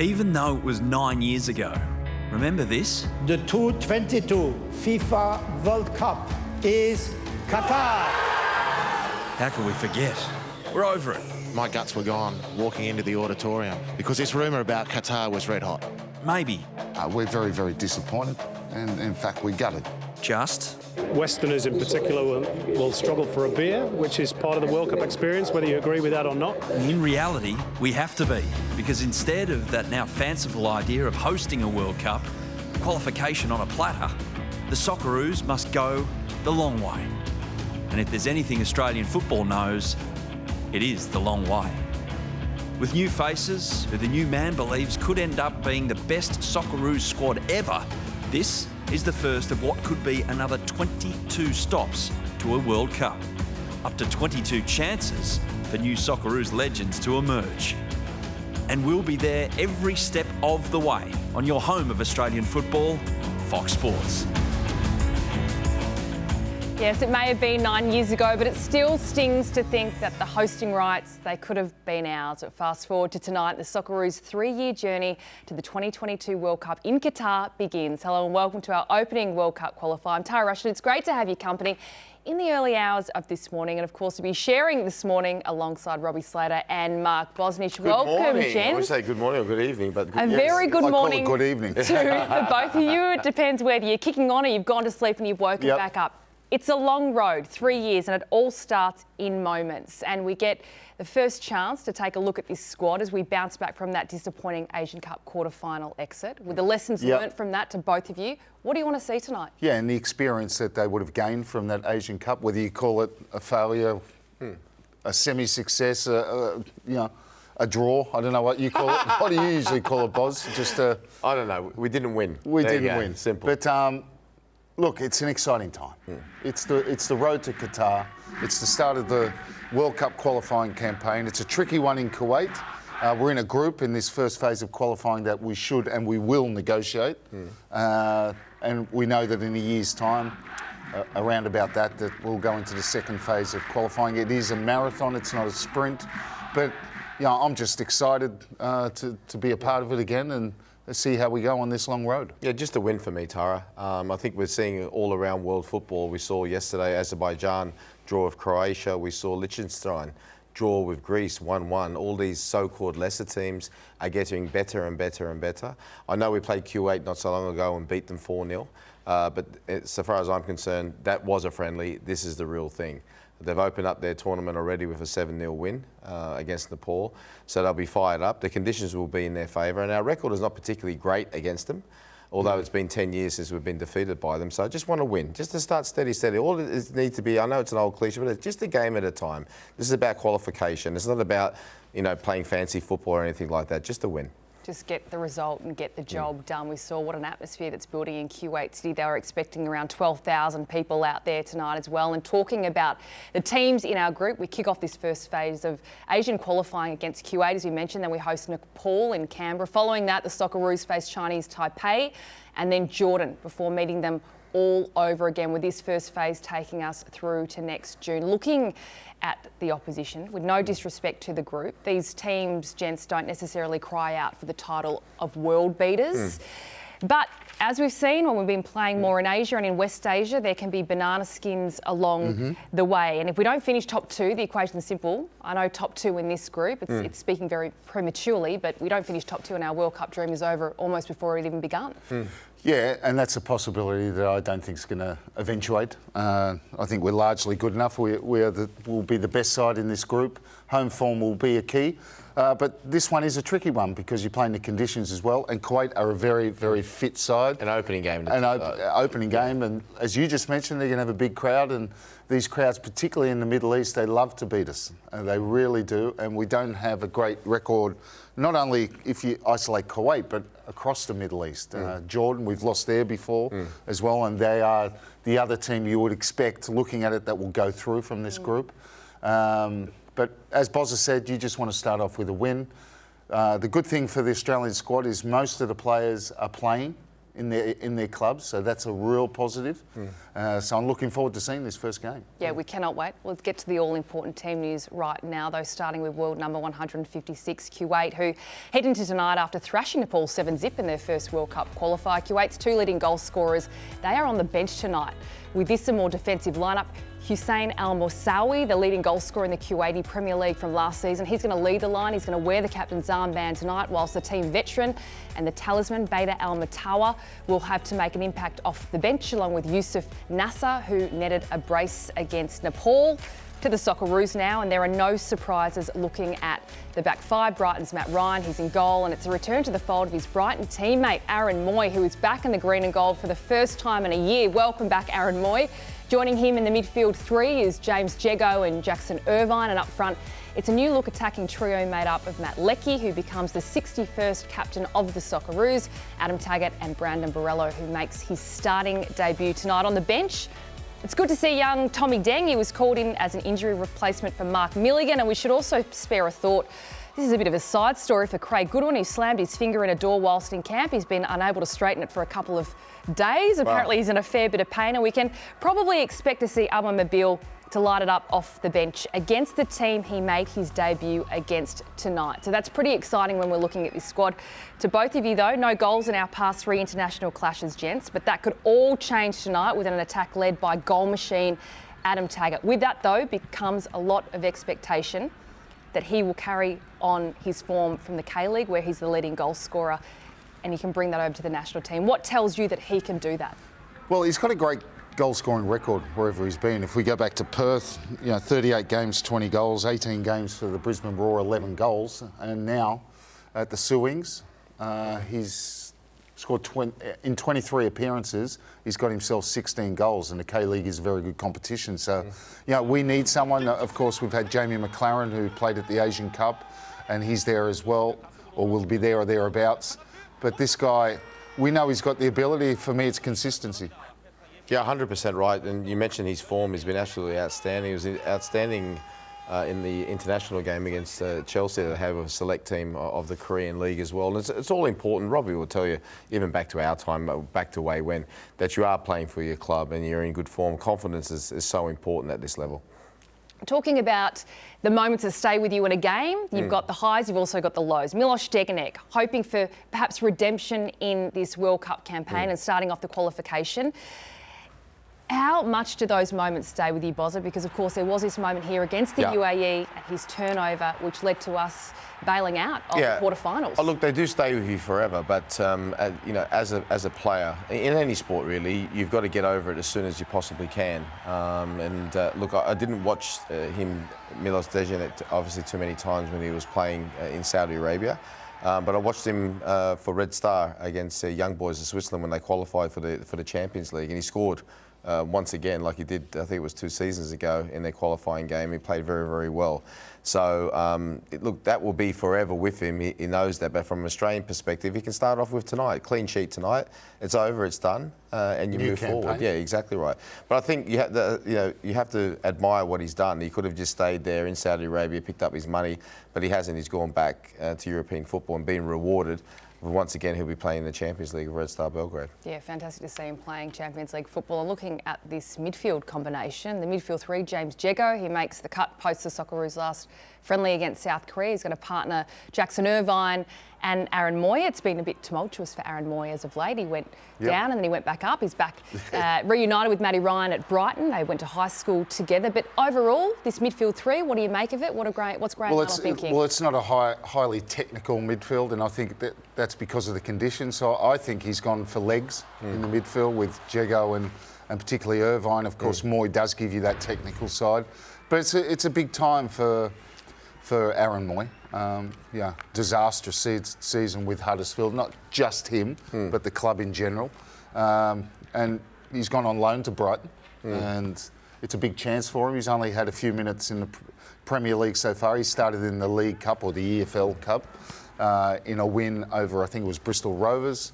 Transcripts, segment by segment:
even though it was 9 years ago. Remember this? The 2022 FIFA World Cup is Qatar. How can we forget? We're over it. My guts were gone walking into the auditorium because this rumour about Qatar was red hot. Maybe. We're very, very disappointed, and in fact, we're gutted. Just. Westerners in particular will struggle for a beer, which is part of the World Cup experience, whether you agree with that or not. In reality, we have to be, because instead of that now fanciful idea of hosting a World Cup, qualification on a platter, the Socceroos must go the long way. And if there's anything Australian football knows, it is the long way. With new faces, who the new man believes could end up being the best Socceroos squad ever, this is the first of what could be another 22 stops to a World Cup. Up to 22 chances for new Socceroos legends to emerge. And we'll be there every step of the way on your home of Australian football, Fox Sports. Yes, it may have been 9 years ago, but it still stings to think that the hosting rights, they could have been ours. But fast forward to tonight, the Socceroos' 3-year journey to the 2022 World Cup in Qatar begins. Hello and welcome to our opening World Cup qualifier. I'm Tara Rushton. It's great to have your company in the early hours of this morning, and of course to be sharing this morning alongside Robbie Slater and Mark Bosnich. Welcome, gents. I would say good morning or good evening, but a very good morning. Good evening to the both of you. It depends whether you're kicking on or you've gone to sleep and you've woken back up. It's a long road, 3 years, and it all starts in moments. And we get the first chance to take a look at this squad as we bounce back from that disappointing Asian Cup quarter-final exit. With the lessons learnt from that to both of you, what do you want to see tonight? Yeah, and the experience that they would have gained from that Asian Cup, whether you call it a failure, a semi-success, you know, a draw. I don't know what you call it. What do you usually call it, Boz? Just a... I don't know. We didn't win. We didn't win. Simple. But look, it's an exciting time. It's the road to Qatar. It's the start of the World Cup qualifying campaign. It's a tricky one in Kuwait. We're in a group in this first phase of qualifying that we should and we will negotiate. And we know that in a year's time, around about that we'll go into the second phase of qualifying. It is a marathon, it's not a sprint. But you know, I'm just excited to be a part of it again and see how we go on this long road. Yeah, just a win for me, Tara. I think we're seeing all around world football. We saw yesterday Azerbaijan draw with Croatia. We saw Liechtenstein draw with Greece 1-1. All these so-called lesser teams are getting better and better and better. I know we played Kuwait not so long ago and beat them 4-0. But so far as I'm concerned, that was a friendly. This is the real thing. They've opened up their tournament already with a 7-0 win against Nepal, so they'll be fired up. The conditions will be in their favour, and our record is not particularly great against them, although it's been 10 years since we've been defeated by them. So I just want to win, just to start steady. All it needs to be, I know it's an old cliche, but it's just a game at a time. This is about qualification. It's not about, you know, playing fancy football or anything like that, just a win. Just get the result and get the job done. We saw what an atmosphere that's building in Kuwait City. They were expecting around 12,000 people out there tonight as well. And talking about the teams in our group, we kick off this first phase of Asian qualifying against Kuwait, as we mentioned. Then we host Nepal in Canberra. Following that, the Socceroos face Chinese Taipei and then Jordan before meeting them all over again, with this first phase taking us through to next June. Looking at the opposition, with no disrespect to the group, these teams, gents, don't necessarily cry out for the title of world beaters. But as we've seen when we've been playing more in Asia and in West Asia, there can be banana skins along the way. And if we don't finish top two, the equation's simple. I know top two in this group, it's speaking very prematurely, but we don't finish top two and our World Cup dream is over almost before it even begun. Yeah, and that's a possibility that I don't think is going to eventuate. I think we're largely good enough. We'll be the best side in this group. Home form will be a key. But this one is a tricky one because you're playing the conditions as well. And Kuwait are a very, very fit side. An opening game. Opening game. And as you just mentioned, they're going to have a big crowd. And these crowds, particularly in the Middle East, they love to beat us. They really do. And we don't have a great record, not only if you isolate Kuwait, but across the Middle East. Jordan, we've lost there before as well. And they are the other team you would expect, looking at it, that will go through from this group. But as Boz has said, you just want to start off with a win. The good thing for the Australian squad is most of the players are playing in their clubs, so that's a real positive. So I'm looking forward to seeing this first game. Yeah, we cannot wait. Let's get to the all-important team news right now, though, starting with world number 156, Kuwait, who head into tonight after thrashing Nepal 7-zip in their first World Cup qualifier. Kuwait's two leading goal scorers, they are on the bench tonight. With this a more defensive lineup, Hussein Al-Moussawi, the leading goal scorer in the Kuwaiti Premier League from last season. He's going to lead the line. He's going to wear the captain's armband tonight, whilst the team veteran and the talisman, Beda Al-Matawa, will have to make an impact off the bench, along with Yusuf Nasser, who netted a brace against Nepal. To the Socceroos now, and there are no surprises looking at the back five. Brighton's Matt Ryan, he's in goal, and it's a return to the fold of his Brighton teammate, Aaron Moy, who is back in the green and gold for the first time in a year. Welcome back, Aaron Moy. Joining him in the midfield three is James Jego and Jackson Irvine, and up front, it's a new look attacking trio made up of Matt Leckie, who becomes the 61st captain of the Socceroos, Adam Taggart and Brandon Borrello, who makes his starting debut tonight. On the bench, it's good to see young Tommy Deng. He was called in as an injury replacement for Mark Milligan, and we should also spare a thought. This is a bit of a side story for Craig Goodwin, who slammed his finger in a door whilst in camp. He's been unable to straighten it for a couple of days. Apparently he's in a fair bit of pain, and we can probably expect to see Abba Mabil to light it up off the bench against the team he made his debut against tonight. So that's pretty exciting when we're looking at this squad. To both of you though, no goals in our past three international clashes, gents, but that could all change tonight with an attack led by goal machine Adam Taggart. With that though, becomes a lot of expectation that he will carry on his form from the K-League, where he's the leading goal scorer, and he can bring that over to the national team. What tells you that he can do that? Well, he's got a great goal-scoring record wherever he's been. If we go back to Perth, 38 games, 20 goals, 18 games for the Brisbane Roar, 11 goals, and now at the Sioux Wings, he's scored in 23 appearances. He's got himself 16 goals, and the K-League is a very good competition. So, we need someone. Of course, we've had Jamie McLaren, who played at the Asian Cup, and he's there as well, or will be there or thereabouts. But this guy, we know he's got the ability. For me, it's consistency. Yeah, 100% right. And you mentioned his form has been absolutely outstanding. He was outstanding in the international game against Chelsea. They have a select team of the Korean League as well. And it's all important. Robbie will tell you, even back to our time, back to way when, that you are playing for your club and you're in good form. Confidence is so important at this level. Talking about the moments that stay with you in a game, you've got the highs, you've also got the lows. Milos Degenek hoping for perhaps redemption in this World Cup campaign and starting off the qualification. How much do those moments stay with you, Bozza? Because, of course, there was this moment here against the UAE and his turnover, which led to us bailing out of the quarterfinals. Oh, look, they do stay with you forever, but, as a player, in any sport, really, you've got to get over it as soon as you possibly can. Look, I didn't watch Milos Degenek, obviously, too many times when he was playing in Saudi Arabia. But I watched him for Red Star against Young Boys of Switzerland when they qualified for the Champions League, and he scored once again, like he did, I think it was 2 seasons ago in their qualifying game. He played very, very well. So, look, that will be forever with him. He knows that. But from an Australian perspective, he can start off with tonight. Clean sheet tonight. It's over. It's done, and you move forward. Yeah, exactly right. But I think you have to admire what he's done. He could have just stayed there in Saudi Arabia, picked up his money, but he hasn't. He's gone back to European football and been rewarded. Once again, he'll be playing in the Champions League of Red Star Belgrade. Yeah, fantastic to see him playing Champions League football. And looking at this midfield combination, the midfield three, James Jego, he makes the cut post the Socceroos' last friendly against South Korea. He's going to partner Jackson Irvine and Aaron Moy. It's been a bit tumultuous for Aaron Moy as of late. He went down and then he went back up. He's back reunited with Matty Ryan at Brighton. They went to high school together. But overall, this midfield three, what do you make of it? What's Graham Arnold thinking? Well, it's not a highly technical midfield, and I think that's because of the conditions. So I think he's gone for legs in the midfield with Jego and particularly Irvine. Of course, Moy does give you that technical side. But it's a big time for Aaron Moy. Disastrous season with Huddersfield, not just him, but the club in general. And he's gone on loan to Brighton, and it's a big chance for him. He's only had a few minutes in the Premier League so far. He started in the League Cup or the EFL Cup in a win over, I think it was Bristol Rovers.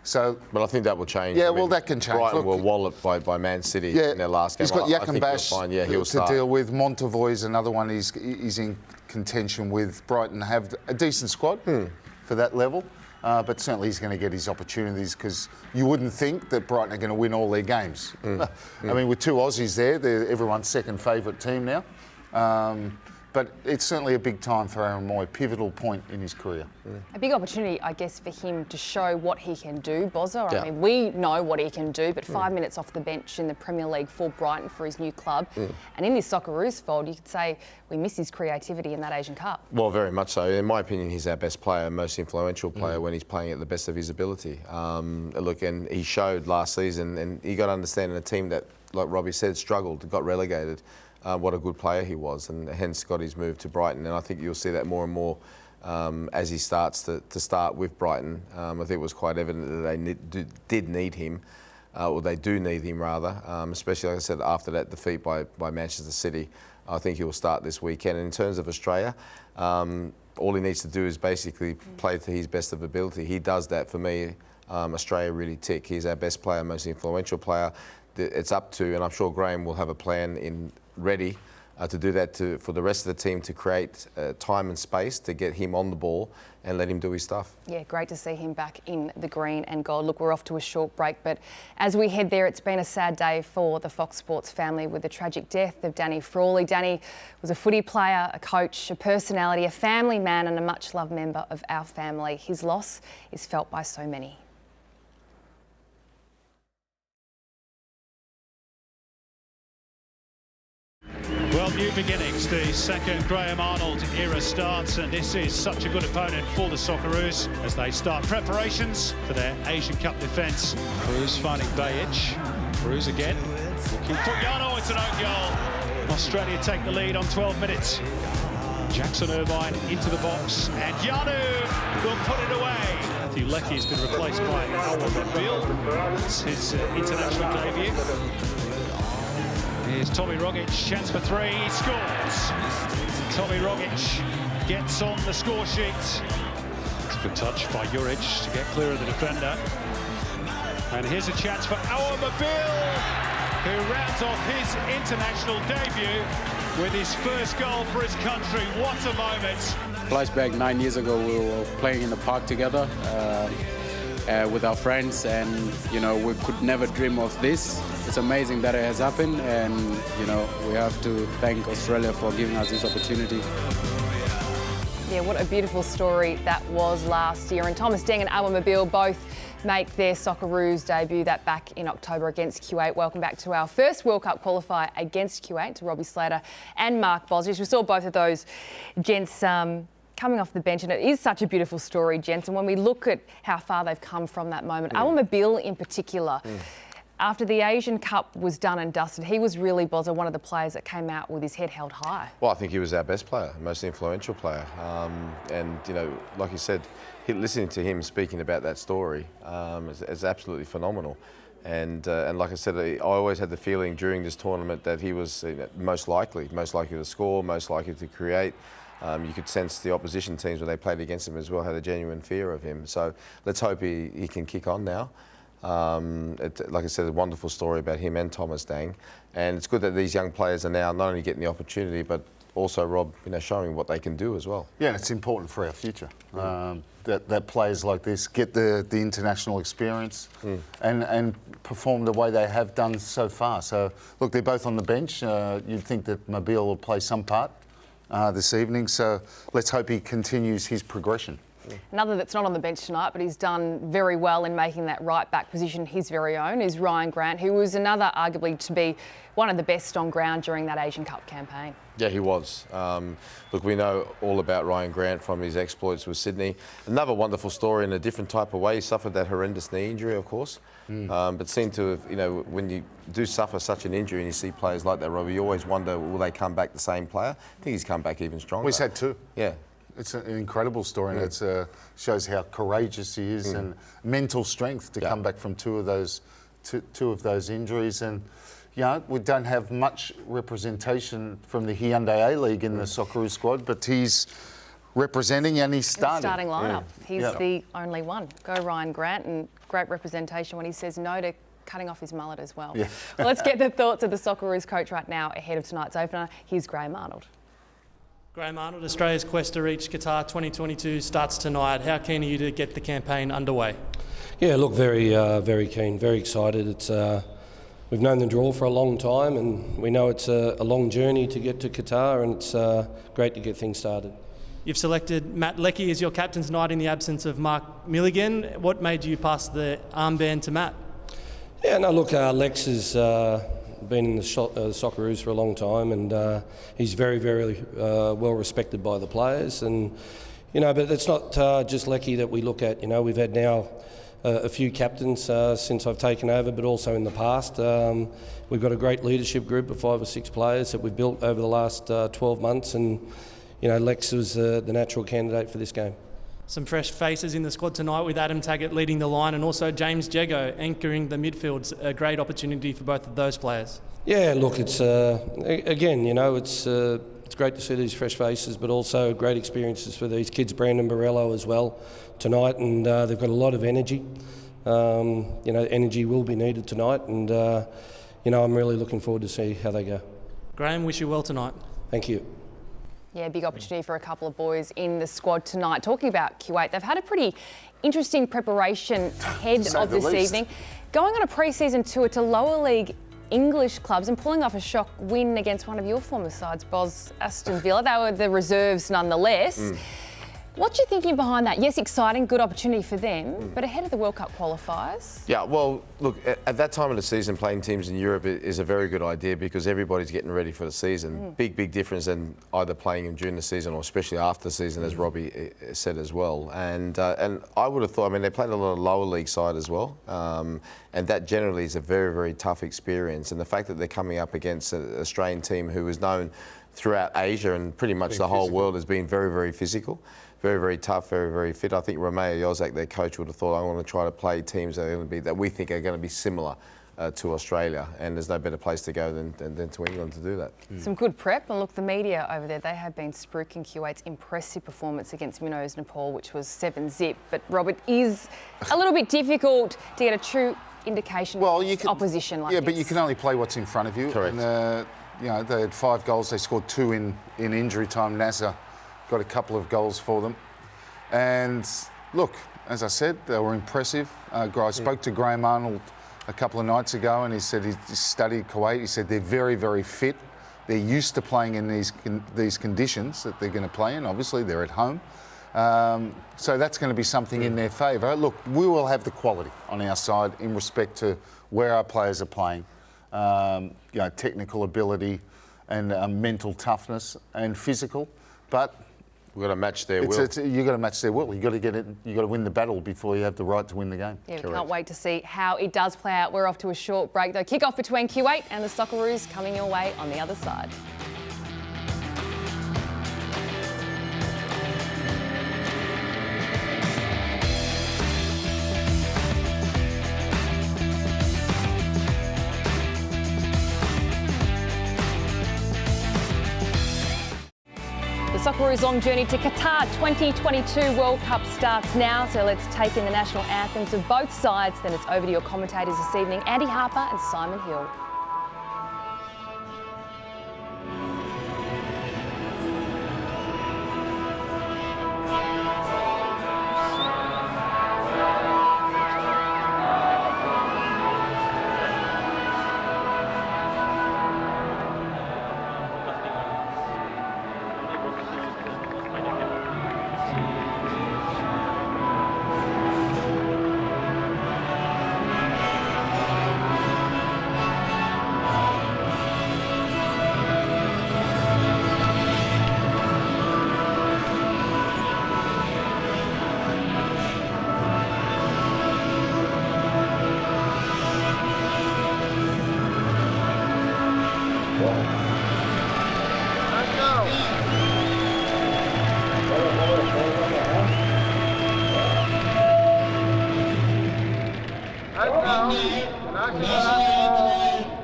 So, but I think that will change. Yeah, well, that can change. Brighton were walloped by Man City in their last game. He's got Yakambash to deal with. Montevoy's another one he's in contention with. Brighton have a decent squad for that level. but certainly he's going to get his opportunities because you wouldn't think that Brighton are going to win all their games. I mean, with two Aussies there, they're everyone's second favourite team now. But it's certainly a big time for Aaron Moy, pivotal point in his career. A big opportunity, I guess, for him to show what he can do, Bozza. I mean, we know what he can do, but 5 minutes off the bench in the Premier League for Brighton for his new club. And in this Socceroos fold, you could say we miss his creativity in that Asian Cup. Well, very much so. In my opinion, he's our best player, most influential player when he's playing at the best of his ability. Look, and he showed last season, and you got to understand in a team that, like Robbie said, struggled, got relegated. What a good player he was, and hence got his move to Brighton. And I think you'll see that more and more as he starts to start with Brighton. I think it was quite evident that they did need him, or they do need him rather, especially, like I said, after that defeat by Manchester City. I think he'll start this weekend. And in terms of Australia, all he needs to do is basically play to his best of ability. He does that for me. Australia really tick. He's our best player, most influential player. It's up to, and I'm sure Graham will have a plan ready to do that for the rest of the team to create time and space to get him on the ball and let him do his stuff. Yeah, great to see him back in the green and gold. Look, we're off to a short break, but as we head there, it's been a sad day for the Fox Sports family with the tragic death of Danny Frawley. Danny was a footy player, a coach, a personality, a family man and a much-loved member of our family. His loss is felt by so many. Well, new beginnings. The second Graham Arnold era starts, and this is such a good opponent for the Socceroos as they start preparations for their Asian Cup defence. Cruz finding Bajic. Cruz again. Looking for Yano. It's an own goal. Australia take the lead on 12 minutes. Jackson Irvine into the box, and Yano will put it away. Matthew Leckie has been replaced by Albert Bill. It's his international debut. Here's Tommy Rogic, chance for three, he scores. Tommy Rogic gets on the score sheet. It's a good touch by Juric to get clear of the defender. And here's a chance for Awamabil, who rounds off his international debut with his first goal for his country. What a moment. Flashback 9 years ago, we were playing in the park together with our friends, and you know, we could never dream of this. It's amazing that it has happened, and you know, we have to thank Australia for giving us this opportunity. Yeah, what a beautiful story that was last year. And Thomas Deng and Awamabil both make their Socceroos debut that back in October against Kuwait. Welcome back to our first World Cup qualifier against Kuwait, to Robbie Slater and Mark Bosnich. We saw both of those gents coming off the bench, and it is such a beautiful story, gents. And when we look at how far they've come from that moment, Awamabil in particular, after the Asian Cup was done and dusted, he was really, Bozza, one of the players that came out with his head held high. Well, I think he was our best player, most influential player. And, you know, like you said, listening to him speaking about that story is absolutely phenomenal. And like I said, I always had the feeling during this tournament that he was most likely to score, most likely to create. You could sense the opposition teams when they played against him as well had a genuine fear of him. So let's hope he can kick on now. Like I said, a wonderful story about him and Thomas Deng, and it's good that these young players are now not only getting the opportunity, but also, Rob, you know, showing what they can do as well. Yeah, and it's important for our future that players like this get the international experience and perform the way they have done so far. So, look, they're both on the bench. You'd think that Mabil will play some part this evening. So let's hope he continues his progression. Another that's not on the bench tonight, but he's done very well in making that right-back position his very own, is Ryan Grant, who was another arguably to be one of the best on ground during that Asian Cup campaign. Yeah, he was. Look, we know all about Ryan Grant from his exploits with Sydney. Another wonderful story in a different type of way. He suffered that horrendous knee injury, of course, but seemed to have, you know, when you do suffer such an injury and you see players like that, Robbie, you always wonder, will they come back the same player? I think he's come back even stronger. Well, he's had two. Yeah. It's an incredible story, and it shows how courageous he is and mental strength to come back from two of those injuries. And you know, we don't have much representation from the Hyundai A League in the Socceroos squad, but he's representing and he's starting. Starting lineup. He's the only one. Go Ryan Grant, and great representation when he says no to cutting off his mullet as well. Well, let's get the thoughts of the Socceroos coach right now ahead of tonight's opener. Here's Graham Arnold. Graham Arnold, Australia's quest to reach Qatar 2022 starts tonight. How keen are you to get the campaign underway? Yeah, look, very keen, very excited. We've known the draw for a long time, and we know it's a long journey to get to Qatar, and it's great to get things started. You've selected Matt Leckie as your captain tonight in the absence of Mark Milligan. What made you pass the armband to Matt? Yeah, no, look, Lex has been in the Socceroos for a long time, and he's very well respected by the players. And but it's not just Leckie that we look at. We've had now a few captains since I've taken over, but also in the past. We've got a great leadership group of 5 or 6 players that we've built over the last 12 months, and Lex was the natural candidate for this game. Some fresh faces in the squad tonight with Adam Taggart leading the line and also James Jago anchoring the midfield. A great opportunity for both of those players. Yeah, look, it's again, it's great to see these fresh faces, but also great experiences for these kids. Brandon Borello as well tonight, and they've got a lot of energy. Energy will be needed tonight, and I'm really looking forward to see how they go. Graham, wish you well tonight. Thank you. Yeah, big opportunity for a couple of boys in the squad tonight. Talking about Kuwait, they've had a pretty interesting preparation ahead of this evening. Going on a pre-season tour to lower league English clubs and pulling off a shock win against one of your former sides, Aston Villa. They were the reserves nonetheless. What's your thinking behind that? Yes, exciting, good opportunity for them, but ahead of the World Cup qualifiers? Yeah, well, look, at that time of the season, playing teams in Europe is a very good idea because everybody's getting ready for the season. Big difference than either playing them during the season or especially after the season, as Robbie said as well. And I would have thought, they played a lot of lower league side as well, and that generally is a very tough experience. And the fact that they're coming up against an Australian team who is known throughout Asia and pretty much the whole world as being very physical. Very tough, very fit. I think Romeo Jozak, their coach, would have thought, I want to try to play teams that we think are going to be similar to Australia, and there's no better place to go than to England to do that. Some good prep, and look, the media over there, they have been spruiking Kuwait's impressive performance against Minnows Nepal, which was 7-0. But Robert, is a little bit difficult to get a true indication of opposition like this. Yeah, but you can only play what's in front of you. Correct. And, they had 5 goals. They scored 2 in injury time. Nasser got a couple of goals for them. And look, as I said, they were impressive. I spoke to Graham Arnold a couple of nights ago, and he said he studied Kuwait. He said they're very fit. They're used to playing in these conditions that they're going to play in. Obviously, they're at home. So that's going to be something in their favour. Look, we will have the quality on our side in respect to where our players are playing. Technical ability and mental toughness and physical, but we've got to match their will. You've got to match their will. You've got to get it. You've got to win the battle before you have the right to win the game. Yeah, we can't wait to see how it does play out. We're off to a short break, though. Kick-off between Kuwait and the Socceroos coming your way on the other side. The Socceroos' long journey to Qatar 2022 World Cup starts now, so let's take in the national anthems of both sides. Then it's over to your commentators this evening, Andy Harper and Simon Hill.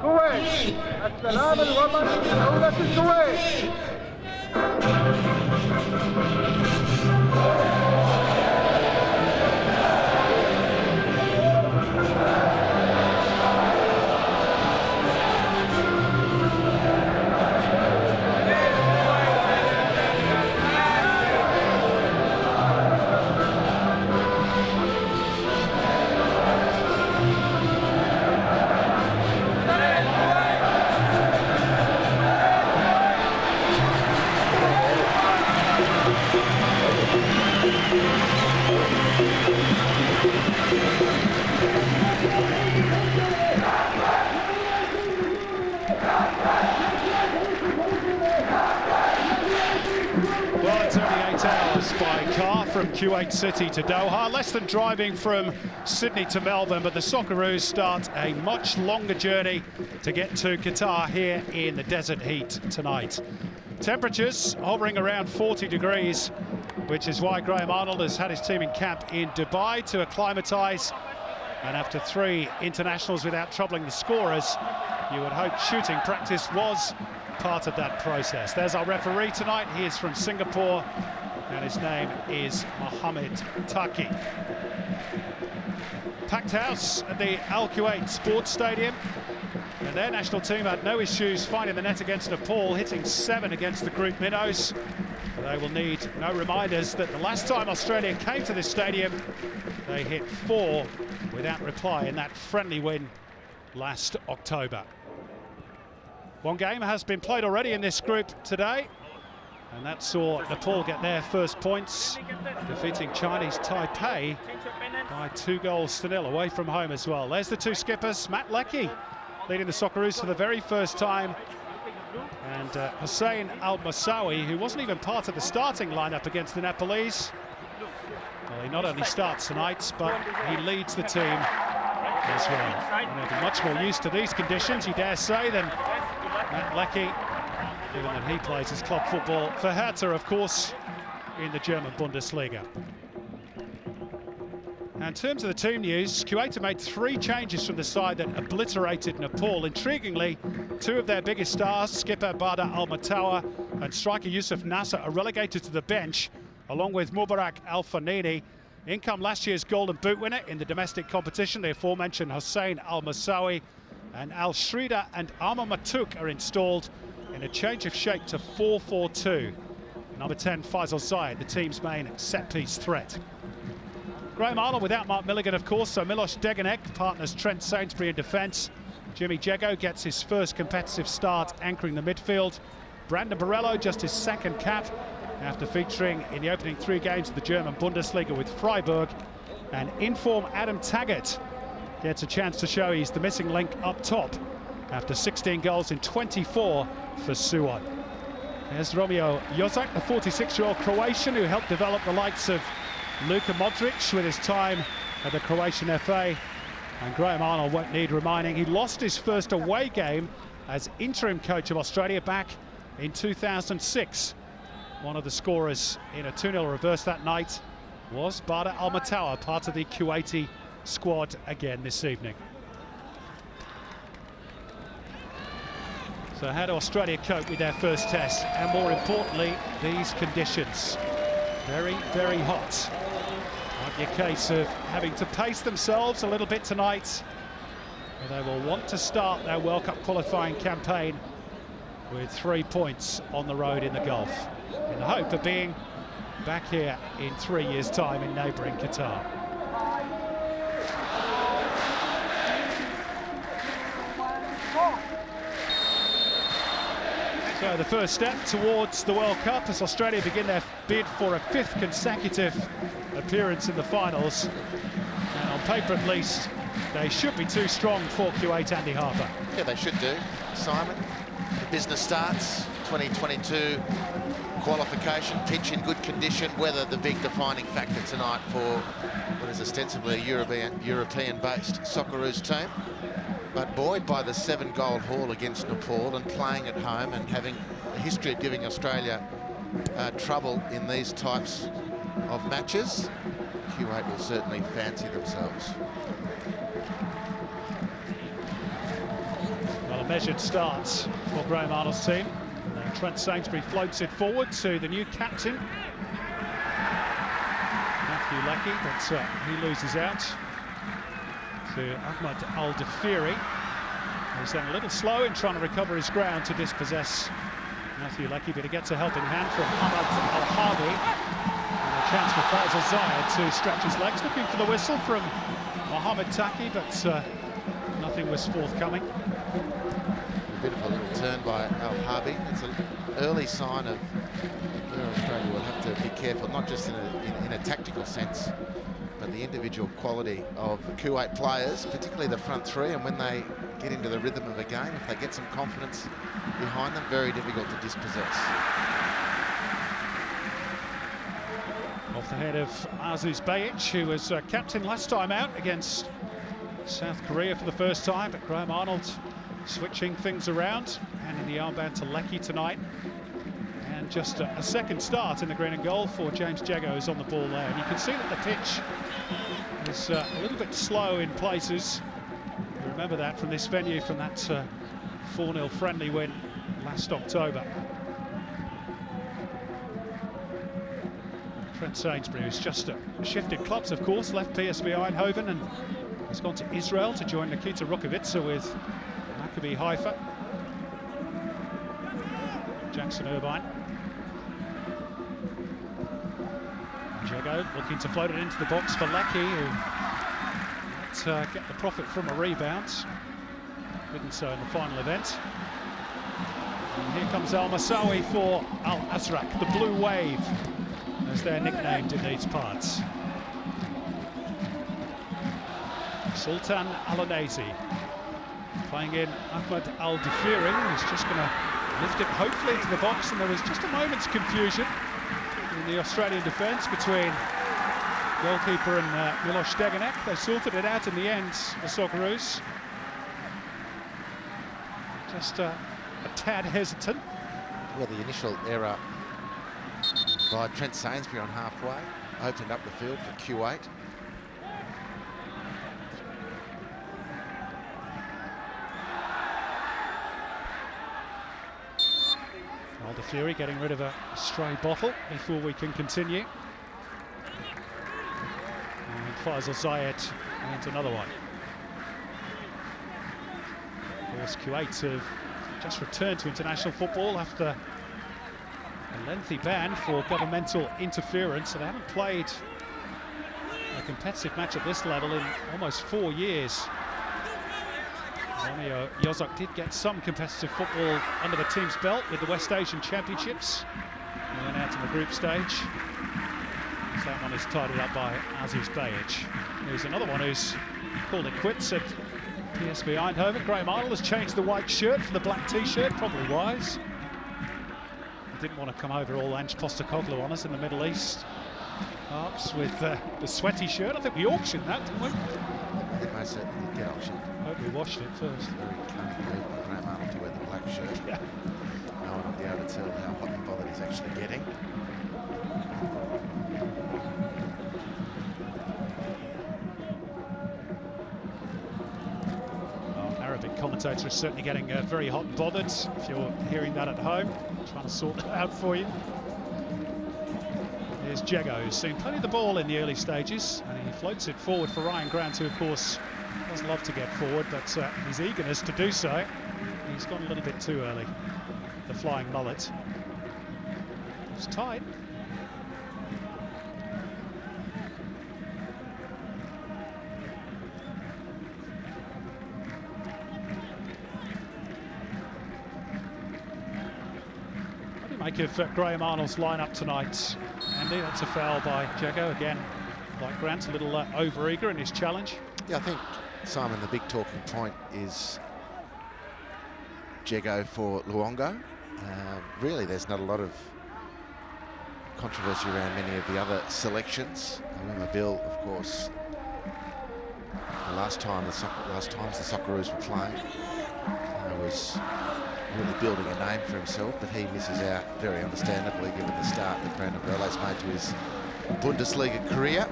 كويت السلام الوطني لدولة الكويت. Kuwait City to Doha, less than driving from Sydney to Melbourne, but the Socceroos start a much longer journey to get to Qatar here in the desert heat tonight. Temperatures hovering around 40 degrees, which is why Graham Arnold has had his team in camp in Dubai to acclimatise. And after 3 internationals without troubling the scorers, you would hope shooting practice was part of that process. There's our referee tonight. He is from Singapore, and his name is Mohammed Taki. Packed house at the Al Kuwait Sports Stadium, and their national team had no issues finding the net against Nepal, hitting 7 against the group minnows. They will need no reminders that the last time Australia came to this stadium, they hit 4 without reply in that friendly win last October. One game has been played already in this group today, and that saw Nepal get their first points, defeating Chinese Taipei by 2-0 away from home as well. There's the 2 skippers, Matt Leckie leading the Socceroos for the very first time, and Hussein Al-Moussaoui, who wasn't even part of the starting lineup against the Nepalese. Well, he not only starts tonight, but he leads the team as well. And he'll be much more used to these conditions, you dare say, than Matt Leckie, given that he plays his club football for Hertha, of course, in the German Bundesliga. And in terms of the team news, Kuwait have made 3 changes from the side that obliterated Nepal. Intriguingly, 2 of their biggest stars, skipper Bada Al-Matawa and striker Yusuf Nasser, are relegated to the bench, along with Mubarak Al-Fanini. In come last year's Golden Boot winner in the domestic competition, the aforementioned Hussein Al-Moussaoui, and Al-Shrida and Amar Matuk are installed in a change of shape to 4-4-2. Number 10, Faisal Zayed, the team's main set-piece threat. Graham Arnold without Mark Milligan, of course, so Milos Degenek partners Trent Sainsbury in defence. Jimmy Jego gets his first competitive start anchoring the midfield. Brandon Borello, just his 2nd cap after featuring in the opening 3 games of the German Bundesliga with Freiburg. And in-form Adam Taggart gets a chance to show he's the missing link up top after 16 goals in 24 for Suwon. There's Romeo Jozak, the 46-year-old Croatian who helped develop the likes of Luka Modric with his time at the Croatian FA. And Graham Arnold won't need reminding, he lost his first away game as interim coach of Australia back in 2006. One of the scorers in a 2-0 reverse that night was Bada Al-Matawa, part of the Kuwaiti squad again this evening. So how do Australia cope with their first test, and more importantly, these conditions? Very, very hot. Might be a case of having to pace themselves a little bit tonight. But they will want to start their World Cup qualifying campaign with 3 points on the road in the Gulf, in the hope of being back here in 3 years' time in neighbouring Qatar. So the first step towards the World Cup as Australia begin their bid for a 5th consecutive appearance in the finals. And on paper at least, they should be too strong for Kuwait. Andy Harper. Yeah, they should do, Simon. The business starts, 2022 qualification, pitch in good condition, weather the big defining factor tonight for what is ostensibly a European-based Socceroos team. But buoyed by the 7-goal haul against Nepal and playing at home and having a history of giving Australia trouble in these types of matches, Kuwait will certainly fancy themselves. Well, a measured start for Graham Arnold's team. Now Trent Sainsbury floats it forward to the new captain, Matthew Leckie, but he loses out to Ahmad Al-Dafiri. He's then a little slow in trying to recover his ground to dispossess Matthew Leckie, but he gets a helping hand from Ahmad Al-Harbi. And a chance for Faisal Zayed to stretch his legs, looking for the whistle from Mohammed Taki, but nothing was forthcoming. A bit of a little turn by Al-Harbi. It's an early sign of where Australia will have to be careful, not just in a tactical sense, but the individual quality of the Kuwait players, particularly the front 3, and when they get into the rhythm of a game, if they get some confidence behind them, very difficult to dispossess. Well, off the head of Aziz Bayic, who was captain last time out against South Korea for the first time, but Graham Arnold switching things around, handing the armband to Leckie tonight. And just a second start in the green and gold for James Jago, who's on the ball there. And you can see that the pitch is a little bit slow in places. You remember that from this venue, from that 4-0 friendly win last October. Trent Sainsbury, who's just shifted clubs, of course, left PSV Eindhoven and has gone to Israel to join Nikita Rukavica with Maccabi Haifa. Jackson Irvine. Jago looking to float it into the box for Leckie, who might get the profit from a rebound. Didn't so in the final event. And here comes Al Masawi for Al Azraq, the Blue Wave, as they're nicknamed in these parts. Sultan Al-Anazi playing in Ahmed Al-Difiri, who's just going to lift it hopefully into the box, and there was just a moment's confusion in the Australian defence between goalkeeper and Milos Steganek. They sorted it out in the end, the Socceroos. Just a tad hesitant. Well, the initial error by Trent Sainsbury on halfway opened up the field for Kuwait. Al-Difiri getting rid of a stray bottle before we can continue. And Faisal Zayed and another one. Of course, Kuwait have just returned to international football after a lengthy ban for governmental interference, so they haven't played a competitive match at this level in almost 4 years. Romeo Yozok did get some competitive football under the team's belt with the West Asian Championships. They went out in the group stage. So that one is tidied up by Aziz Bayic. There's another one who's called it quits at PSV Eindhoven. Graham Arnold has changed the white shirt for the black t-shirt, probably wise. He didn't want to come over all Ange Postecoglou on us in the Middle East. Ups with the sweaty shirt. I think we auctioned that, didn't we? I think most certainly did get auctioned. Hope we washed it first. Very cunning move by Graham Arnold to wear the black shirt. Yeah. No one will be able to tell how hot and bothered he's actually getting. Arabic commentator is certainly getting very hot and bothered. If you're hearing that at home, I'm trying to sort that out for you. Here's Jago, who's seen plenty of the ball in the early stages, and he floats it forward for Ryan Grant, who of course does love to get forward, but his eagerness to do so, he's gone a little bit too early. The flying mullet. It's tight. What do you make of Graham Arnold's lineup tonight, Andy? That's a foul by Jago again. Like Grant, a little over-eager in his challenge. Yeah, I think, Simon, the big talking point is Jago for Luongo. Really, there's not a lot of controversy around many of the other selections. I remember Bill, of course, the last times the Socceroos were playing, was really building a name for himself, but he misses out very understandably given the start that Brandon Berle's made to his Bundesliga career.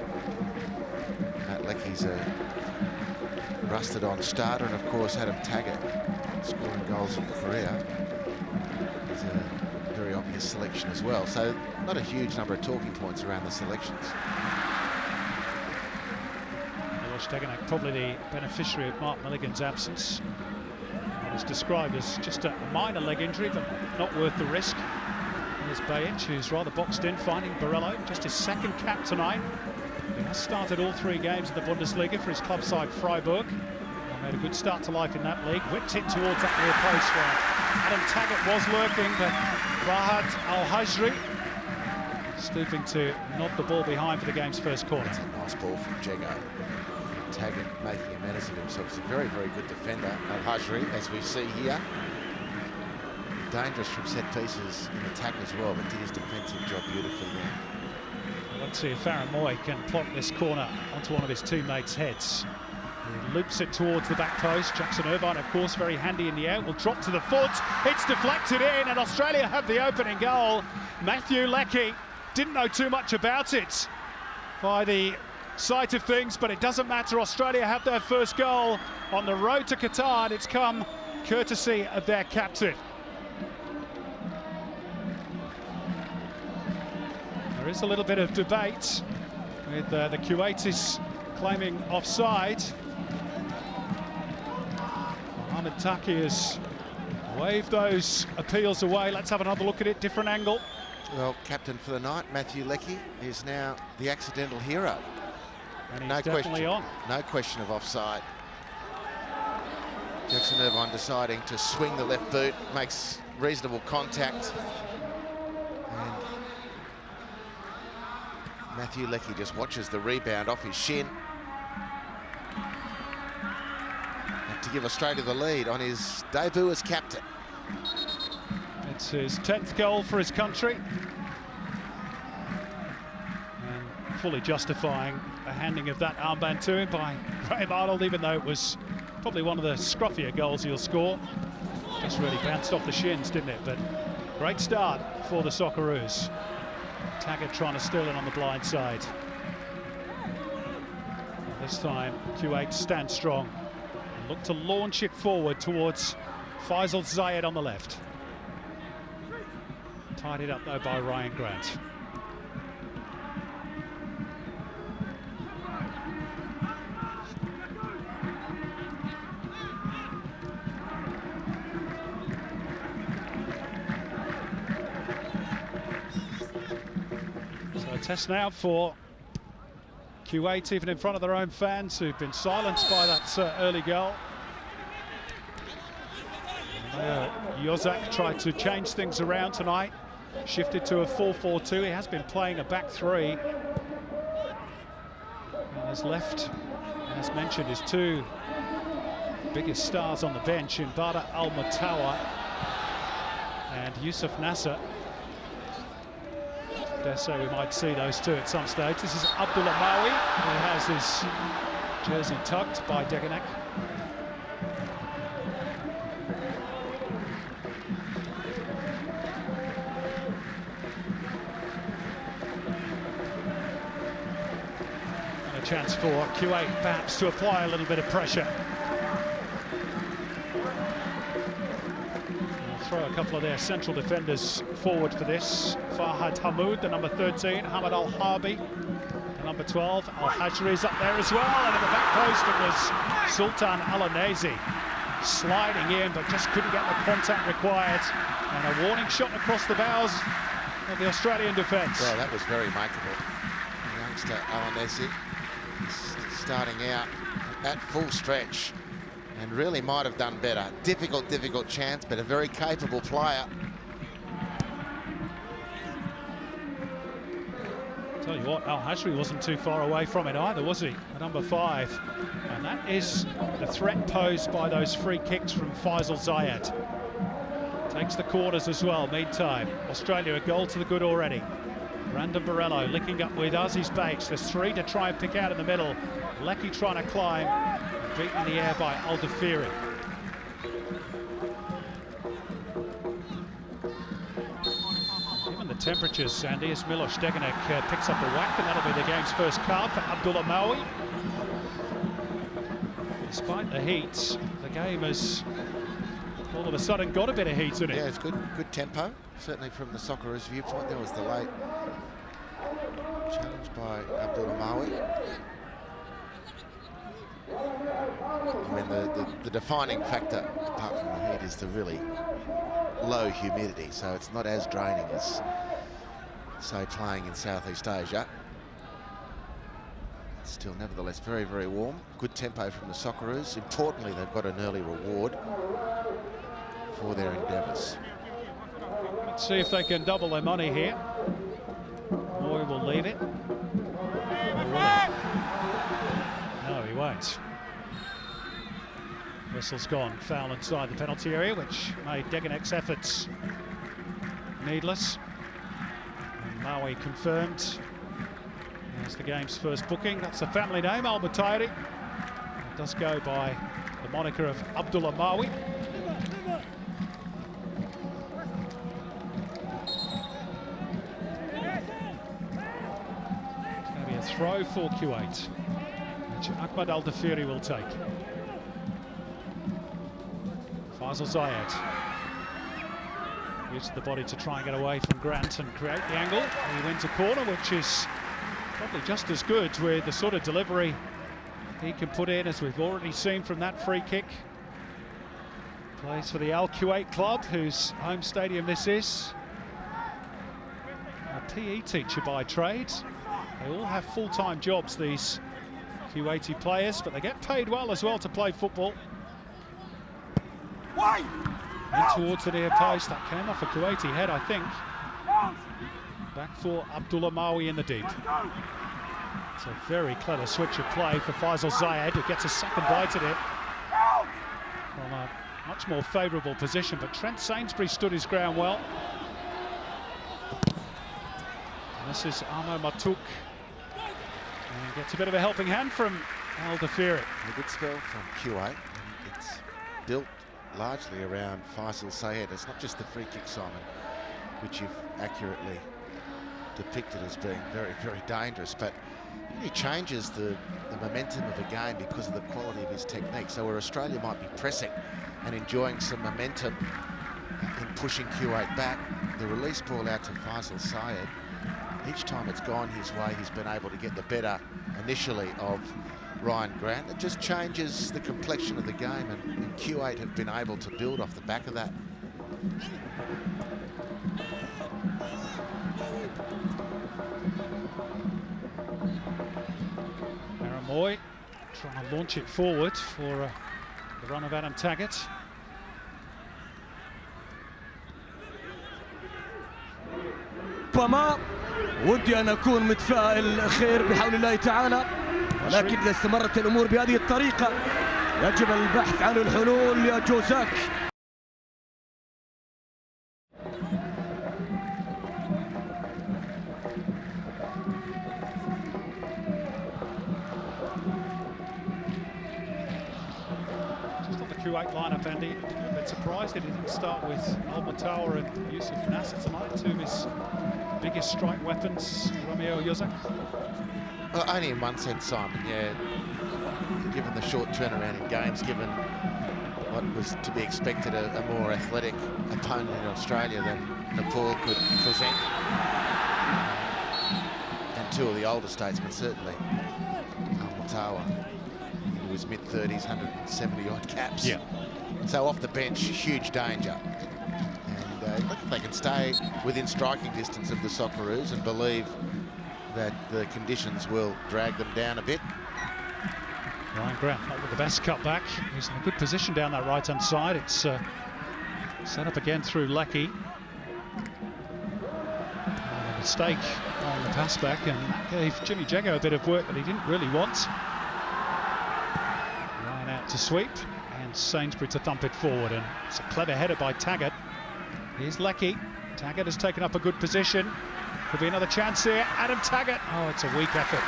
Matt Leckie's a rusted-on starter, and of course Adam Taggart, scoring goals in Korea, is a very obvious selection as well. So not a huge number of talking points around the selections. Milos Steganek probably the beneficiary of Mark Milligan's absence. It's described as just a minor leg injury, but not worth the risk. There's Bayic, who's rather boxed in, finding Borrello, just his second cap tonight. He has started all 3 games in the Bundesliga for his club side Freiburg. He made a good start to life in that league. Whipped it towards that near post where Adam Taggart was lurking, but Fahad Al-Hajri stooping to nod the ball behind for the game's first corner. It's a nice ball from Jago. Taggart making a menace of himself. He's a very, very good defender. Al-Hajri, as we see here. Dangerous from set pieces in attack as well, but did his defensive job beautifully there. Let's see if Farron Moy can plonk this corner onto one of his teammates' heads. He loops it towards the back post. Jackson Irvine, of course, very handy in the air. Will drop to the foot. It's deflected in, and Australia have the opening goal. Matthew Leckie didn't know too much about it by the sight of things, but it doesn't matter. Australia have their first goal on the road to Qatar, and it's come courtesy of their captain. There is a little bit of debate with the Kuwaitis claiming offside. Mohamed Taki has waved those appeals away. Let's have another look at it, different angle. Well, captain for the night, Matthew Leckie, is now the accidental hero. And he's definitely on. No question of offside. Jackson Irvine deciding to swing the left boot, makes reasonable contact. And Matthew Leckie just watches the rebound off his shin. And to give Australia the lead on his debut as captain. It's his 10th goal for his country. And fully justifying the handing of that armband to him by Graham Arnold, even though it was probably one of the scruffier goals he'll score. Just really bounced off the shins, didn't it? But great start for the Socceroos. Taggart trying to steal in on the blind side. This time, Kuwait stand strong and look to launch it forward towards Faisal Zayed on the left. Tidied up though by Ryan Grant. So a test now for Kuwait, even in front of their own fans who've been silenced by that early goal. Yozak tried to change things around tonight, shifted to a 4-4-2. He has been playing a back three. And has left, as mentioned, his two biggest stars on the bench in Badr Al-Mutawa and Yusuf Nasser. Dare say we might see those two at some stage. This is Abdullah Mawi, who has his jersey tucked by Deganek. And a chance for Kuwait perhaps to apply a little bit of pressure. Throw a couple of their central defenders forward for this. Farhad Hamoud, the number 13, Hamad Al-Harbi, the number 12. Al-Hajri is up there as well, and at the back post it was Sultan Al-Anezi sliding in, but just couldn't get the contact required. And a warning shot across the bows of the Australian defence. Well, that was very makeable. The youngster Al-Anezi starting out at full stretch. And really might have done better. Difficult chance, but a very capable player. Tell you what, Al-Hajri wasn't too far away from it either, was he? At number 5. And that is the threat posed by those free kicks from Faisal Zayed. Takes the corners as well, meantime. Australia a goal to the good already. Brandon Borello linking up with Aziz Bates. There's 3 to try and pick out in the middle. Leckie trying to climb. Beaten in the air by Al-Dafiri. Given the temperatures, Sandy, as Milos Deganek picks up a whack, and that'll be the game's first card for Abdullah Mawi. Despite the heat, the game has all of a sudden got a bit of heat in it. Yeah, it's good tempo. Certainly from the Socceroos' viewpoint, there was the late challenge by Abdullah Mawi. I mean, the defining factor, apart from the heat, is the really low humidity, so it's not as draining as, say, playing in Southeast Asia. Still, nevertheless, very warm. Good tempo from the Socceroos. Importantly, they've got an early reward for their endeavours. Let's see if they can double their money here. Moy will leave it. No, he won't. Whistle's gone. Foul inside the penalty area, which made Deganek's efforts needless. And Maui confirmed That's the game's first booking. That's the family name, Al Mutairi. It does go by the moniker of Abdullah Mawi. It's going to be a throw for Kuwait, which Ahmad Al-Dafiri will take. Faisal Zayed uses the body to try and get away from Grant and create the angle. He wins a corner, which is probably just as good with the sort of delivery he can put in, as we've already seen from that free kick. Plays for the Al Kuwait club, whose home stadium this is. A PE teacher by trade. They all have full-time jobs, these Kuwaiti players, but they get paid well as well to play football. In towards the near post, that came off a Kuwaiti head, I think. Back for Abdullah Mawi in the deep. It's a very clever switch of play for Faisal Zayed, who gets a second bite at it from a much more favourable position, but Trent Sainsbury stood his ground well. And this is Amo Matuk, and gets a bit of a helping hand from Al-Dafiri. A good spell from Kuwait, and it's built largely around Faisal Zayed. It's not just the free kick, Simon, which you've accurately depicted as being very, very dangerous, but he changes the momentum of a game because of the quality of his technique. So where Australia might be pressing and enjoying some momentum in pushing Kuwait back, the release ball out to Faisal Zayed, each time it's gone his way, he's been able to get the better initially of Ryan Grant. It just changes the complexion of the game, and Kuwait have been able to build off the back of that. Aaron Moy trying to launch it forward for the run of Adam Taggart. ربما ودي أن أكون متفائل خير بحول الله تعالى، ولكن إذا استمرت الأمور بهذه الطريقة يجب البحث عن الحلول يا جوزاك. Kuwait lineup, Andy. A bit surprised that he didn't start with Al-Mutawa and Yusuf Nasser tonight, two of his biggest strike weapons, Romeo Yuzak. Well, only in one sense, Simon, yeah. Given the short turnaround in games, given what was to be expected, a more athletic opponent in Australia than Nepal could present. And two of the older statesmen, certainly. Al-Mutawa, into his mid-30s, 170-odd caps. Yeah. So off the bench, huge danger. And look if they can stay within striking distance of the Socceroos and believe that the conditions will drag them down a bit. Ryan Grant not with the best cut back. He's in a good position down that right-hand side. It's set up again through Lecky. A mistake on the pass back, and that gave Jimmy Jago a bit of work that he didn't really want. Ryan out to sweep, and Sainsbury to thump it forward, and it's a clever header by Taggart. Here's Lecky. Taggart has taken up a good position. Could be another chance here. Adam Taggart. Oh, it's a weak effort.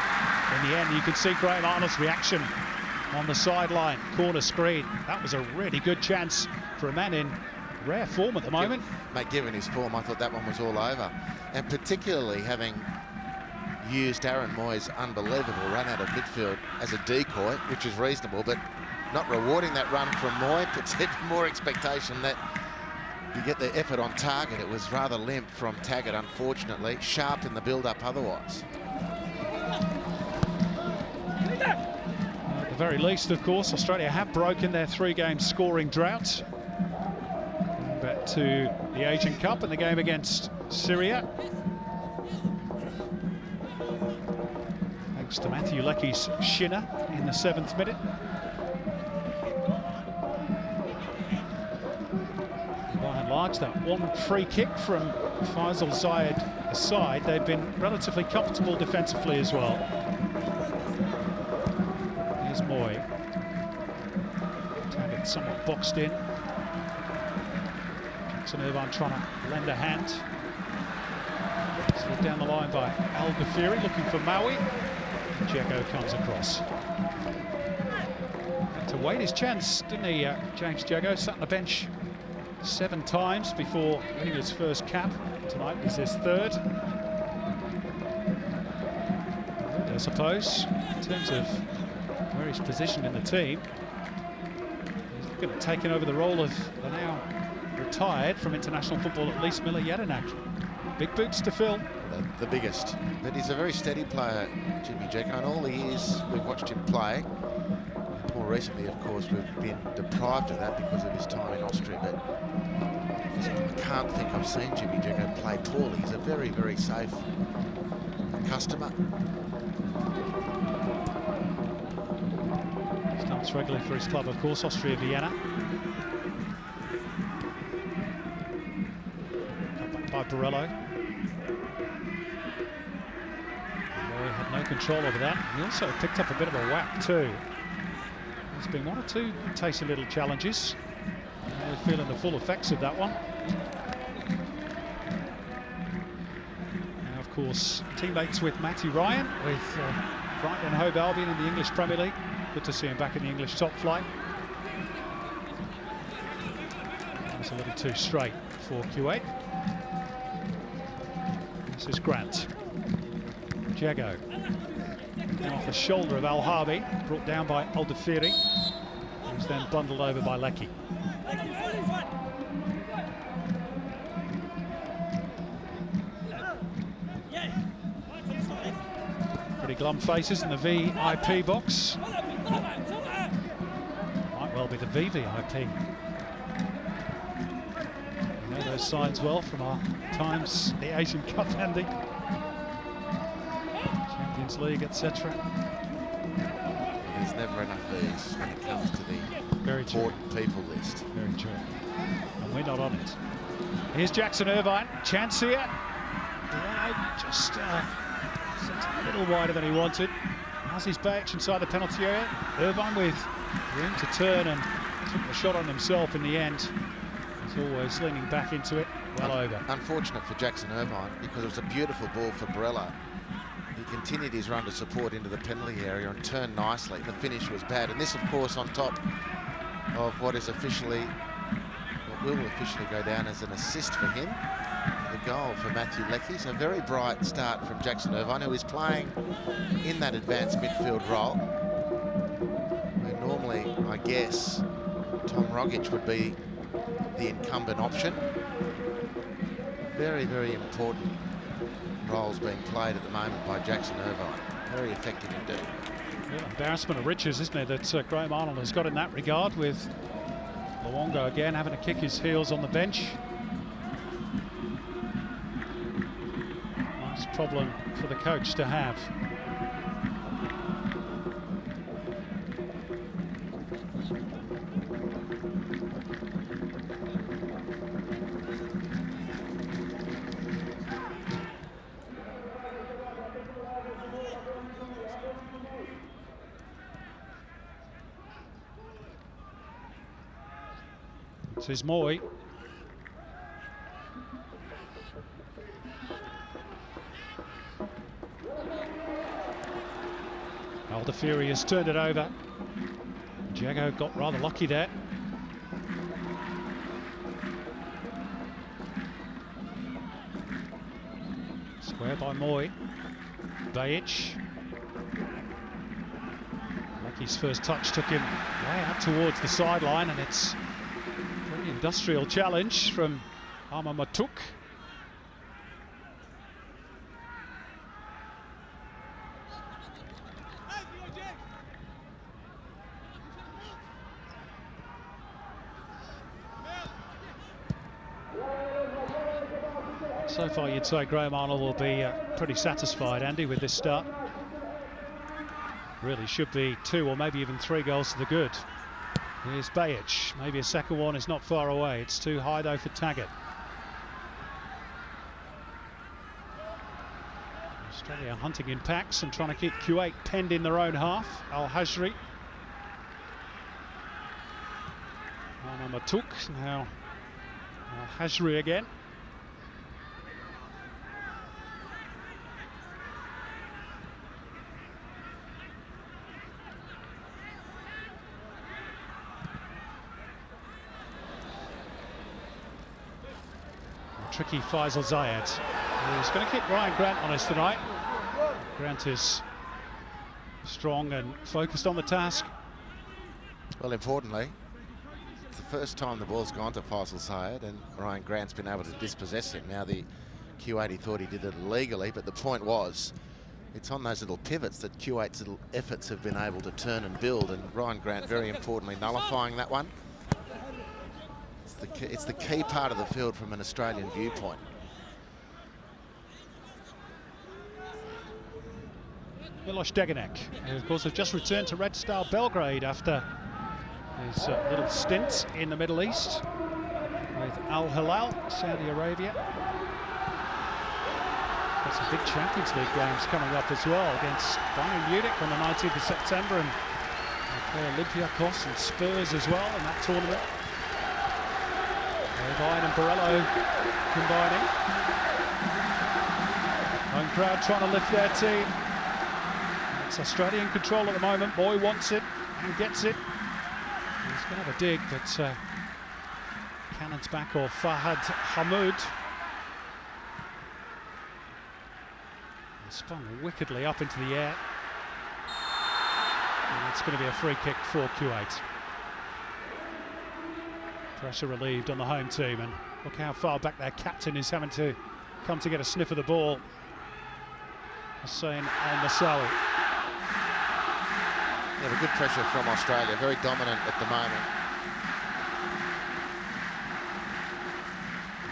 In the end, you can see Graham Arnold's reaction on the sideline. Corner screen. That was a really good chance for a man in rare form at the moment. Mate, given his form, I thought that one was all over. And particularly having used Aaron Moy's unbelievable run out of midfield as a decoy, which is reasonable, but not rewarding that run from Moy puts even more expectation that you get the effort on target. It was rather limp from Taggart, unfortunately. Sharp in the build-up otherwise. At the very least, of course, Australia have broken their three-game scoring drought. Going back to the Asian Cup and the game against Syria. Thanks to Matthew Lecky's shinner in the 7th minute. Large, that one free kick from Faisal Zayed aside, they've been relatively comfortable defensively as well. Here's Moy. Taggart somewhat boxed in. Jackson Irvine trying to lend a hand. Slid down the line by Al-Dafiri, looking for Maui. Jago comes across. Had to wait his chance, didn't he, James Jago? Sat on the bench 7 times before winning his first cap. Tonight is his 3rd. I suppose, in terms of where he's positioned in the team, he's looking at taking over the role of the now retired from international football at least Miller Jedinak. Big boots to fill. The biggest. But he's a very steady player, Jimmy Jago, and all the years we've watched him play. More recently, of course, we've been deprived of that because of his time in Austria, but I can't think I've seen Jimmy Jago play poorly. He's a very, very safe customer. Starts regularly for his club, of course, Austria Vienna. Cut back by Borello. Roy had no control over that. He also picked up a bit of a whack too. There's been 1 or 2 tasty little challenges. We're feeling the full effects of that one. Now, of course, teammates with Matty Ryan, with Brighton and Hove Albion in the English Premier League. Good to see him back in the English top flight. That was a little too straight for Kuwait. This is Grant. Jago. Now off the shoulder of Al-Harbi, brought down by Aldefiri, who's then bundled over by Leckie. Pretty glum faces in the VIP box. Might well be the VVIP. We know those signs well from our times, the Asian Cup, Andy. Champions League, etc. There's never enough of these when it comes to the important people list. Very true. And we're not on it. Here's Jackson Irvine. Chance here. Just sent a little wider than he wanted. As he's back inside the penalty area. Irvine with room to turn and took the shot on himself in the end. He's always leaning back into it. Well over. Unfortunate for Jackson Irvine because it was a beautiful ball for Borello. He continued his run to support into the penalty area and turned nicely. The finish was bad. And this, of course, on top of what will officially go down as an assist for him. The goal for Matthew Leckie. So a very bright start from Jackson Irvine, who is playing in that advanced midfield role. Where normally, I guess, Tom Rogic would be the incumbent option. Very, very important roles being played at the moment by Jackson Irvine. Very effective indeed. Yeah, embarrassment of riches, isn't it, that Graham Arnold has got in that regard, with Luongo again having to kick his heels on the bench. Nice problem for the coach to have. This is Moy. Aldefiri has turned it over. Jago got rather lucky there. Square by Moy. Bajic. Leckie's first touch took him way out towards the sideline, and it's industrial challenge from Arma Matuk. So far, you'd say Graham Arnold will be pretty satisfied, Andy, with this start. Really should be 2 or maybe even 3 goals to the good. Here's Bajic. Maybe a second one is not far away. It's too high, though, for Taggart. Australia hunting in packs and trying to keep Kuwait penned in their own half. Al-Hajri. Arma Matuk. Now Al-Hajri again. tricky Faisal Zayed. He's going to keep Ryan Grant honest tonight. Grant is strong and focused on the task. Well, importantly, it's the first time the ball's gone to Faisal Zayed, and Ryan Grant's been able to dispossess him. Now, the Kuwaiti thought he did it illegally, but the point was, it's on those little pivots that Kuwait's little efforts have been able to turn and build, and Ryan Grant very importantly nullifying that one. It's the key part of the field from an Australian viewpoint. Miloš Degenek, who of course has just returned to Red Star Belgrade after his little stint in the Middle East with Al Hilal, Saudi Arabia. Got some big Champions League games coming up as well against Bayern Munich on the 19th of September, and they play Olympiacos and Spurs as well in that tournament. Irvine and Borrello combining. Home crowd trying to lift their team. It's Australian control at the moment. Boy wants it and gets it. He's going to have a dig, but cannons back off Fahad Hamoud. Spun wickedly up into the air. And it's going to be a free kick for Kuwait. Pressure relieved on the home team, and look how far back their captain is having to come to get a sniff of the ball. Hussein Al-Masawi. Yeah, but good pressure from Australia, very dominant at the moment.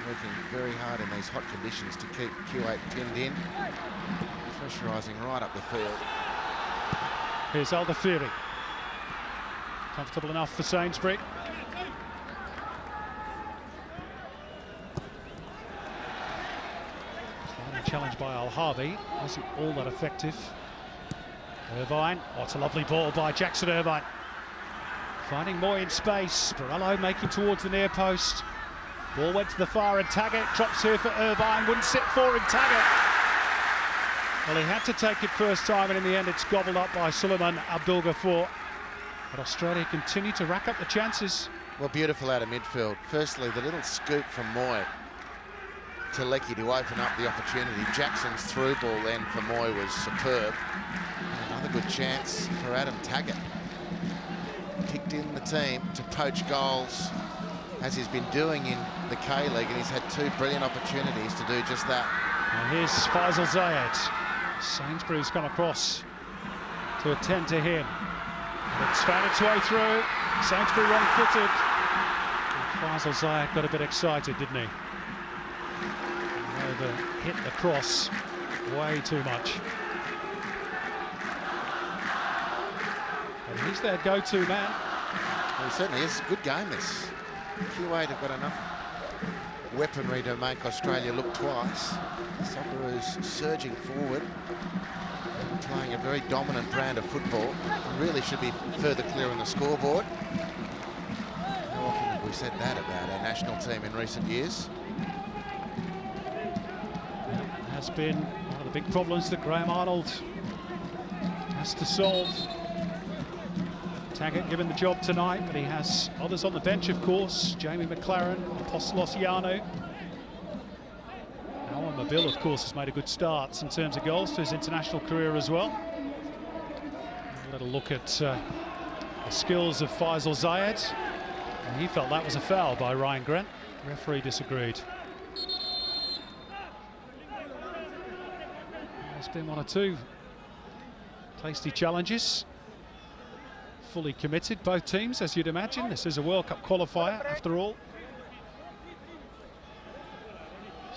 Working very hard in these hot conditions to keep Kuwait pinned in. Pressurising right up the field. Here's Al Dafiri. Comfortable enough for Sainsbury. Challenged by Al-Harbi, wasn't all that effective. Irvine, what a lovely ball by Jackson Irvine. Finding Moy in space, Borrello making towards the near post. Ball went to the far, and Taggart drops here for Irvine, wouldn't sit for him, Taggart. Well, he had to take it first time, and in the end it's gobbled up by Suleiman Abdul Ghafour. But Australia continue to rack up the chances. Well, beautiful out of midfield. Firstly, the little scoop from Moy to Lecky to open up the opportunity. Jackson's through ball then for Moy was superb. Another good chance for Adam Taggart. Kicked in the team to poach goals, as he's been doing in the K-League, and he's had two brilliant opportunities to do just that. And here's Faisal Zayed. Sainsbury's come across to attend to him. It's found its way through. Sainsbury wrong-footed. Faisal Zayed got a bit excited, didn't he? Hit the cross way too much. And he's their go-to man. Well, he certainly is. Good game, this. Kuwait have got enough weaponry to make Australia look twice. The Socceroos surging forward and playing a very dominant brand of football. And really should be further clear on the scoreboard. How often have we said that about our national team in recent years? Has been one of the big problems that Graham Arnold has to solve. Taggart given the job tonight, but he has others on the bench, of course. Jamie McLaren, Apostolos Yano. Awan Mabil, of course, has made a good start in terms of goals to his international career as well. A little look at the skills of Faisal Zayed. And he felt that was a foul by Ryan Grant. The referee disagreed. There's been one or two tasty challenges. Fully committed, both teams, as you'd imagine. This is a World Cup qualifier, after all.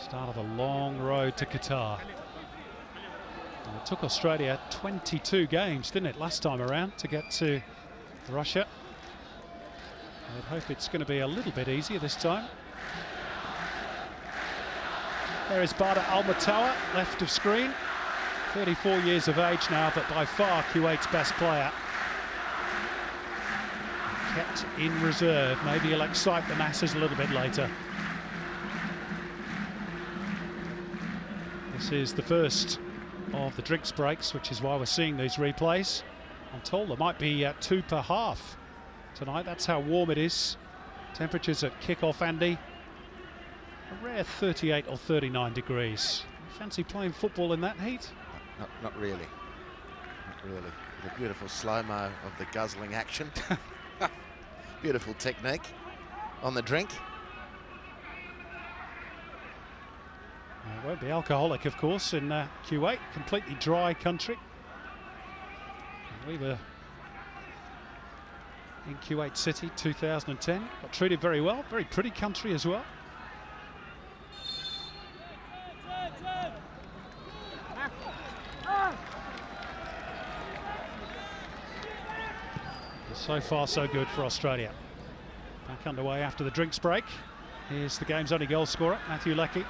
Start of a long road to Qatar. And it took Australia 22 games, didn't it, last time around to get to Russia. I'd hope it's going to be a little bit easier this time. There is Bada Al-Matawa, left of screen. 34 years of age now, but by far Kuwait's best player. Kept in reserve. Maybe he'll excite the masses a little bit later. This is the first of the drinks breaks, which is why we're seeing these replays. I'm told there might be 2 per half tonight. That's how warm it is. Temperatures at kick-off, Andy. a rare 38 or 39 degrees. Fancy playing football in that heat? Not really. Not really. The beautiful slow-mo of the guzzling action. Beautiful technique on the drink. It won't be alcoholic, of course, in Kuwait, completely dry country. And we were in Kuwait City 2010, got treated very well, very pretty country as well. So far, so good for Australia. Back underway after the drinks break. Here's the game's only goal scorer, Matthew Leckie.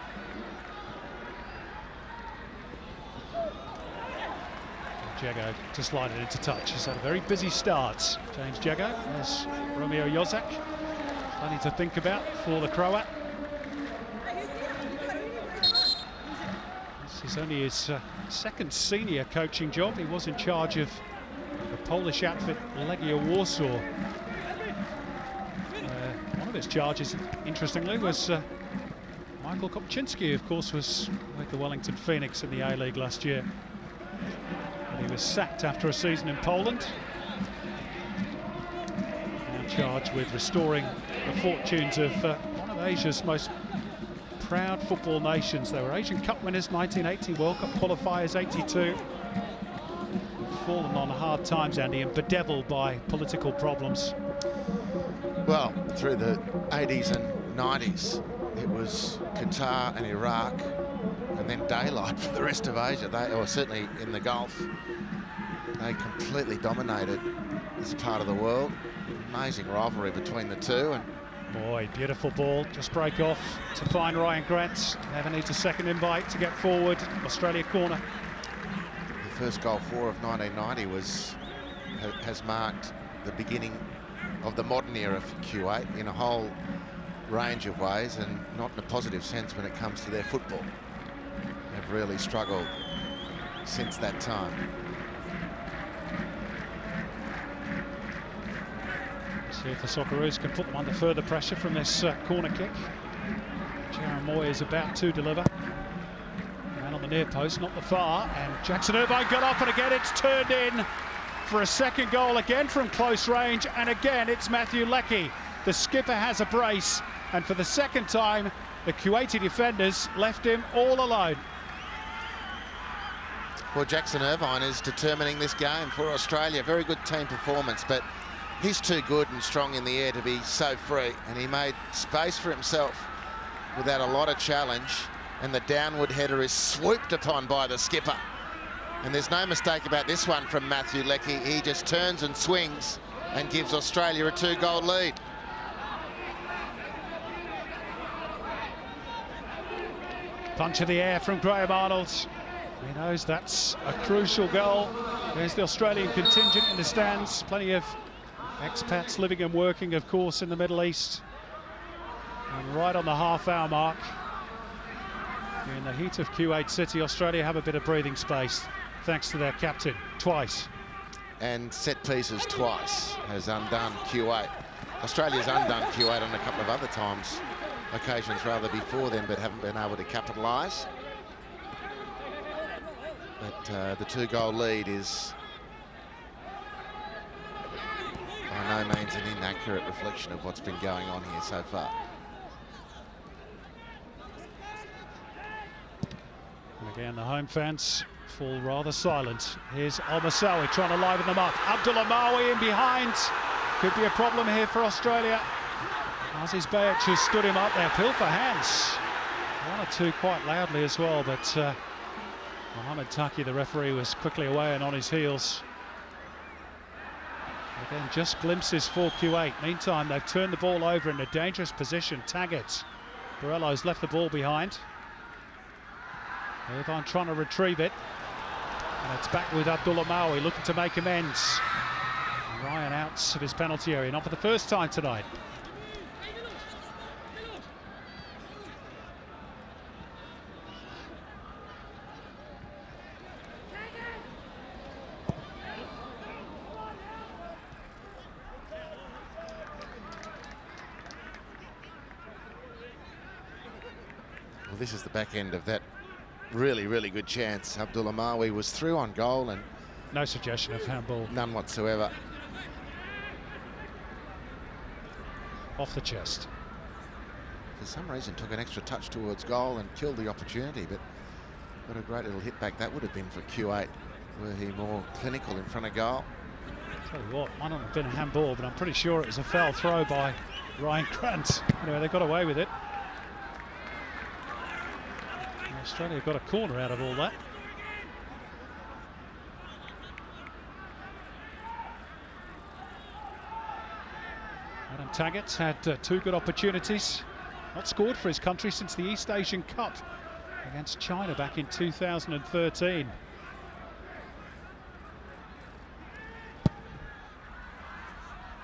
Jago to slide it into touch. He's had a very busy start. James Jago, there's Romeo Jozak. Plenty to think about for the Croat. This is only his second senior coaching job. He was in charge of the Polish outfit Legia Warsaw. One of his charges, interestingly, was Michael Kopczynski, of course, was with the Wellington Phoenix in the A-League last year. He was sacked after a season in Poland. Now charged with restoring the fortunes of one of Asia's most proud football nations. They were Asian Cup winners 1980, World Cup qualifiers 82. Fallen on hard times, Andy, and bedeviled by political problems. Well, through the 80s and 90s, it was Qatar and Iraq, and then daylight for the rest of Asia. Or certainly in the Gulf, they completely dominated this part of the world. Amazing rivalry between the two. And boy, beautiful ball. Just break off to find Ryan Grant. Never needs a second invite to get forward. Australia corner. the first goal for of 1990 has marked the beginning of the modern era for Kuwait in a whole range of ways, and not in a positive sense when it comes to their football. They've really struggled since that time. See if the Socceroos can put them under further pressure from this corner kick. Jaron Moy is about to deliver. Man on the near post, not the far, and Jackson Irvine got up, and again it's turned in for a second goal, again from close range, and again it's Matthew Leckie. The skipper has a brace, and for the second time the Kuwaiti defenders left him all alone. Well, Jackson Irvine is determining this game for Australia. Very good team performance, but he's too good and strong in the air to be so free, and he made space for himself without a lot of challenge, and the downward header is swooped upon by the skipper. And there's no mistake about this one from Matthew Leckie. He just turns and swings and gives Australia a 2-goal lead. Punch of the air from Graham Arnold. He knows that's a crucial goal. There's the Australian contingent in the stands. Plenty of expats living and working, of course, in the Middle East. And right on the half-hour mark, in the heat of Kuwait City, Australia have a bit of breathing space, thanks to their captain, twice. And set pieces twice has undone Kuwait. Australia's undone Kuwait on a couple of other times, occasions rather before then, but haven't been able to capitalise. But the 2-goal lead is by no means an inaccurate reflection of what's been going on here so far. And again, the home fans fall rather silent. Here's Al-Masawi trying to liven them up. Abdullah Mawi in behind. Could be a problem here for Australia. Aziz Bayic has stood him up there. Pill for hands. One or two quite loudly as well, but Mohamed Taki, the referee, was quickly away and on his heels. Again, just glimpses for Kuwait. Meantime, they've turned the ball over in a dangerous position. Taggart. Borello's left the ball behind. Irvine trying to retrieve it. And it's back with Abdullah Mawi looking to make amends. Ryan out of his penalty area, not for the first time tonight. Well, this is the back end of that really, really good chance. Abdullah Mawi was through on goal and no suggestion of handball. None whatsoever. Off the chest. For some reason took an extra touch towards goal and killed the opportunity, but what a great little hit back that would have been for Kuwait were he more clinical in front of goal. Tell you what, might not have been a handball, but I'm pretty sure it was a foul throw by Ryan Grant. Anyway, they got away with it. And Australia got a corner out of all that. Adam Taggart's had 2 good opportunities. Not scored for his country since the East Asian Cup against China back in 2013.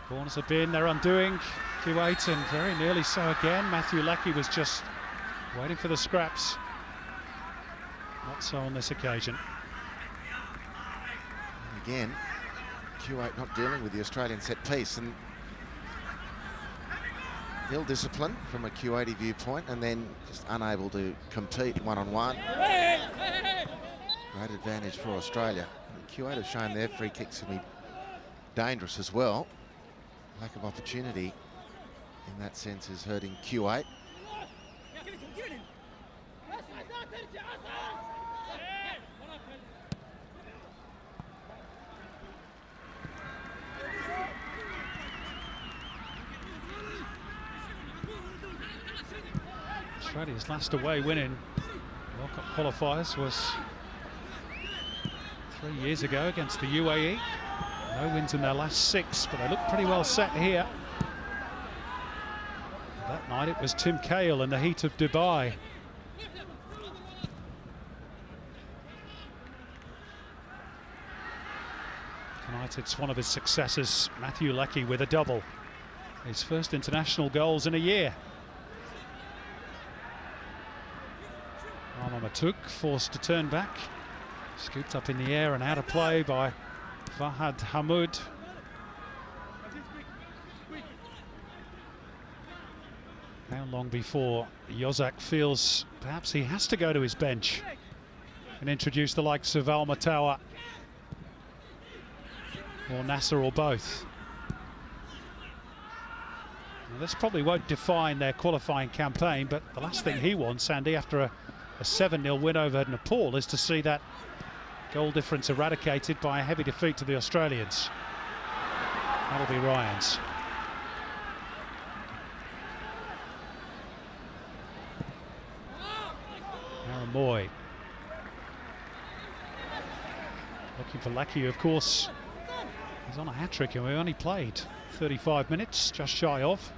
Corners have been their undoing, Kuwait, and very nearly so again. Matthew Leckie was just waiting for the scraps. Not so on this occasion. And again, Kuwait not dealing with the Australian set piece, and ill discipline from a Kuwaiti viewpoint, and then just unable to compete one-on-one. Great advantage for Australia. Kuwait have shown their free kicks to be dangerous as well. Lack of opportunity in that sense is hurting Kuwait. Australia's last away win in World Cup qualifiers was 3 years ago against the UAE. No wins in their last 6, but they look pretty well set here. That night it was Tim Cahill in the heat of Dubai. Tonight it's one of his successors, Matthew Leckie, with a double. His first international goals in a year. Matuk forced to turn back, scooped up in the air and out of play by Fahad Hamoud. How long before Yozak feels perhaps he has to go to his bench and introduce the likes of Al Matawa or Nasser or both? Now, this probably won't define their qualifying campaign, but the last thing he wants, Andy, after a 7-0 win over Nepal, is to see that goal difference eradicated by a heavy defeat to the Australians. That'll be Ryan's. Aaron Moy. Looking for Leckie, of course. He's on a hat-trick and we only played 35 minutes, just shy of.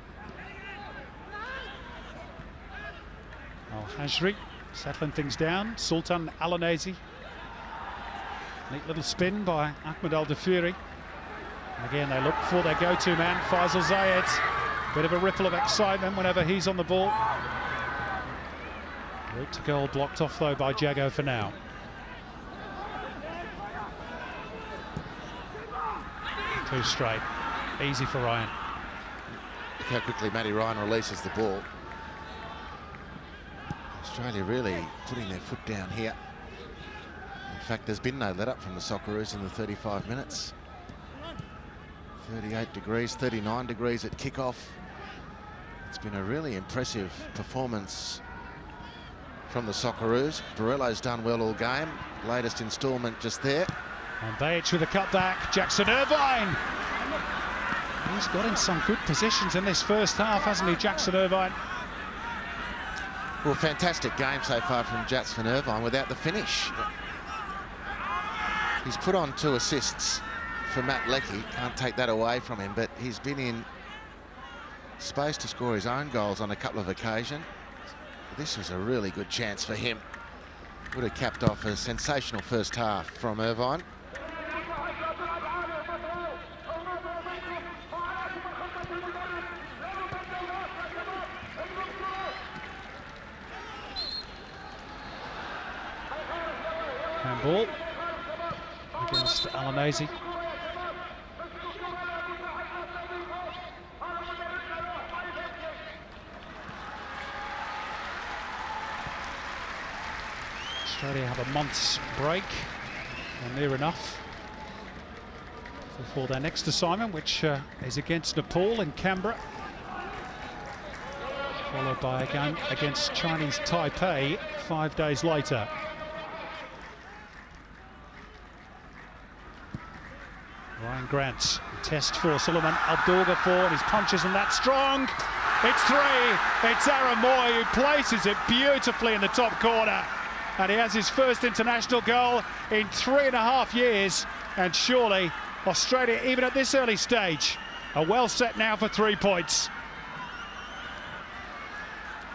Al-Hajri settling things down. Sultan Alanesi. Neat little spin by Ahmed Al-Dafiri. Again, they look for their go-to man, Faisal Zayed. Bit of a ripple of excitement whenever he's on the ball. Route to goal blocked off, though, by Jago for now. Two straight. Easy for Ryan. Look how quickly Matty Ryan releases the ball. Australia really putting their foot down here. In fact, there's been no let-up from the Socceroos in the 35 minutes. 38 degrees, 39 degrees at kickoff. It's been a really impressive performance from the Socceroos. Borello's done well all game. Latest instalment just there. And Bajic with a cutback. Jackson Irvine. He's got in some good positions in this first half, hasn't he, Jackson Irvine? Well, fantastic game so far from Jackson Irvine without the finish. He's put on 2 assists for Matt Leckie. Can't take that away from him, but he's been in space to score his own goals on a couple of occasions. This was a really good chance for him. Would have capped off a sensational first half from Irvine. Handball against Alanesi. Australia have a month's break, or near enough, before their next assignment, which is against Nepal in Canberra, followed by a game against Chinese Taipei 5 days later. Ryan Grant, test for Suleiman Abdulghaffar, and his punch isn't that strong. It's three. It's Aaron Moy who places it beautifully in the top corner. And he has his first international goal in 3.5 years. And surely Australia, even at this early stage, are well set now for 3 points.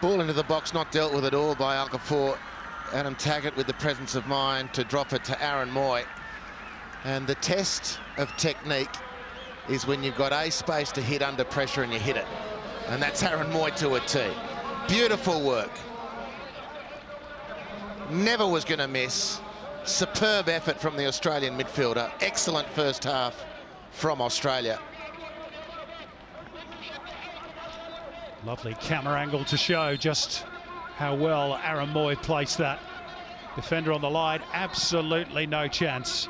Ball into the box, not dealt with at all by Al-Ghaffar. Adam Taggart with the presence of mind to drop it to Aaron Moy. And the test of technique is when you've got a space to hit under pressure and you hit it. And that's Aaron Moy to a tee. Beautiful work. Never was going to miss. Superb effort from the Australian midfielder. Excellent first half from Australia. Lovely camera angle to show just how well Aaron Moy placed that. Defender on the line, absolutely no chance.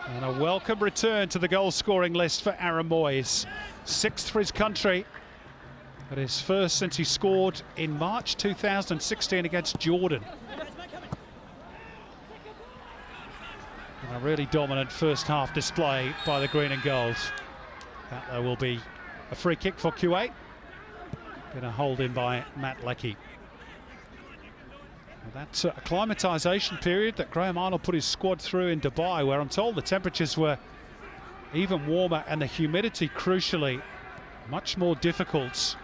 And a welcome return to the goal-scoring list for Aaron Moy. His 6th for his country, but his first since he scored in March 2016 against Jordan. And a really dominant first half display by the green and gold. That there will be a free kick for Kuwait. Been a hold in by Matt Leckie. That's a acclimatisation period that Graham Arnold put his squad through in Dubai, where I'm told the temperatures were even warmer and the humidity, crucially, much more difficult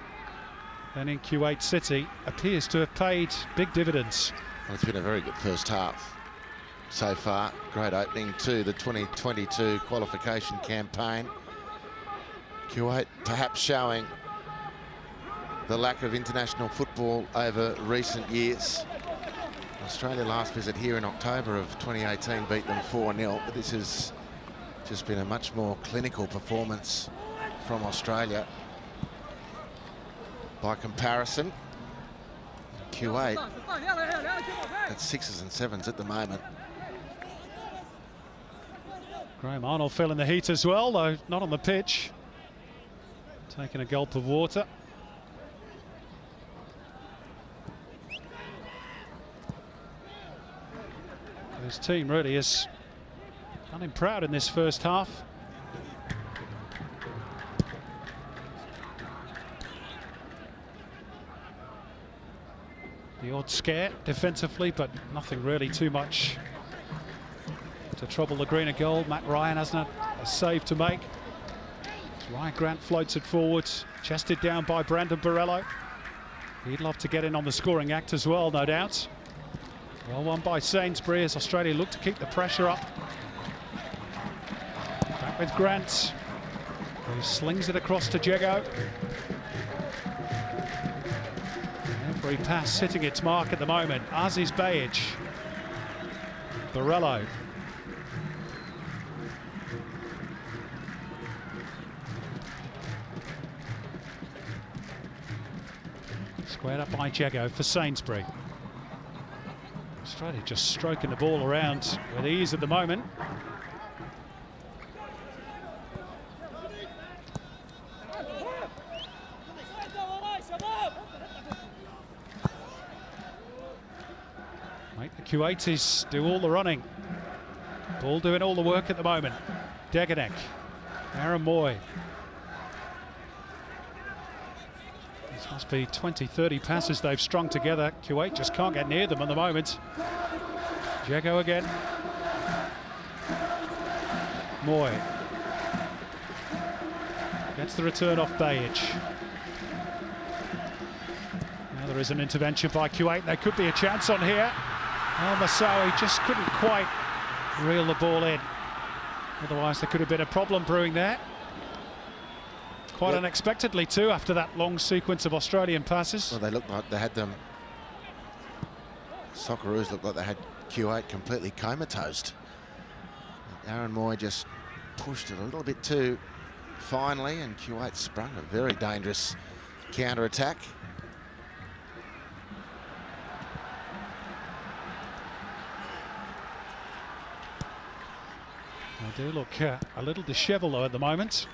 than in Kuwait City, appears to have paid big dividends. Well, it's been a very good first half so far. Great opening to the 2022 qualification campaign. Kuwait perhaps showing the lack of international football over recent years. Australia last visit here in October of 2018 beat them 4-0, but this has just been a much more clinical performance from Australia. By comparison, Kuwait at 6s and 7s at the moment. Graham Arnold feeling the heat as well, though not on the pitch. Taking a gulp of water. His team really has done him proud in this first half. The odd scare defensively, but nothing really too much to trouble the green and gold. Matt Ryan hasn't a save to make. Ryan Grant floats it forwards, chested down by Brandon Borrello. He'd love to get in on the scoring act as well, no doubt. Well won by Sainsbury as Australia look to keep the pressure up. Back with Grant, who slings it across to Jego. Every pass hitting its mark at the moment. Aziz Bayic. Borrello. Squared up by Jego for Sainsbury. Australia just stroking the ball around with ease at the moment. Make the Kuwaitis do all the running. Ball doing all the work at the moment. Deganek, Aaron Moy. This must be 20, 30 passes they've strung together. Kuwait just can't get near them at the moment. Jego again. Moy. Gets the return off Bayic. Now there is an intervention by Kuwait. There could be a chance on here. Al-Masawi just couldn't quite reel the ball in. Otherwise there could have been a problem brewing there. Quite unexpectedly too, after that long sequence of Australian passes. Well, they looked like they had them. Socceroos looked like they had Kuwait completely comatose. Aaron Moy just pushed it a little bit too finely, and Kuwait sprung a very dangerous counter-attack. They do look a little dishevelled though at the moment.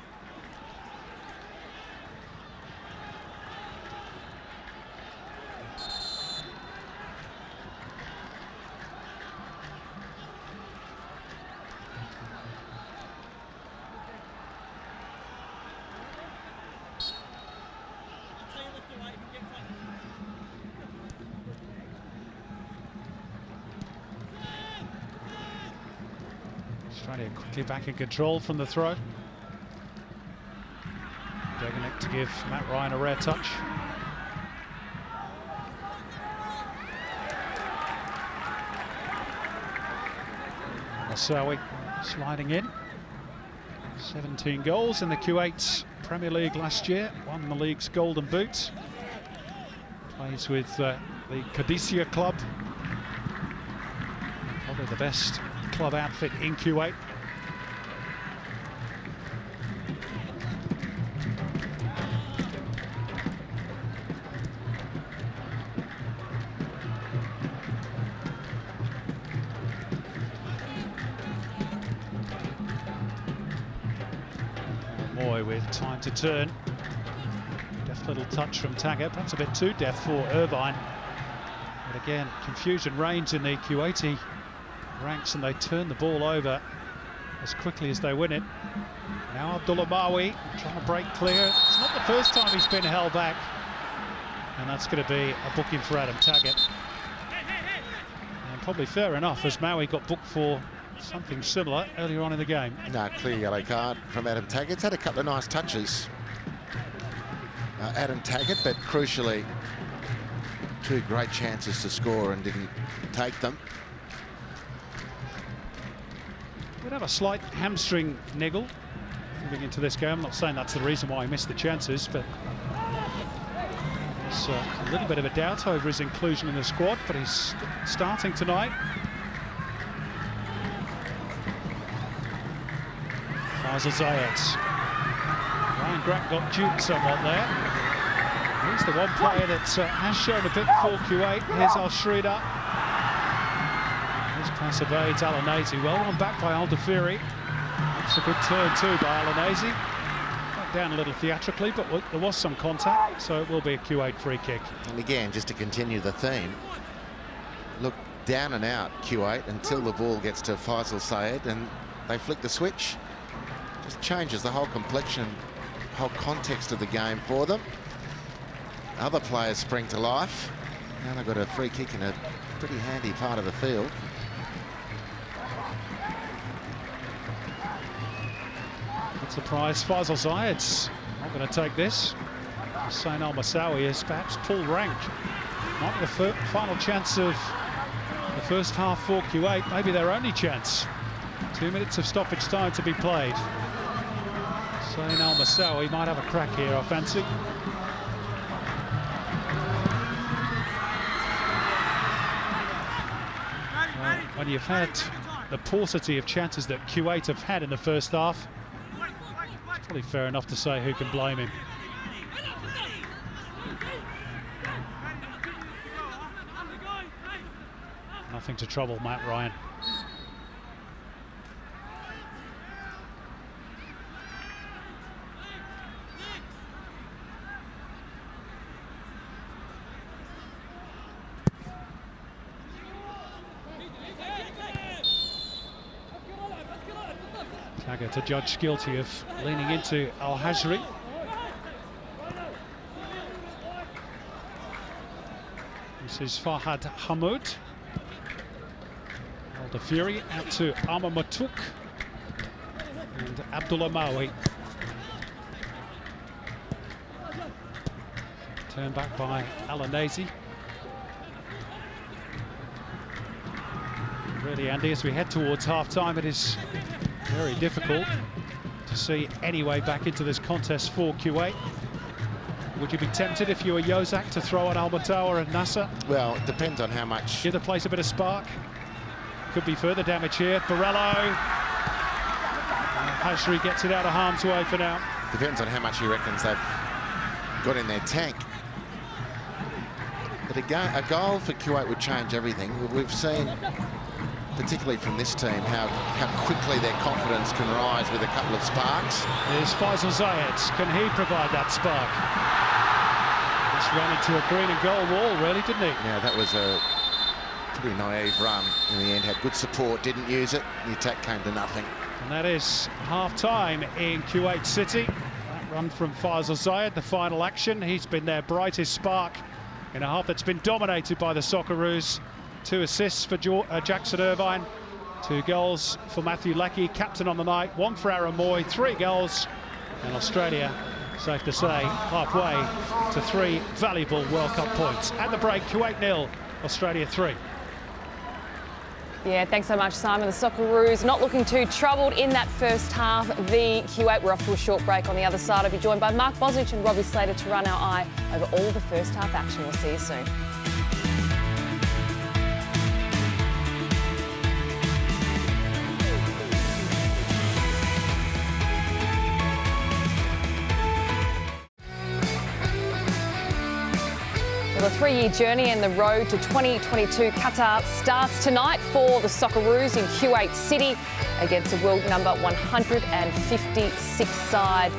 Australia quickly back in control from the throw. Degenek to give Matt Ryan a rare touch. Massawi sliding in. 17 goals in the Kuwait Premier League last year. Won the league's Golden Boot. Plays with the Qadisiyah club. Probably the best club outfit in Kuwait. Moy with time to turn. Deft little touch from Taggart, perhaps a bit too deft for Irvine. But again, confusion reigns in the Kuwaiti ranks and they turn the ball over as quickly as they win it. Now Abdullah Mawi trying to break clear. It's not the first time he's been held back. And that's going to be a booking for Adam Taggart. And probably fair enough, as Maui got booked for something similar earlier on in the game. No, clear yellow card from Adam Taggart. He's had a couple of nice touches. Adam Taggart, but crucially, two great chances to score and didn't take them. Would have a slight hamstring niggle moving into this game. I'm not saying that's the reason why he missed the chances, but there's a little bit of a doubt over his inclusion in the squad, but he's starting tonight. Faisal Zayed. Ryan Grant got duped somewhat there. He's the one player that has shown a bit for Kuwait. Here's Al-Shrida. Here's pass away to Al-Anazi. Well run back by Al-Dafiri. That's a good turn too by Al-Anazi. Went down a little theatrically, but there was some contact, so it will be a Kuwait free kick. And again, just to continue the theme, look down and out Kuwait until the ball gets to Faisal Zayed and they flick the switch. Just changes the whole complexion, whole context of the game for them. Other players spring to life. Now they've got a free kick in a pretty handy part of the field. Not surprised Faisal Zayed's not going to take this. Hussein Al-Massawi is perhaps pulled rank. Might be the final chance of the first half for Kuwait, maybe their only chance. 2 minutes of stoppage time to be played. Hussein Al-Massawi might have a crack here, I fancy. Well, when you've had the paucity of chances that Kuwait have had in the first half, it's probably fair enough to say who can blame him. Nothing to trouble Matt Ryan. Taggart, a judge guilty of leaning into Al-Hajri. This is Fahad Hamoud. Al-Dafiri out to Amar Matuk and Abdullah Mawi. Turned back by Al-Anazi. Really, Andy, as we head towards half-time, it is very difficult to see any way back into this contest for Kuwait. Would you be tempted if you were Yozak to throw on Al-Matawa and Nasser? Well, it depends on how much. Give the place a bit of spark. Could be further damage here. Barello. Hashri gets it out of harm's way for now. Depends on how much he reckons they've got in their tank. But again, a goal for Kuwait would change everything. We've seen particularly from this team, how quickly their confidence can rise with a couple of sparks. Here's Faisal Zayed. Can he provide that spark? Just ran into a green and gold wall, really, didn't he? Yeah, that was a pretty naive run in the end. Had good support, didn't use it. The attack came to nothing. And that is half-time in Kuwait City. That run from Faisal Zayed, the final action. He's been their brightest spark in a half that's been dominated by the Socceroos. 2 assists for Jackson Irvine, 2 goals for Matthew Leckie, captain on the night, 1 for Aaron Moy, 3 goals. And Australia, safe to say, halfway to 3 valuable World Cup points. At the break, Kuwait 0, Australia 3. Yeah, thanks so much, Simon. The Socceroos not looking too troubled in that first half. The Kuwait, we're off to a short break. On the other side, I'll be joined by Mark Bosnich and Robbie Slater to run our eye over all the first half action. We'll see you soon. The 3-year journey and the road to 2022 Qatar starts tonight for the Socceroos in Kuwait City against the world number 156 side.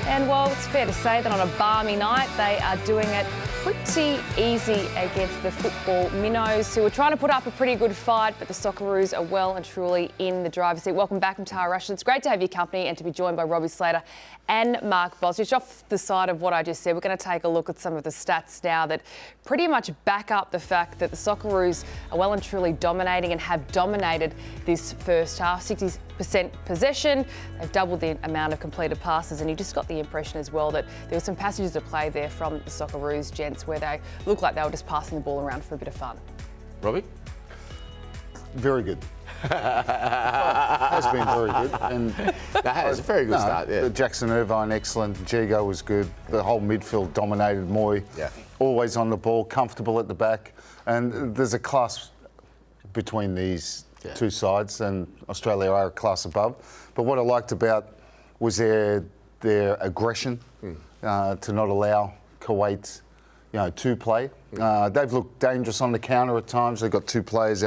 And while it's fair to say that on a balmy night, they are doing it pretty easy against the football minnows, who are trying to put up a pretty good fight, but the Socceroos are well and truly in the driver's seat. Welcome back from Tara Rush. It's great to have your company and to be joined by Robbie Slater and Mark Bosnich. Off the side of what I just said, we're going to take a look at some of the stats now that pretty much back up the fact that the Socceroos are well and truly dominating and have dominated this first half. 60% possession, they've doubled the amount of completed passes, and you just got the impression as well that there were some passages of play there from the Socceroos gents where they looked like they were just passing the ball around for a bit of fun. Robbie? Very good. Has been very good. And that was a very good start, yeah. Jackson Irvine, excellent. Jago was good. The whole midfield dominated. Moy, always on the ball, comfortable at the back. And there's a class between these two sides, and Australia are a class above. But what I liked about was their aggression to not allow Kuwait, to play. They've looked dangerous on the counter at times. They've got 2 players,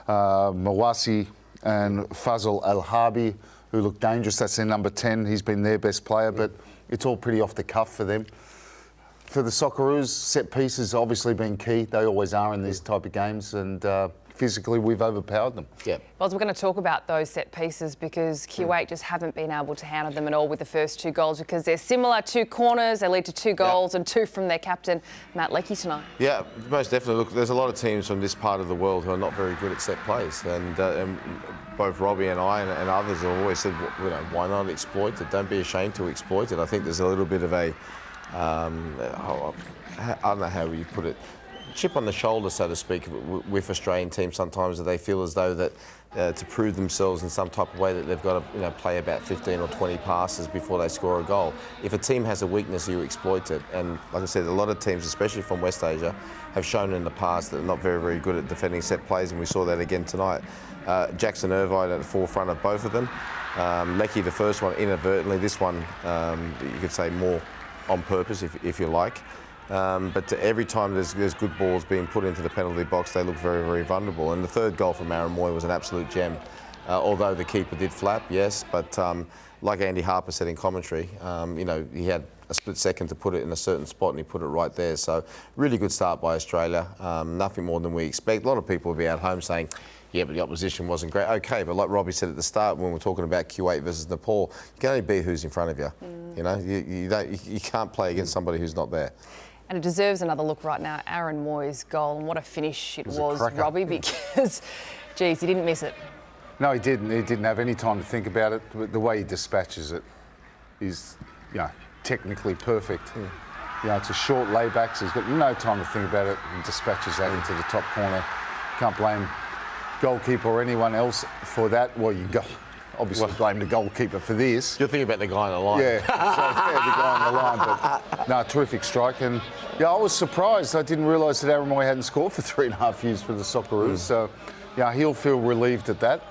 Mawasi and Fazal Al-Harbi, who look dangerous. That's their number 10. He's been their best player, but it's all pretty off the cuff for them. For the Socceroos, set pieces obviously been key. They always are in these type of games, and physically we've overpowered them. Yeah. Well, we're going to talk about those set pieces because Kuwait just haven't been able to handle them at all with the first 2 goals, because they're similar. 2 corners, they lead to 2 goals and 2 from their captain, Matt Leckie, tonight. Yeah, most definitely. Look, there's a lot of teams from this part of the world who are not very good at set plays, and both Robbie and I and others have always said, why not exploit it? Don't be ashamed to exploit it. I think there's a little bit of a, I don't know how you put it, chip on the shoulder, so to speak, with Australian teams sometimes, that they feel as though that to prove themselves in some type of way that they've got to play about 15 or 20 passes before they score a goal. If a team has a weakness, you exploit it. And like I said, a lot of teams, especially from West Asia, have shown in the past that they're not very, very good at defending set plays, and we saw that again tonight. Jackson Irvine at the forefront of both of them. Leckie, the first one, inadvertently. This one, you could say more on purpose, if you like. But every time there's good balls being put into the penalty box, they look very, very vulnerable. And the 3rd goal from Aaron Moy was an absolute gem. Although the keeper did flap, yes, but like Andy Harper said in commentary, he had a split second to put it in a certain spot and he put it right there. So really good start by Australia. Nothing more than we expect. A lot of people will be at home saying, yeah, but the opposition wasn't great. Okay, but like Robbie said at the start when we were talking about Kuwait versus Nepal, you can only beat who's in front of you. You can't play against somebody who's not there. And it deserves another look right now. Aaron Moy's goal, and what a finish it was, Robbie, because, geez, he didn't miss it. No, he didn't. He didn't have any time to think about it. The way he dispatches it is, technically perfect. It's a short layback, so he's got no time to think about it. He dispatches that into the top corner. Can't blame goalkeeper or anyone else for that. Well, you go. Obviously blame the goalkeeper for this. You're thinking about the guy on the line. Yeah, the guy on the line. But no, terrific strike. And I was surprised. I didn't realise that Aaron Moy hadn't scored for 3.5 years for the Socceroos. So, he'll feel relieved at that.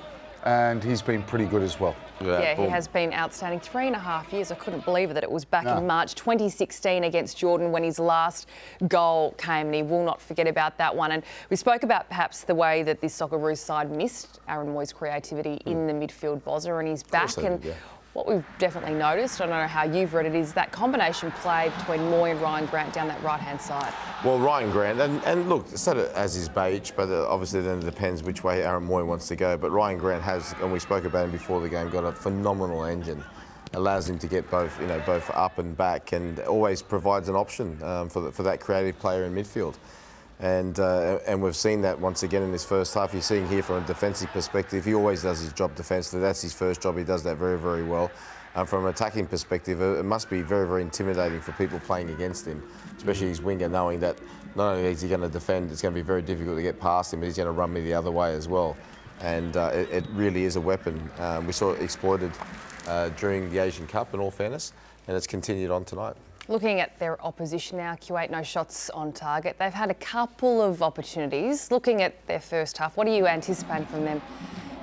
And he's been pretty good as well. Yeah, he has been outstanding. 3.5 years. I couldn't believe it that it was back in March 2016 against Jordan when his last goal came, and he will not forget about that one. And we spoke about perhaps the way that this Socceroos side missed Aaron Mooy's creativity in the midfield bozzer, and he's back. And what we've definitely noticed, I don't know how you've read it, is that combination play between Mooy and Ryan Grant down that right-hand side. Well, Ryan Grant, and look, it's not as his beige, but obviously then it depends which way Aaron Mooy wants to go. But Ryan Grant has, and we spoke about him before the game, got a phenomenal engine. Allows him to get both, both up and back, and always provides an option for that creative player in midfield. And we've seen that once again in this first half. You're seeing here from a defensive perspective, he always does his job defensively. That's his first job. He does that very, very well. From an attacking perspective, it must be very, very intimidating for people playing against him, especially his winger, knowing that not only is he going to defend, it's going to be very difficult to get past him, but he's going to run me the other way as well. And it really is a weapon. We saw it exploited during the Asian Cup, in all fairness, and it's continued on tonight. Looking at their opposition now, Kuwait, no shots on target. They've had a couple of opportunities. Looking at their first half, what are you anticipating from them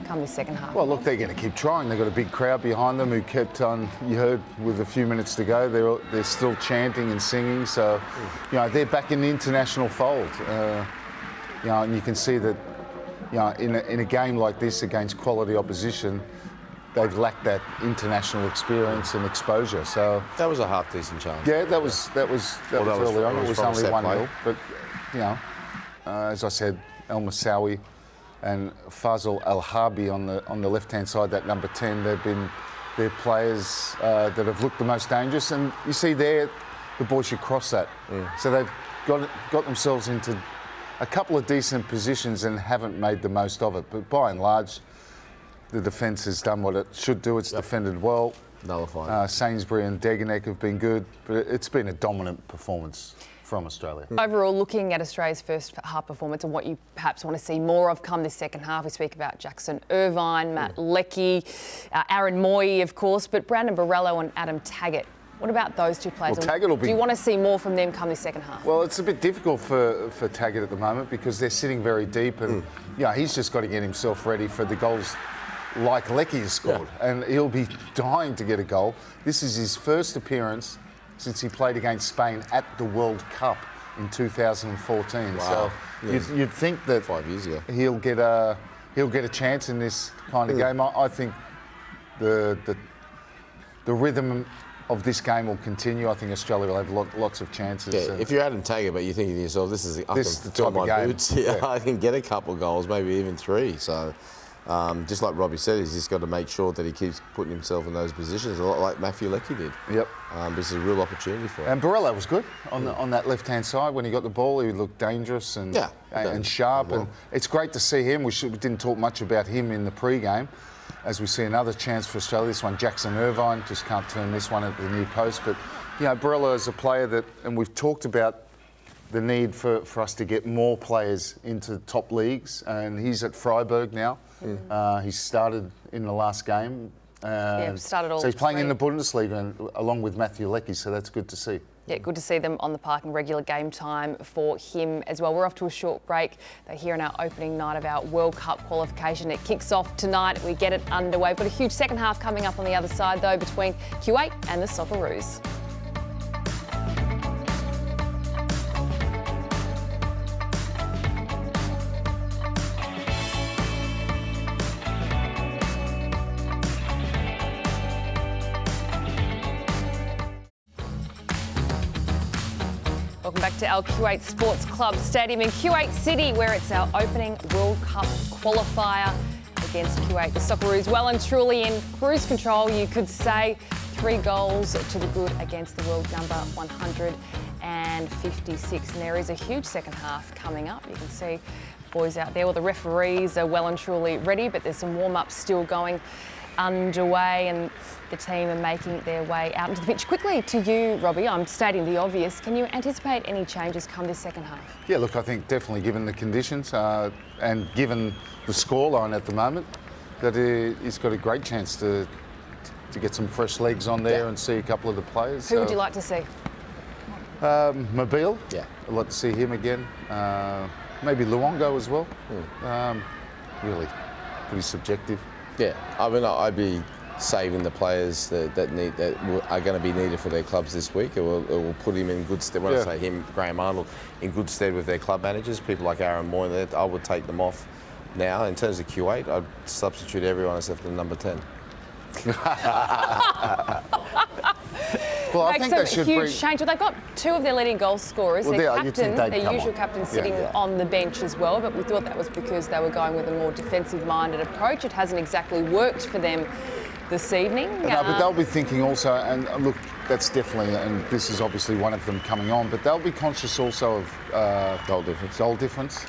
come this second half? Well, look, they're going to keep trying. They've got a big crowd behind them who kept on, you heard with a few minutes to go, they're still chanting and singing. So, they're back in the international fold. And you can see that, in a game like this against quality opposition, they've lacked that international experience and exposure. So that was a half decent chance. Yeah, that was early on. It was only 1-0. But as I said, El Moussaoui and Fazal El Harbi on the left-hand side, that number 10, they're players that have looked the most dangerous. And you see there, the boys should cross that. So they've got themselves into a couple of decent positions and haven't made the most of it. But by and large, the defence has done what it should do. It's defended well. Nullified. Sainsbury and Degenek have been good, but it's been a dominant performance from Australia. Overall, looking at Australia's first half performance and what you perhaps want to see more of come this second half, we speak about Jackson Irvine, Matt Leckie, Aaron Mooy, of course, but Brandon Borrello and Adam Taggart. What about those two players? Well, do you want to see more from them come this second half? Well, it's a bit difficult for Taggart at the moment because they're sitting very deep, and he's just got to get himself ready for the goals like Leckie has scored, and he'll be dying to get a goal. This is his first appearance since he played against Spain at the World Cup in 2014. Wow. So you'd think that 5 years ago he'll get a chance in this kind of game. I think the rhythm of this game will continue. I think Australia will have lots of chances. Yeah, if you're Adam Taggart, but you're thinking to yourself, this is the type of game. Boots. Yeah. I can get a couple of goals, maybe even 3. So. Just like Robbie said, he's just got to make sure that he keeps putting himself in those positions, a lot like Matthew Leckie did. Yep. This is a real opportunity for him. And Borrello was good on that left-hand side. When he got the ball, he looked dangerous and sharp. Well. And it's great to see him. We didn't talk much about him in the pre-game. As we see another chance for Australia, this one, Jackson Irvine, just can't turn this one at the near post. But, Borrello is a player that, and we've talked about the need for us to get more players into top leagues, and he's at Freiburg now. He started in the last game. Started all so he's playing in the Bundesliga along with Matthew Leckie, so that's good to see. Yeah, good to see them on the park and regular game time for him as well. We're off to a short break. They're here on our opening night of our World Cup qualification. It kicks off tonight. We get it underway. We've got a huge second half coming up on the other side, though, between Kuwait and the Socceroos. Welcome back to our Kuwait Sports Club Stadium in Kuwait City, where it's our opening World Cup qualifier against Kuwait. The Socceroos well and truly in cruise control, you could say. 3 goals to the good against the world number 156. And there is a huge second half coming up. You can see boys out there. Well, the referees are well and truly ready, but there's some warm-ups still going underway, and the team are making their way out into the pitch. Quickly to you, Robbie, I'm stating the obvious. Can you anticipate any changes come this second half? Yeah, look, I think definitely given the conditions and given the scoreline at the moment, that he's got a great chance to get some fresh legs on there and see a couple of the players. Who would you like to see? Mobile. Yeah. I'd like to see him again. Maybe Luongo as well. Really pretty subjective. Yeah, I mean, I'd be saving the players that are going to be needed for their clubs this week. It will put him in good stead. When I say him, Graham Arnold, in good stead with their club managers. People like Aaron Moy, I would take them off now. In terms of Kuwait, I'd substitute everyone except for number 10. Well, I think they should huge change. Well, they've got 2 of their leading goal scorers. Well, their captain, their usual captain, sitting on the bench as well. But we thought that was because they were going with a more defensive-minded approach. It hasn't exactly worked for them this evening. No, but they'll be thinking also, and look, that's definitely, and this is obviously one of them coming on, but they'll be conscious also of goal difference.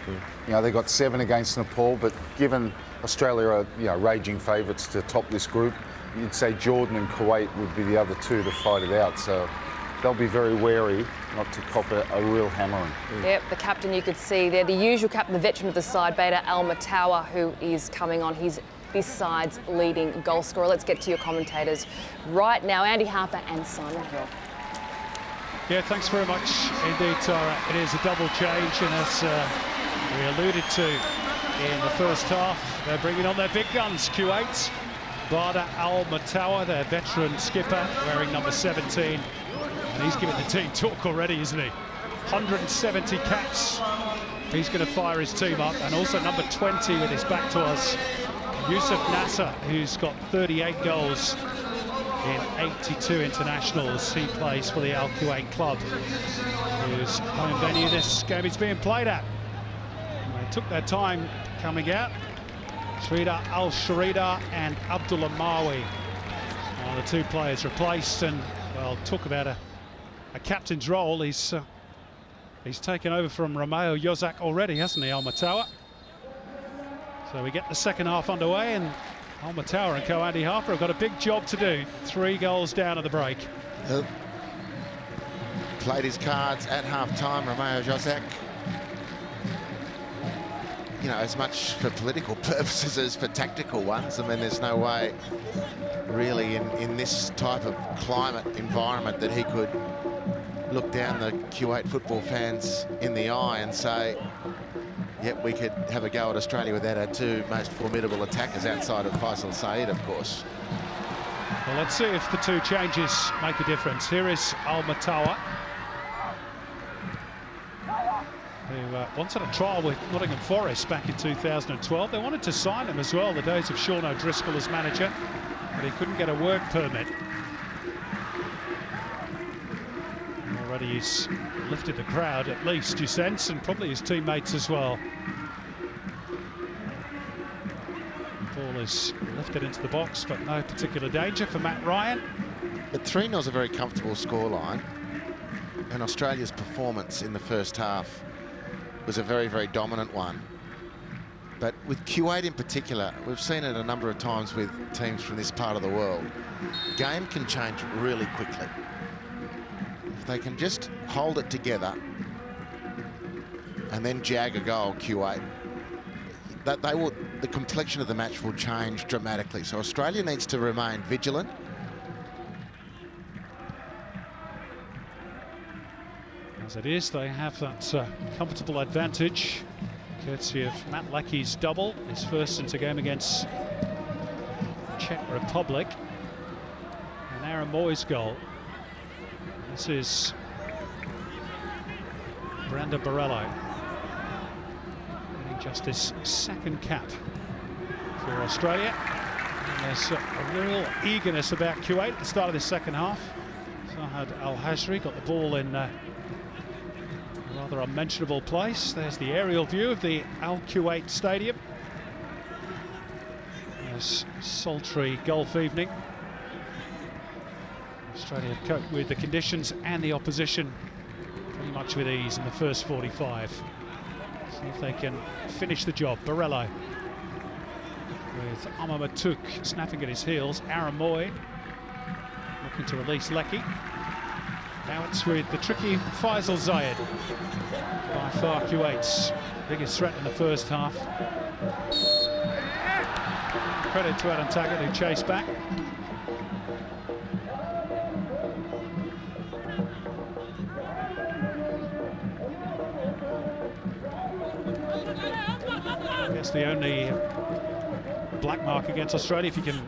You know, they got 7 against Nepal, but given Australia are raging favourites to top this group, you'd say Jordan and Kuwait would be the other 2 to fight it out. So they'll be very wary not to cop a real hammering. Yep, the captain you could see there, the usual captain, the veteran of the side, Bader Al-Matawa, who is coming on. He's this side's leading goal scorer. Let's get to your commentators right now, Andy Harper and Simon Hill. Yeah, thanks very much indeed, Tara. It is a double change, and as we alluded to in the first half, they're bringing on their big guns, Kuwait. Bader Al-Matawa, their veteran skipper, wearing number 17. And he's giving the team talk already, isn't he? 170 caps. He's going to fire his team up. And also number 20 with his back to us, Yusuf Nasser, who's got 38 goals in 82 internationals. He plays for the Al Kuwait club, whose home venue this game is being played at. And they took their time coming out. Sridhar Al-Sharida and Abdullah Mawi are the 2 players replaced, and well, talk about a captain's role. He's taken over from Romeo Yozak already, hasn't he, Al-Matawa? So we get the second half underway, and Al-Matawa and Andy Harper have got a big job to do. 3 goals down at the break. Played his cards at half-time, Romeo Yozak. You know, as much for political purposes as for tactical ones. I mean, there's no way really in this type of climate environment that he could look down the Kuwait football fans in the eye and say, yep, we could have a go at Australia without our 2 most formidable attackers outside of Faisal Saeed, of course. Well, let's see if the 2 changes make a difference. Here is Al-Matawa, who wanted a trial with Nottingham Forest back in 2012. They wanted to sign him as well, the days of Sean O'Driscoll as manager, but he couldn't get a work permit. Already he's lifted the crowd, at least, you sense, and probably his teammates as well. Ball is lifted into the box, but no particular danger for Matt Ryan. But 3-0 is a very comfortable scoreline, and Australia's performance in the first half was a very, very dominant one. But with Kuwait in particular, we've seen it a number of times with teams from this part of the world. Game can change really quickly. If they can just hold it together and then jag a goal, Kuwait, the complexion of the match will change dramatically. So Australia needs to remain vigilant. As it is, they have that comfortable advantage, courtesy of Matt Lackey's double, his first since a game against Czech Republic, and Aaron Moy's goal. This is Branda Barello, winning just his 2nd cap for Australia. And there's a real eagerness about Kuwait at the start of the second half. Zahad Al-Hajri got the ball in rather unmentionable place. There's the aerial view of the Al Kuwait Stadium. There's sultry Gulf evening. Australia have coped with the conditions and the opposition pretty much with ease in the first 45. See if they can finish the job. Barello with Amamatuk snapping at his heels. Aaron Moy looking to release Lecky. Now it's with the tricky Faisal Zayed. By far Kuwait's biggest threat in the first half. Credit to Adam Taggart, who chased back. I guess the only black mark against Australia, if you can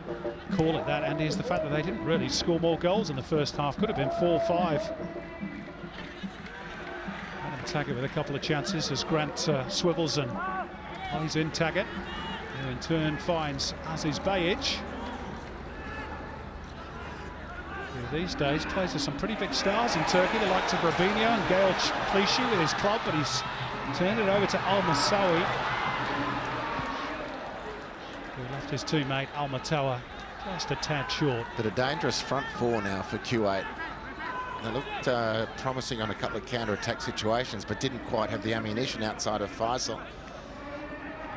call it that, Andy, is the fact that they didn't really score more goals in the first half. Could have been 4-5. Adam Taggart with a couple of chances as Grant swivels and plays in Taggart, who in turn finds Aziz Bayic. These days plays with some pretty big stars in Turkey, the likes of Robinho and Gael Clichy with his club, but he's turned it over to Al Moussaoui, who left his teammate Al Matawa just a tad short. But a dangerous front four now for Kuwait. They looked promising on a couple of counter-attack situations, but didn't quite have the ammunition outside of Faisal.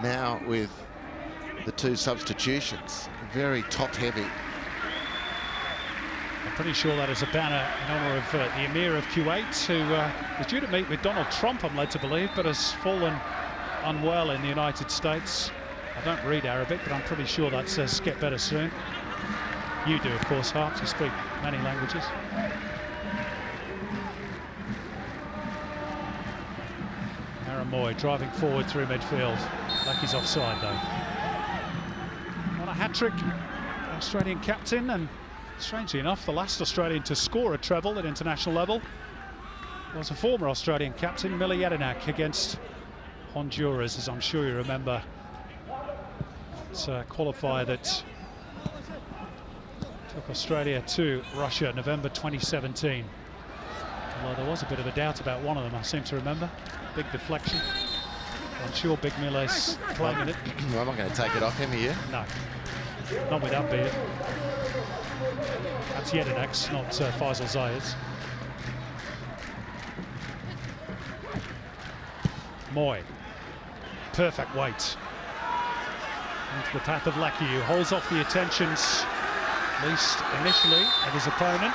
Now with the two substitutions, very top-heavy. I'm pretty sure that is a banner in honour of the Emir of Kuwait, who was due to meet with Donald Trump, I'm led to believe, but has fallen unwell in the United States. I don't read Arabic, but I'm pretty sure that says get better soon. You do, of course, Harps. You speak many languages. Aaron Moy driving forward through midfield. Like he's offside, though. On a hat-trick, Australian captain, and strangely enough, the last Australian to score a treble at international level was a former Australian captain, Miller Jedinak, against Honduras, as I'm sure you remember. It's a qualifier that took Australia to Russia, November 2017. Although there was a bit of a doubt about one of them, I seem to remember. Big deflection. I'm sure Big Miller's claiming it. I'm not going to take it off him, are you? No, not with that beard. That's Jedinak's, not Faisal Zayed's. Moy, perfect weight. Into the path of Lackey, who holds off the attentions, at least initially, of his opponent.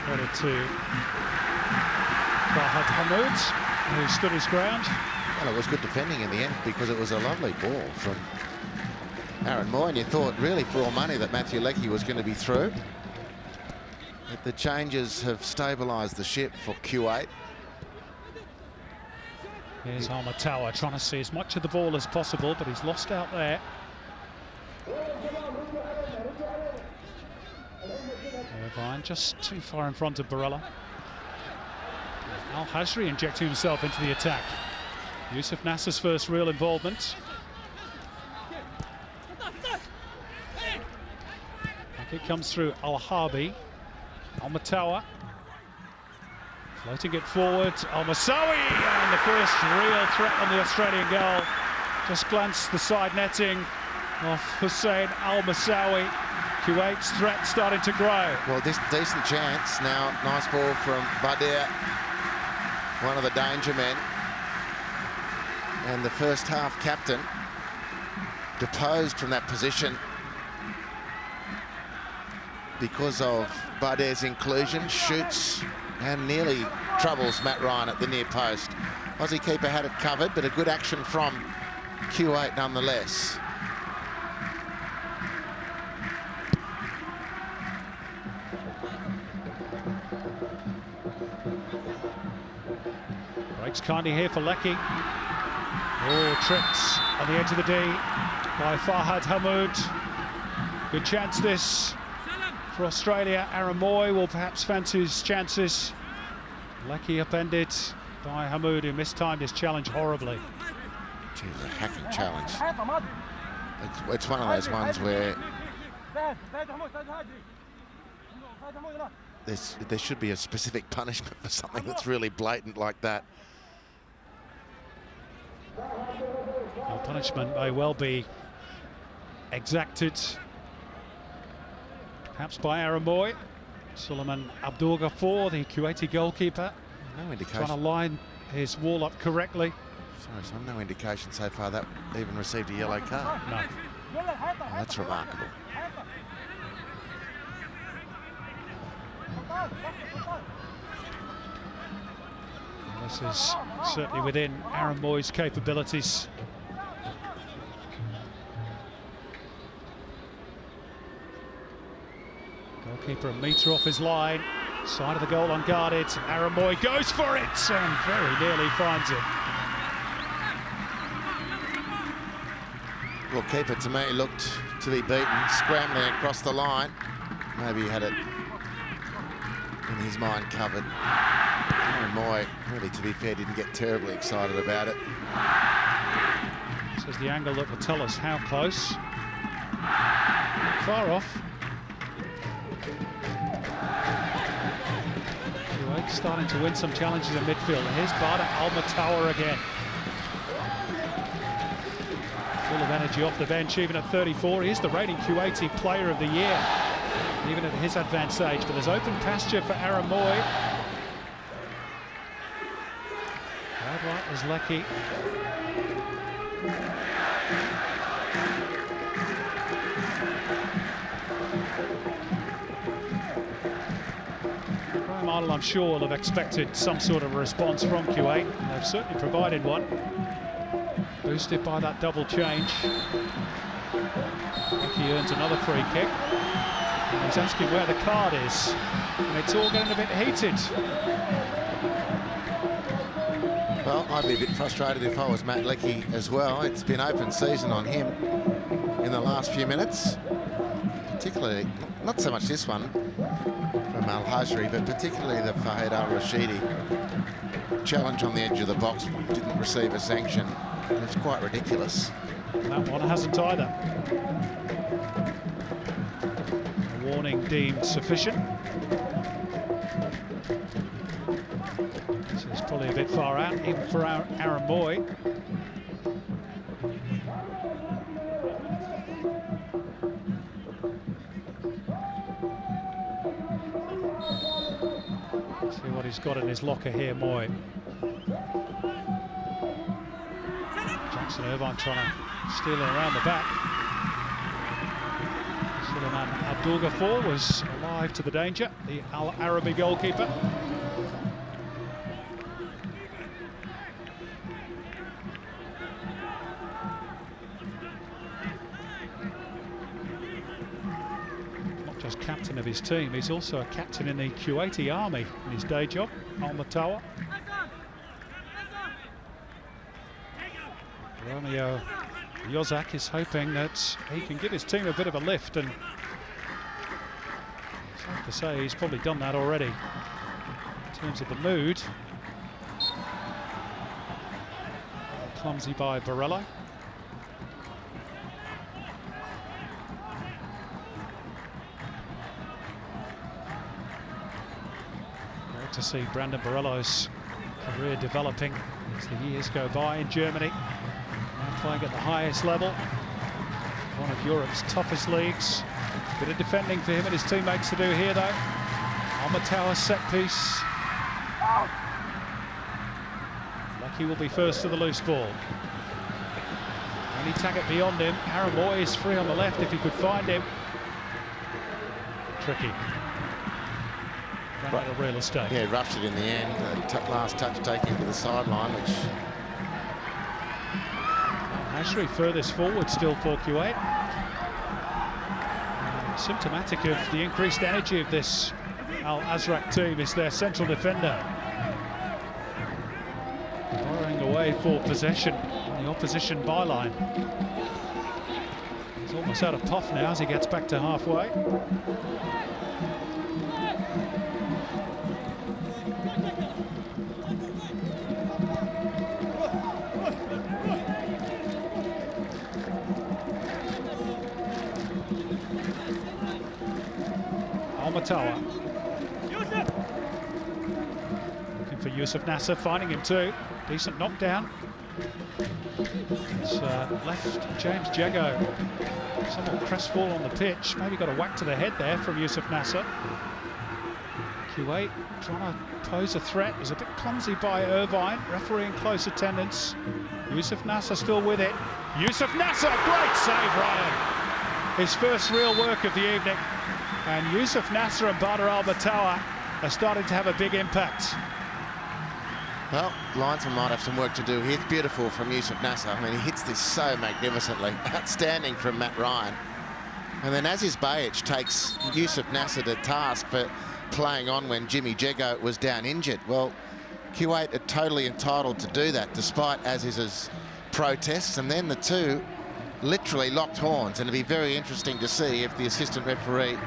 Credit to Farhad Hamoud, who stood his ground. Well, it was good defending in the end because it was a lovely ball from Aaron Moy, and you thought really for all money that Matthew Leckie was going to be through. But the changes have stabilised the ship for Kuwait. Here's Al Matawa trying to see as much of the ball as possible, but he's lost out there. Irvine just too far in front of Barella. Al Hajri injecting himself into the attack. Yusuf Nasser's first real involvement. It comes through Al Harbi. Al Matawa floating it forward. Al Moussaoui, and the first real threat on the Australian goal. Just glanced the side netting of Hussein Al Moussaoui. Kuwait's threat starting to grow. Well, this decent chance now. Nice ball from Badir, one of the danger men, and the first half captain deposed from that position because of Badir's inclusion. Shoots and nearly troubles Matt Ryan at the near post. Aussie keeper had it covered, but a good action from Kuwait nonetheless. Breaks kindly here for Leckie. Oh, tripped on the edge of the D by Farhad Hamoud. Good chance this for Australia. Aaron Moy will perhaps fancy his chances. Leckie upended by Hamoud, who mistimed his challenge horribly. Gee, it was a hacking challenge. It's one of those ones where there should be a specific punishment for something that's really blatant like that. Well, punishment may well be exacted, perhaps by Aaron Moy. Suleiman Abdul Ghafour, the Kuwaiti goalkeeper, No indication. trying to line his wall up correctly. Sorry, son, no indication so far that even received a yellow card. No. Oh, that's remarkable. This is certainly within Aaron Moy's capabilities. Goalkeeper a metre off his line, side of the goal unguarded. Aaron Moy goes for it and very nearly finds it. Well, keeper to me looked to be beaten, scrambling across the line. Maybe he had it in his mind covered. Aaron Moy, really, to be fair, didn't get terribly excited about it. This is the angle that will tell us how close. Far off. Kuwait starting to win some challenges in midfield. And here's Bada Al-Matawa again. Full of energy off the bench, even at 34. He's the reigning Kuwaiti Player of the Year, even at his advanced age. But there's open pasture for Aaron Moy. Wide right is Lecky. Graham Arnold, I'm sure, will have expected some sort of response from Kuwait, and they've certainly provided one. Boosted by that double change. Lecky earns another free kick. And he's asking where the card is. And it's all getting a bit heated. Well, I'd be a bit frustrated if I was Matt Lecky as well. It's been open season on him in the last few minutes. Particularly, not so much this one from Al-Hajri, but particularly the Fahed Al-Rashidi challenge on the edge of the box didn't receive a sanction. It's quite ridiculous. That one hasn't either. A warning deemed sufficient. This is probably a bit far out, even for Aaron Moy. See what he's got in his locker here, Moy. Jackson Irvine trying to steal it around the back. Suleiman Abdul Ghafour was alive to the danger, the Al Arabi goalkeeper. Not just captain of his team, he's also a captain in the Kuwaiti army in his day job, Al-Matawa. Romeo Yozak is hoping that he can give his team a bit of a lift, and it's hard to say he's probably done that already in terms of the mood. Clumsy by Barella. Great to see Brandon Barello's career developing as the years go by in Germany. Playing at the highest level, one of Europe's toughest leagues. Bit of defending for him and his teammates to do here, though. Al-Matawa set piece. Lecky will be first to the loose ball. Only target beyond him. Aaron Moy is free on the left if he could find him. Tricky. Ran out of real estate. Yeah, rushed it in the end. Last touch taken to the sideline, which... Ashri furthest forward still for Kuwait. Symptomatic of the increased energy of this Al Azraq team is their central defender. Borrowing away for possession on the opposition byline. He's almost out of puff now as he gets back to halfway. Al-Matawa. Looking for Yusuf Nasser, finding him too. Decent knockdown. It's left James Jago somewhat crestfallen on the pitch. Maybe got a whack to the head there from Yusuf Nasser. Kuwait trying to pose a threat. Is a bit clumsy by Irvine. Referee in close attendance. Yusuf Nasser still with it. Yusuf Nasser, great save, Ryan. His first real work of the evening. And Yusuf Nasser and Badr Al-Matawa are starting to have a big impact. Well, linesman might have some work to do here. It's beautiful from Yusuf Nasser. I mean, he hits this so magnificently. Outstanding from Matt Ryan. And then Aziz Bayic takes Yusuf Nasser to task for playing on when Jimmy Jego was down injured. Well, Kuwait are totally entitled to do that, despite Aziz's protests. And then the two literally locked horns, and it'd be very interesting to see if the assistant referee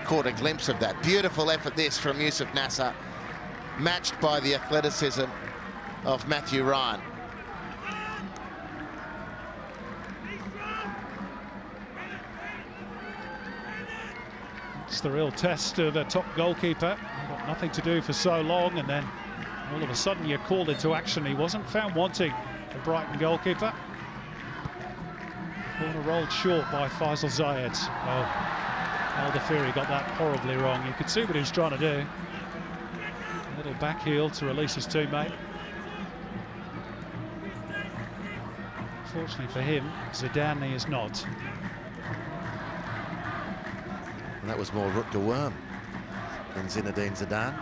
caught a glimpse of that. Beautiful effort this from Yusuf Nasser, matched by the athleticism of Matthew Ryan. It's the real test of a top goalkeeper. Got nothing to do for so long, and then all of a sudden you're called into action. He wasn't found wanting, the Brighton goalkeeper. Corner rolled short by Faisal Zayed. Oh, El Dafiri got that horribly wrong. You could see what he was trying to do. A little back heel to release his teammate. Fortunately for him, Zidane is not. And that was more Rutger Worm than Zinedine Zidane.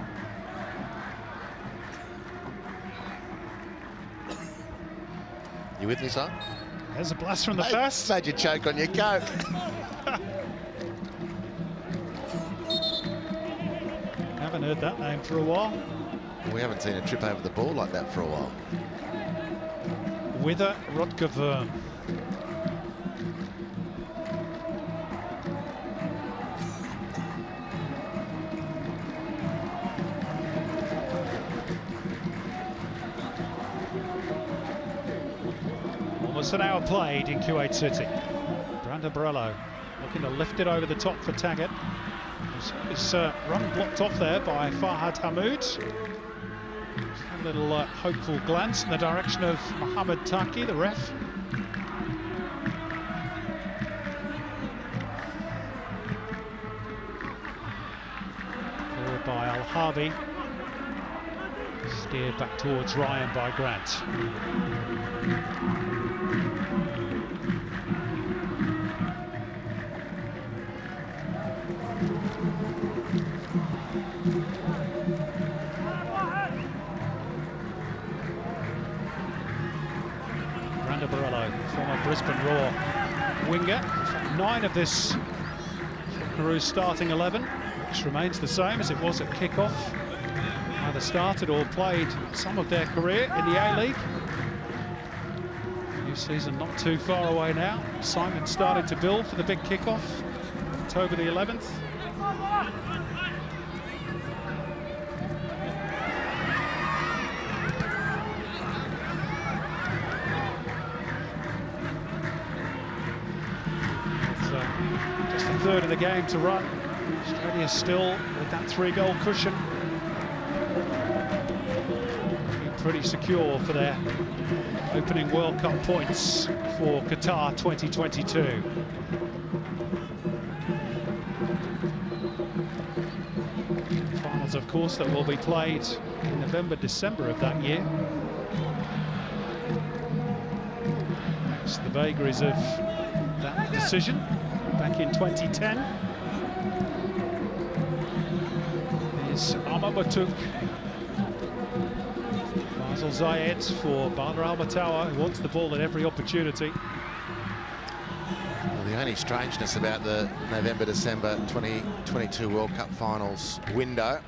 You with me, son? There's a blast from the first. Made you choke on your Coke. Haven't heard that name for a while. We haven't seen a trip over the ball like that for a while. Wither Rutger Worm. Almost an hour played in Kuwait City. Brandon Borello looking to lift it over the top for Taggart. His run blocked off there by Farhad Hamoud. A little hopeful glance in the direction of Mohamed Taki, the ref. Forward by Al-Harbi. Steered back towards Ryan by Grant. Brandon Borello, former Brisbane Roar winger. 9 of this Socceroos starting 11, which remains the same as it was at kick-off. Either started or played some of their career in the A-League. New season not too far away now. Simon started to build for the big kick-off, October the 11th. Just a third of the game to run. Australia still with that 3-goal cushion. Looking pretty secure for their opening World Cup points for Qatar 2022. Finals, of course, that will be played in November, December of that year. Thanks to the vagaries of that decision back in 2010. Is Amar Batuk. Faisal Zayed for Badr Al-Matawa, who wants the ball at every opportunity. Well, the only strangeness about the November-December 2022 World Cup finals window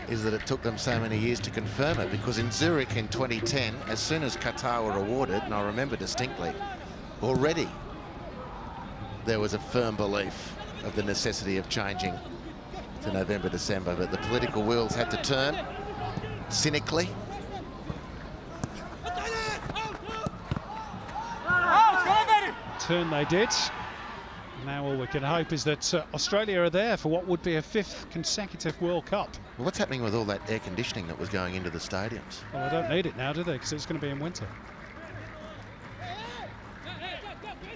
is that it took them so many years to confirm it, because in Zurich in 2010, as soon as Qatar were awarded, and I remember distinctly, already there was a firm belief of the necessity of changing to November-December, but the political wheels had to turn cynically. Turn they did. Now all we can hope is that Australia are there for what would be a 5th consecutive World Cup. Well, what's happening with all that air conditioning that was going into the stadiums? Well, they don't need it now, do they? Because it's going to be in winter.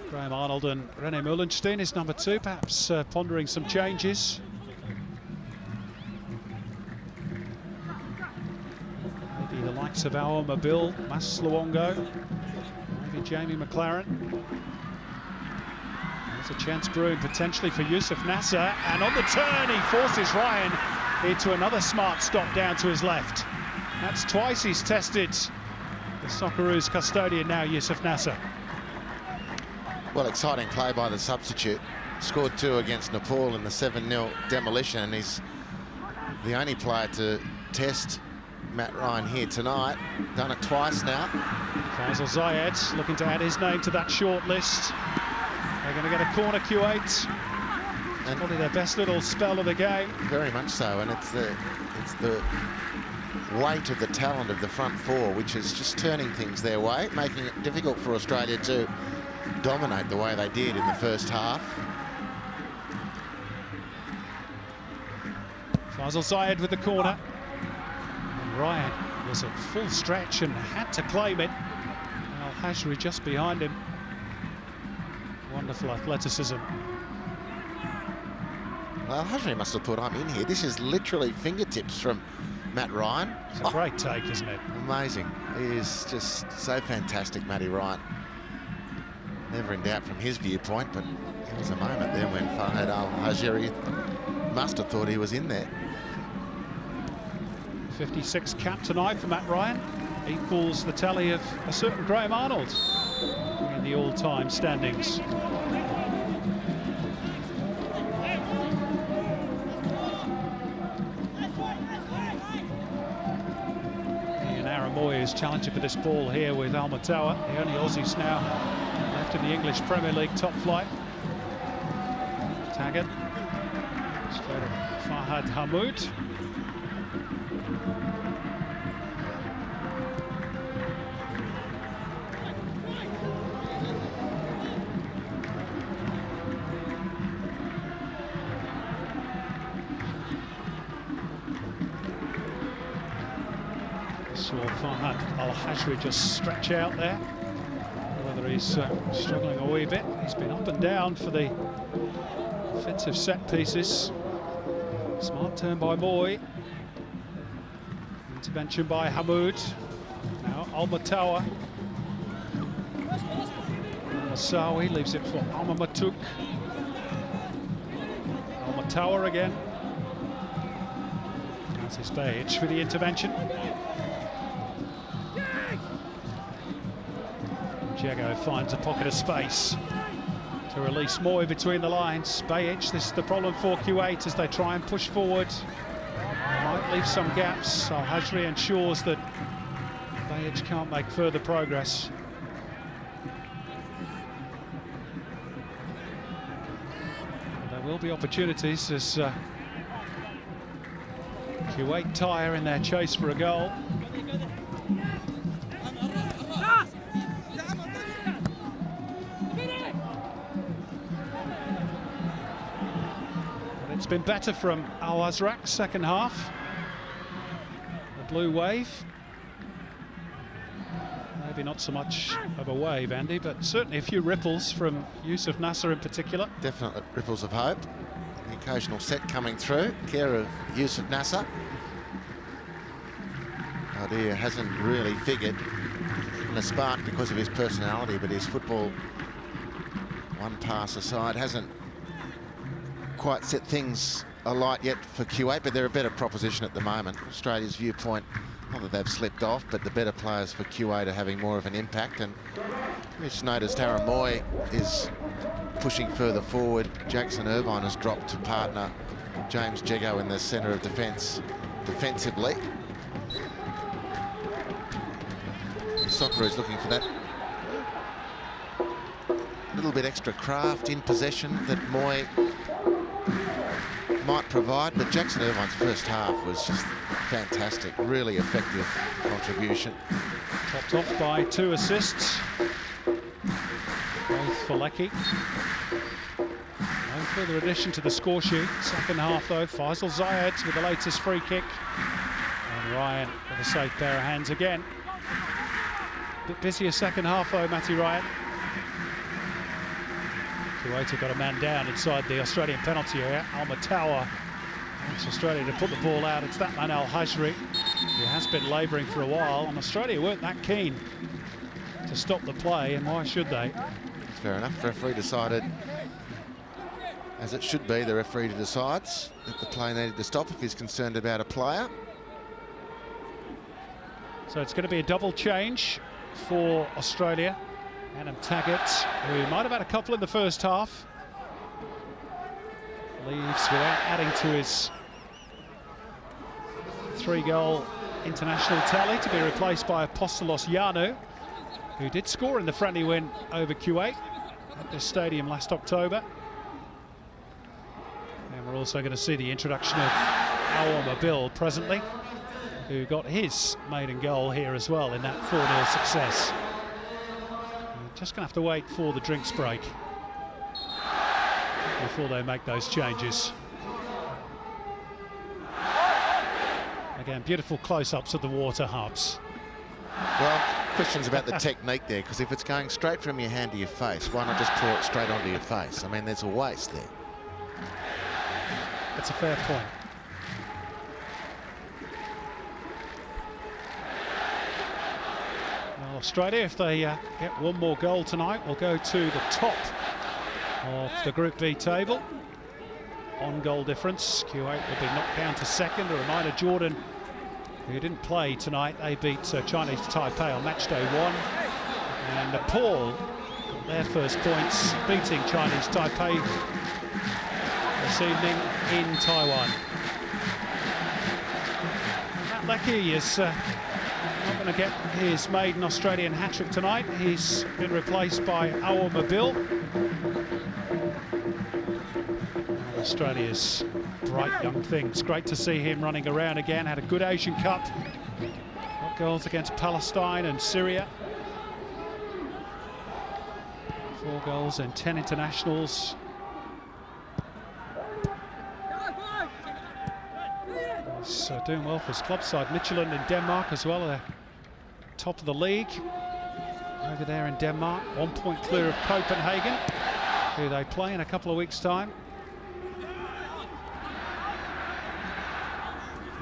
Graham Arnold and René Meulenstein is number 2, perhaps pondering some changes. Maybe the likes of Aouar Mabil, Mas Luongo, maybe Jamie McLaren. There's a chance brewing potentially for Yusuf Nasser, and on the turn he forces Ryan into another smart stop down to his left. That's twice he's tested the Socceroos custodian now, Yusuf Nasser. Well, exciting play by the substitute. Scored 2 against Nepal in the 7-0 demolition, and he's the only player to test Matt Ryan here tonight. Done it twice now. Faisal Zayed looking to add his name to that short list. They're going to get a corner, Kuwait. And probably their best little spell of the game. Very much so, and it's the weight of the talent of the front four, which is just turning things their way, making it difficult for Australia to dominate the way they did in the first half. Faisal Zayed with the corner. And Ryan was at full stretch and had to claim it. Al-Hajri just behind him. Wonderful athleticism. Well, Hajri must have thought, I'm in here. This is literally fingertips from Matt Ryan. It's a great take, isn't it? Amazing. He is just so fantastic, Matty Ryan. Never in doubt from his viewpoint, but there was a moment there when Fahad Al-Hajri must have thought he was in there. 56 cap tonight for Matt Ryan. Equals the tally of a certain Graham Arnold in the all-time standings. Moy is challenging for this ball here with Al-Matawa, the only Aussies now left in the English Premier League top flight. Taggart, straight at Fahad Hamoud. Saw Fahad Al-Hajri just stretch out there. Whether he's struggling a wee bit. He's been up and down for the offensive set pieces. Smart turn by Moy. Intervention by Hamoud. Now Al-Matawa. Al-Masawi leaves it for Al-Mamatuk. Al-Matawa again. That's his Behic for the intervention. Jago finds a pocket of space to release Moy between the lines. Behic, this is the problem for Kuwait as they try and push forward. They might leave some gaps. Al-Hajri ensures that Behic can't make further progress. There will be opportunities as Kuwait tire in their chase for a goal. It's been better from Al-Azraq second half. The blue wave. Maybe not so much of a wave, Andy, but certainly a few ripples from Yusuf Nasser in particular. Definite ripples of hope. The occasional set coming through, care of Yusuf Nasser. Idea hasn't really figured in a spark because of his personality, but his football, one pass aside, hasn't quite set things alight yet for Kuwait, but they're a better proposition at the moment. Australia's viewpoint, not that they've slipped off, but the better players for Kuwait are having more of an impact. And you just noticed Aaron Moy is pushing further forward. Jackson Irvine has dropped to partner James Jago in the centre of defence defensively. The Socceroos looking for that little bit extra craft in possession that Moy might provide, but Jackson Irvine's first half was just fantastic, really effective contribution. Topped off by 2 assists, both for Lecky. No further addition to the score sheet. Second half though, Faisal Zayed with the latest free kick. And Ryan with a safe pair of hands again. Bit busier second half though, Matty Ryan. Kuwait have got a man down inside the Australian penalty area. Al-Matawa wants Australia to put the ball out. It's that man Al-Hajri, who has been labouring for a while, and Australia weren't that keen to stop the play, and why should they? Fair enough. The referee decided, as it should be, the referee decides that the play needed to stop if he's concerned about a player. So it's going to be a double change for Australia. Adam Taggart, who might have had a couple in the first half, leaves without adding to his 3-goal international tally, to be replaced by Apostolos Yanu, who did score in the friendly win over Kuwait. at this stadium last October. And we're also going to see the introduction of Awar Mabil presently, who got his maiden goal here as well in that 4-0 success. We're just going to have to wait for the drinks break before they make those changes. Again, beautiful close-ups of the water hubs. Well, questions about the technique there, because if it's going straight from your hand to your face, why not just pour it straight onto your face? I mean, there's a waste there. That's a fair point. Well, Australia, if they get one more goal tonight, will go to the top of the Group B table. On goal difference, Kuwait will be knocked down to second. A reminder, Jordan, who didn't play tonight, they beat Chinese Taipei on match day 1. And Nepal got their first points, beating Chinese Taipei this evening in Taiwan. Matt Leckie is not going to get his maiden Australian hat-trick tonight. He's been replaced by Awar Mabil. Australia's bright young thing. It's great to see him running around again. Had a good Asian Cup. Got goals against Palestine and Syria. 4 goals and 10 internationals. He's doing well for his club side. Midtjylland in Denmark as well. They're top of the league over there in Denmark. 1 point clear of Copenhagen, who they play in a couple of weeks' time.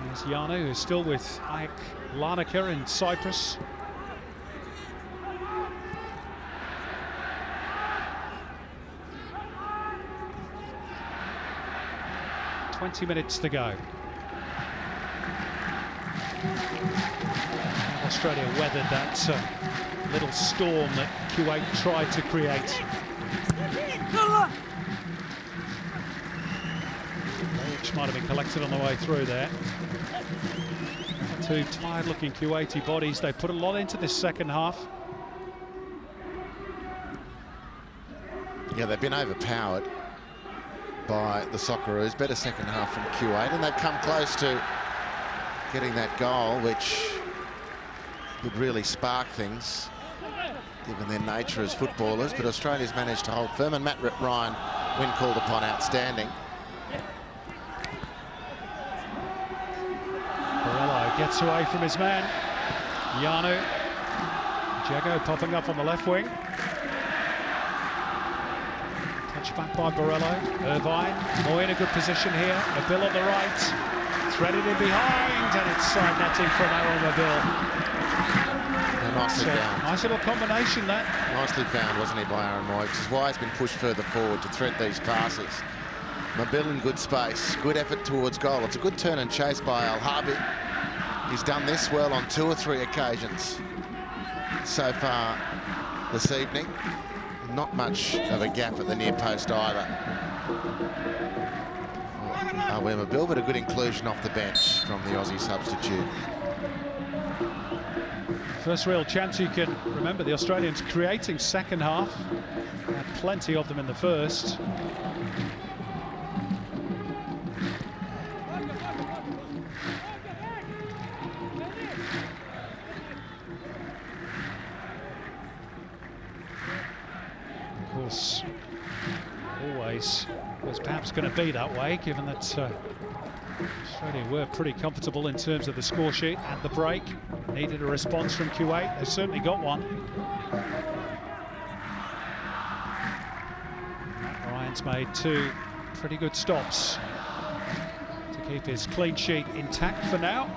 There's Janu, who's still with AEK Larnaca in Cyprus. "20 minutes to go. Australia weathered that little storm that Kuwait tried to create. Which might have been collected on the way through there. 2 tired-looking Kuwaiti bodies. They put a lot into this second half. Yeah, they've been overpowered by the Socceroos. Better second half from Kuwait, and they've come close to getting that goal, which would really spark things, given their nature as footballers. But Australia's managed to hold firm, and Matt Ryan, when called upon, outstanding. Borello gets away from his man. Janu. Jago popping up on the left wing. Touch back by Borello. Irvine. More in a good position here. Mabil on the right. Threaded in behind, and it's side netting from Awar Mabil. Nicely found. Nice little combination there. Nicely found, wasn't he, by Aaron Moy, which is why he's been pushed further forward to thread these passes. Mabil in good space, good effort towards goal. It's a good turn and chase by Al-Harbi. He's done this well on 2 or 3 occasions so far this evening. Not much of a gap at the near post either. Awar Mabil, but a good inclusion off the bench from the Aussie substitute. First real chance you can remember the Australians creating second half. Had plenty of them in the first. Of course, always was perhaps going to be that way, given that Australia were pretty comfortable in terms of the score sheet at the break. Needed a response from Kuwait. They certainly got one. Ryan's made 2 pretty good stops to keep his clean sheet intact for now.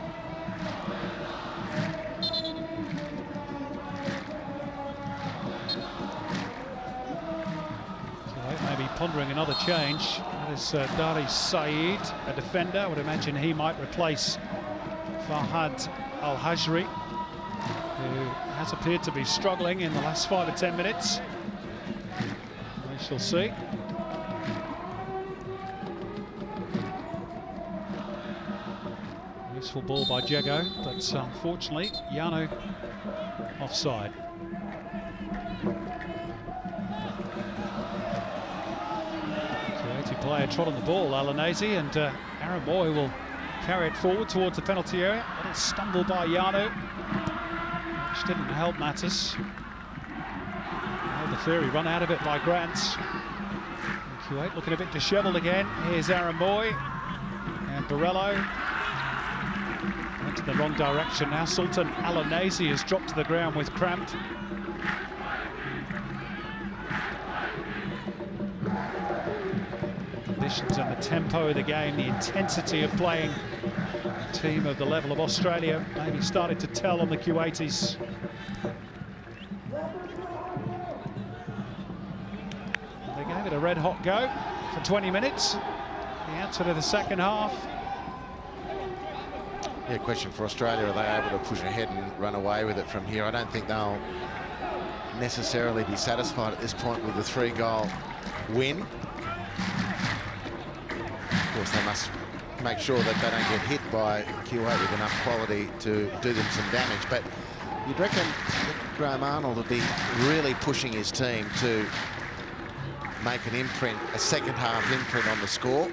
Kuwait may be pondering another change. That is Dari Saeed, a defender. I would imagine he might replace Fahad Al-Hajri, who has appeared to be struggling in the last 5 or 10 minutes. We shall see. Useful ball by Jago, but unfortunately, Janu offside. player trot on the ball, Alanese, and Aaron Moy will carry it forward towards the penalty area. A little stumble by Yano, which didn't help matters. The Theory run out of it by Grant. And Kuwait looking a bit dishevelled again. Here's Aaron Moy and Borrello. Went in the wrong direction now. Sultan Alanese has dropped to the ground with cramp. The conditions and the tempo of the game, the intensity of playing a team of the level of Australia maybe started to tell on the Kuwaitis. They gave it a red-hot go for 20 minutes. The answer to the second half. Yeah, question for Australia, are they able to push ahead and run away with it from here? I don't think they'll necessarily be satisfied at this point with the 3-goal win. Of course, they must make sure that they don't get hit by Kuwait with enough quality to do them some damage. But you'd reckon that Graham Arnold would be really pushing his team to make an imprint, a second half imprint on the score.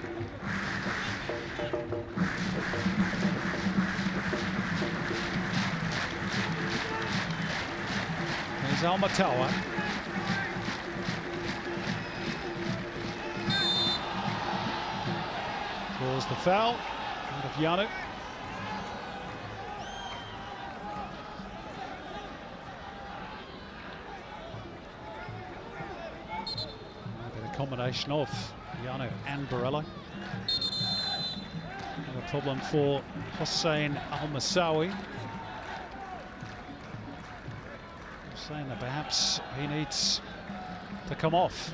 There's Almatawa. Draws the foul out of Yano. A combination of Yano and Borrello. Another problem for Hossein Al-Masawi. Saying that perhaps he needs to come off.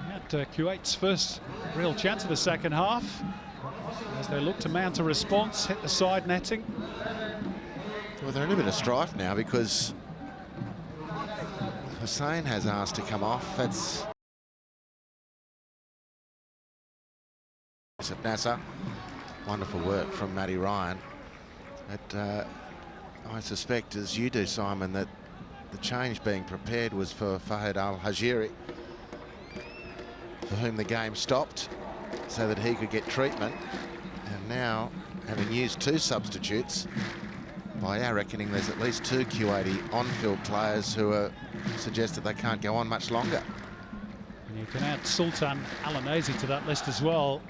He had Kuwait's first real chance of the second half as they look to mount a response, hit the side netting. Well, they're in a bit of strife now because Hussein has asked to come off. That's of Nasser. Wonderful work from Matty Ryan. But I suspect, as you do, Simon, that the change being prepared was for Fahad Al-Hajiri, for whom the game stopped so that he could get treatment. And now, having used 2 substitutes, by our reckoning, there's at least 2 Kuwaiti on-field players who are suggested they can't go on much longer. And you can add Sultan Alanese to that list as well.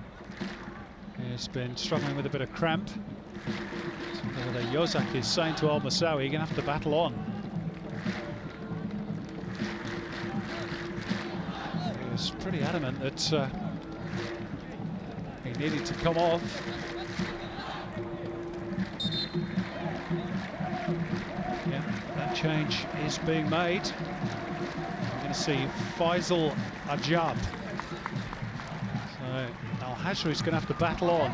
He's been struggling with a bit of cramp. Whether Yozak is saying to Al-Masawi, you're going to have to battle on. He was pretty adamant that he needed to come off. Yeah, that change is being made. We're going to see Faisal Ajab. So Al-Hajri is going to have to battle on.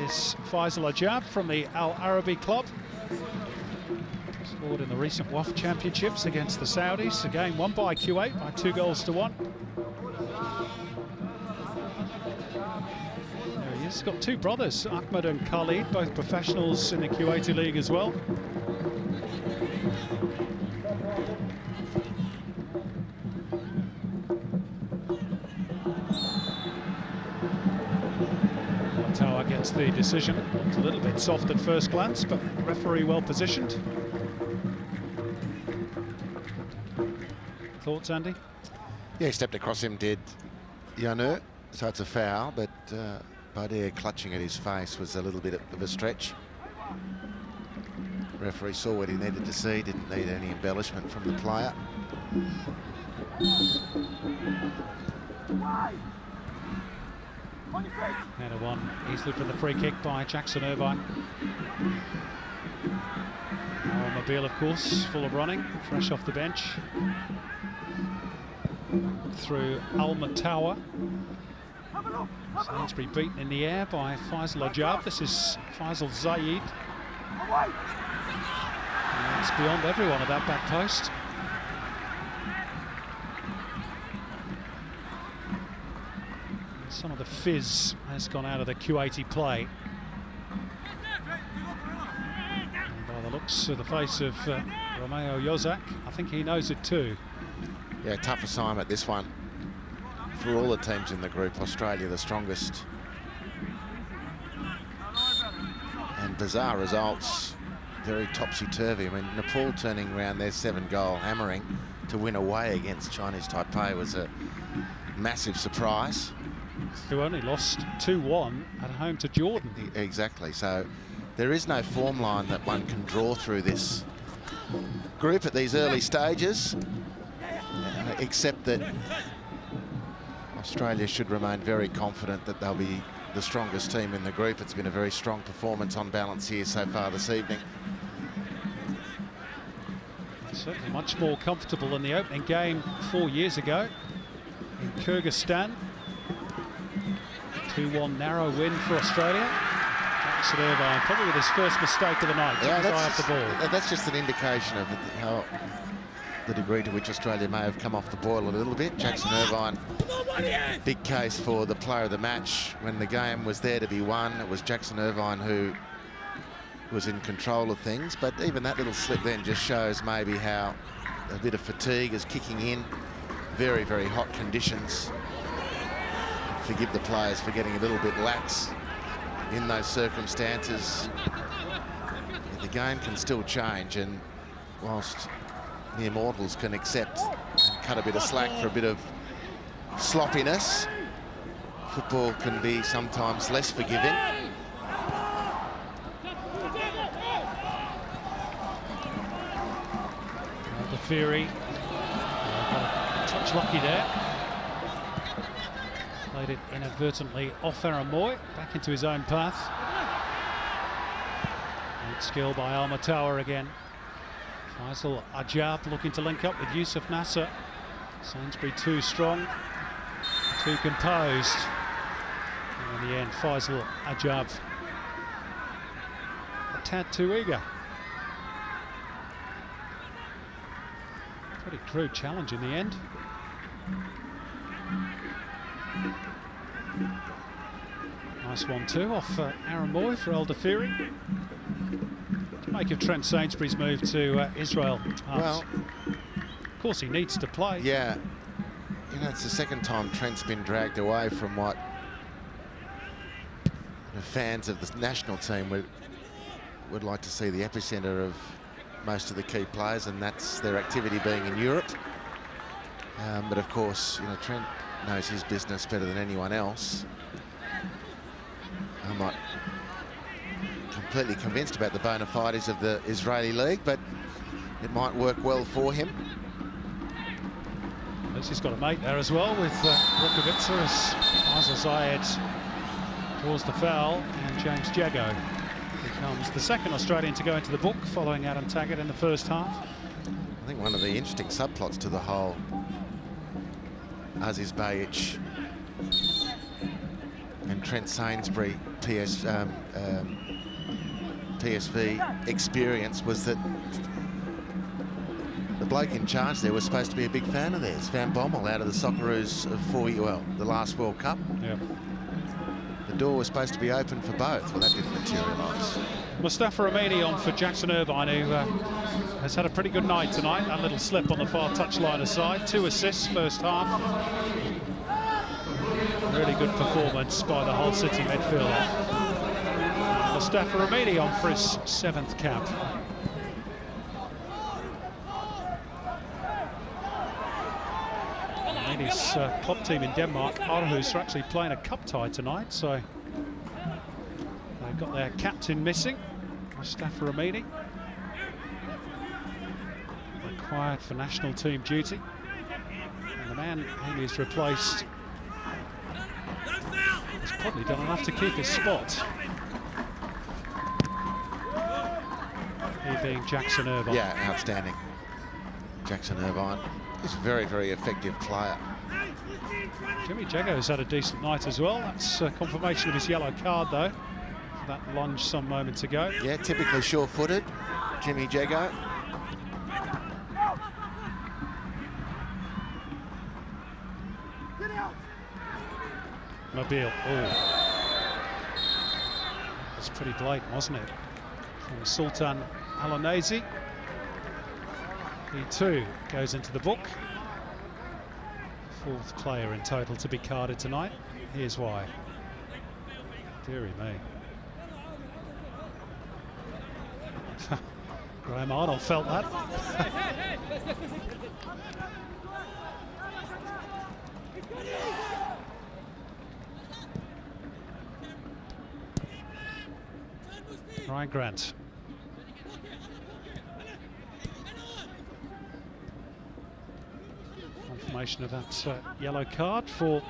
Is Faisal Ajab from the Al Arabi club. Scored in the recent WAF championships against the Saudis. A game won by Kuwait by 2-1. There he is. He's got 2 brothers, Ahmed and Khalid, both professionals in the Kuwaiti league as well. Gets the decision. It's a little bit soft at first glance, but referee well positioned. Thoughts, Andy? Yeah, he stepped across him, did Yano, so it's a foul, but Badir clutching at his face was a little bit of a stretch. The referee saw what he needed to see, didn't need any embellishment from the player. And a 1 easily from the free kick by Jackson Irvine. Mobile, of course, full of running, fresh off the bench. Through Al-Matawa. Sainsbury beaten in the air by Faisal Ajab. This is Faisal Zayed. And it's beyond everyone at that back post. Some of the fizz has gone out of the Kuwaiti play. And by the looks of the face of Romeo Yozak, I think he knows it too. Yeah, tough assignment, this one. For all the teams in the group, Australia the strongest. And bizarre results, very topsy-turvy. I mean, Nepal turning around their 7-goal hammering to win away against Chinese Taipei was a massive surprise. Who only lost 2-1 at home to Jordan. Exactly, so there is no form line that one can draw through this group at these early stages, except that Australia should remain very confident that they'll be the strongest team in the group. It's been a very strong performance on balance here so far this evening. Certainly much more comfortable than the opening game 4 years ago in Kyrgyzstan. 2-1 narrow win for Australia. Jackson Irvine probably with his first mistake of the night. Yeah, Took his eye off the ball. That's just an indication of how the degree to which Australia may have come off the boil a little bit. Jackson Irvine, big case for the player of the match. When the game was there to be won, it was Jackson Irvine who was in control of things, but even that little slip then just shows maybe how a bit of fatigue is kicking in. Very, very hot conditions. Forgive the players for getting a little bit lax in those circumstances. The game can still change, and whilst mere mortals can accept and cut a bit of slack for a bit of sloppiness, football can be sometimes less forgiving. Fury got a touch lucky there. Played it inadvertently off Aaron Moy, back into his own path. Great skill by Almatawa again. Faisal Ajab looking to link up with Yusuf Nasser. Sainsbury too strong, too composed. And in the end, Faisal Ajab a tad too eager. Pretty crude challenge in the end. Nice 1-2 off Aaron Moy for El Dafiri. What do you make of Trent Sainsbury's move to Israel? Well, of course he needs to play. Yeah, you know, it's the second time Trent's been dragged away from what the fans of the national team would like to see the epicenter of most of the key players, and that's their activity being in Europe. But of course, you know, Trent knows his business better than anyone else. I'm not completely convinced about the bona fides of the Israeli league, but it might work well for him. He's got a mate there as well with Rukavica as Faisal Zayed draws the foul, and James Jago becomes the second Australian to go into the book following Adam Taggart in the first half. I think one of the interesting subplots to the whole Aziz Bayic and Trent Sainsbury PSV experience was that the bloke in charge there was supposed to be a big fan of theirs, Van Bommel, out of the Socceroos of the last World Cup. Yep. The door was supposed to be open for both. Well, that didn't materialise. Mustafa Amini on for Jackson Irvine, who has had a pretty good night tonight. That little slip on the far touchline aside. 2 assists first half. Really good performance by the Hull City midfielder. Mustafa Amini on for his 7th cap. His club team in Denmark, Aarhus, are actually playing a cup tie tonight, so they've got their captain missing, Mustafa Amini, required for national team duty, and the man who is replaced has probably done enough to keep his spot. He being Jackson Irvine. Yeah, outstanding. Jackson Irvine is a very, very effective player. Jimmy Jago's had a decent night as well. That's confirmation of his yellow card, though. That lunge some moments ago. Yeah, typically sure-footed, Jimmy Jago. Mobile. Oh. That's pretty blatant, wasn't it? From Sultan Alanese. He too goes into the book. 4th player in total to be carded tonight. Here's why. Deary me. Graham Arnold felt that. Ryan Grant. Confirmation of that yellow card for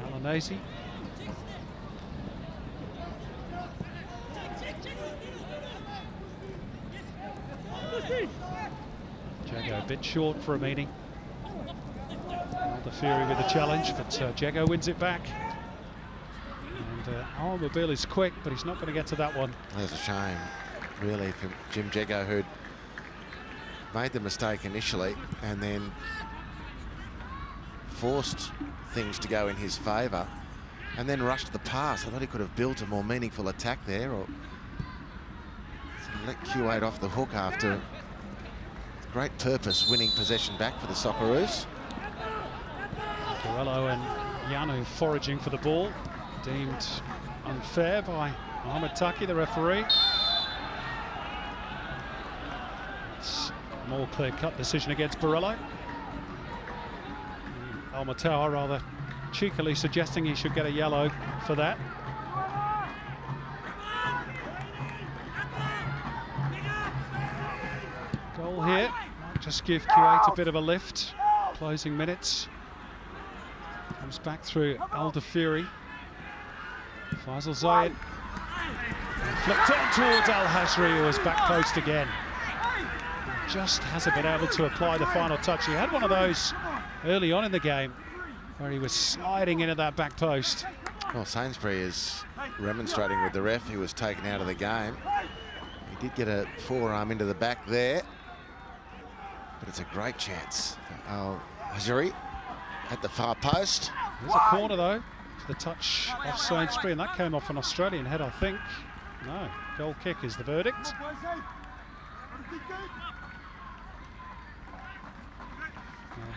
Alanese. Jago a bit short for a meeting. The Fury with the challenge, but Jago wins it back. And Mobile is quick, but he's not going to get to that one. There's a shame, really, for Jim Jago, who'd made the mistake initially and then forced things to go in his favour and then rushed the pass. I thought he could have built a more meaningful attack there, or let Kuwait off the hook after great purpose winning possession back for the Socceroos. Borrello and Yanu foraging for the ball, deemed unfair by Mohamed Taki, the referee. It's a more clear-cut decision against Borrello. Almatawa rather cheekily suggesting he should get a yellow for that. Goal here, might just give Kuwait a bit of a lift. Closing minutes. Comes back through Al Dafiri. Faisal Zayed. And flipped on towards Al Hasri, who was back post again. Just hasn't been able to apply the final touch. He had one of those early on in the game where he was sliding into that back post. Well, Sainsbury is remonstrating with the ref. He was taken out of the game. He did get a forearm into the back there, but it's a great chance for Al Hasri at the far post. There's a corner though for the touch off Sainsbury, and that came off an Australian head, I think. No, goal kick is the verdict.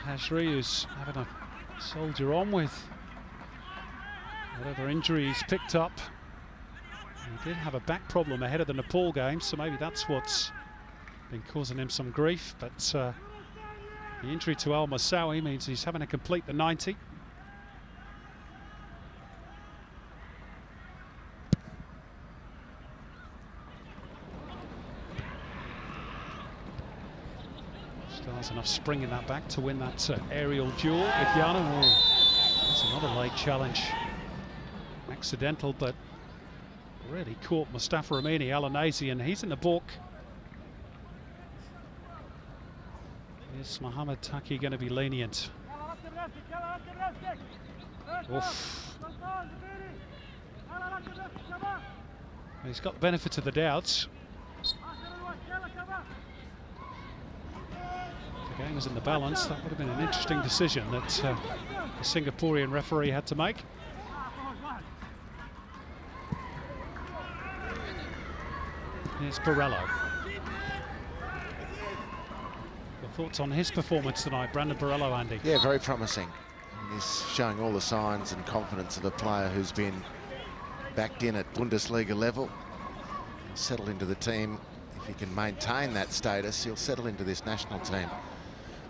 Hasri, who's having a soldier on with whatever injury he's picked up. He did have a back problem ahead of the Nepal game, so maybe that's what's been causing him some grief. But the injury to Al Masawi means he's having to complete the 90. Still has enough spring in that back to win that aerial duel with Yana. Oh, that's another late challenge. Accidental, but really caught Mustafa Amini, Alanese, and he's in the book. Is Mohamed Taki going to be lenient? Oof. He's got the benefit of the doubts. If the game was in the balance, that would have been an interesting decision that the Singaporean referee had to make. Here's Borrello. Your thoughts on his performance tonight, Brandon Borrello, Andy? Yeah, very promising. He's showing all the signs and confidence of a player who's been backed in at Bundesliga level. He'll settle into the team. If he can maintain that status, he'll settle into this national team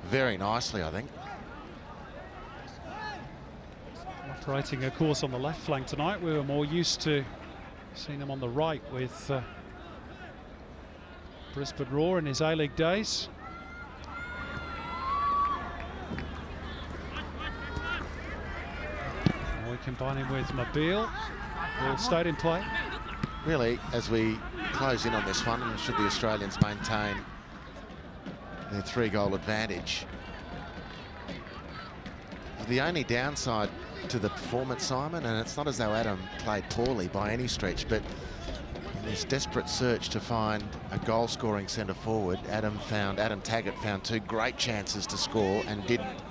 very nicely, I think. Operating, of course, on the left flank tonight. We were more used to seeing him on the right with Brisbane Roar in his A-League days. We combine him with Mobile. Ball stayed in play. Really, as we close in on this one, and should the Australians maintain their 3-goal advantage, the only downside to the performance, Simon, and it's not as though Adam played poorly by any stretch, but in this desperate search to find a goal-scoring centre forward, Adam Taggart found 2 great chances to score and didn't.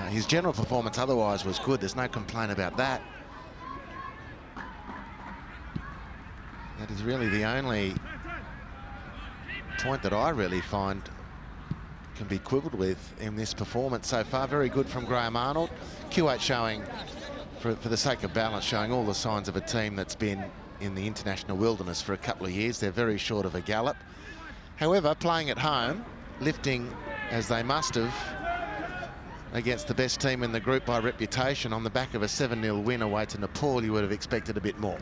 His general performance otherwise was good. There's no complaint about that. That is really the only point that I really find can be quibbled with in this performance so far. Very good from Graham Arnold. Kuwait showing, for the sake of balance, showing all the signs of a team that's been in the international wilderness for a couple of years. They're very short of a gallop. However, playing at home, lifting as they must have against the best team in the group by reputation on the back of a 7-0 win away to Nepal, you would have expected a bit more.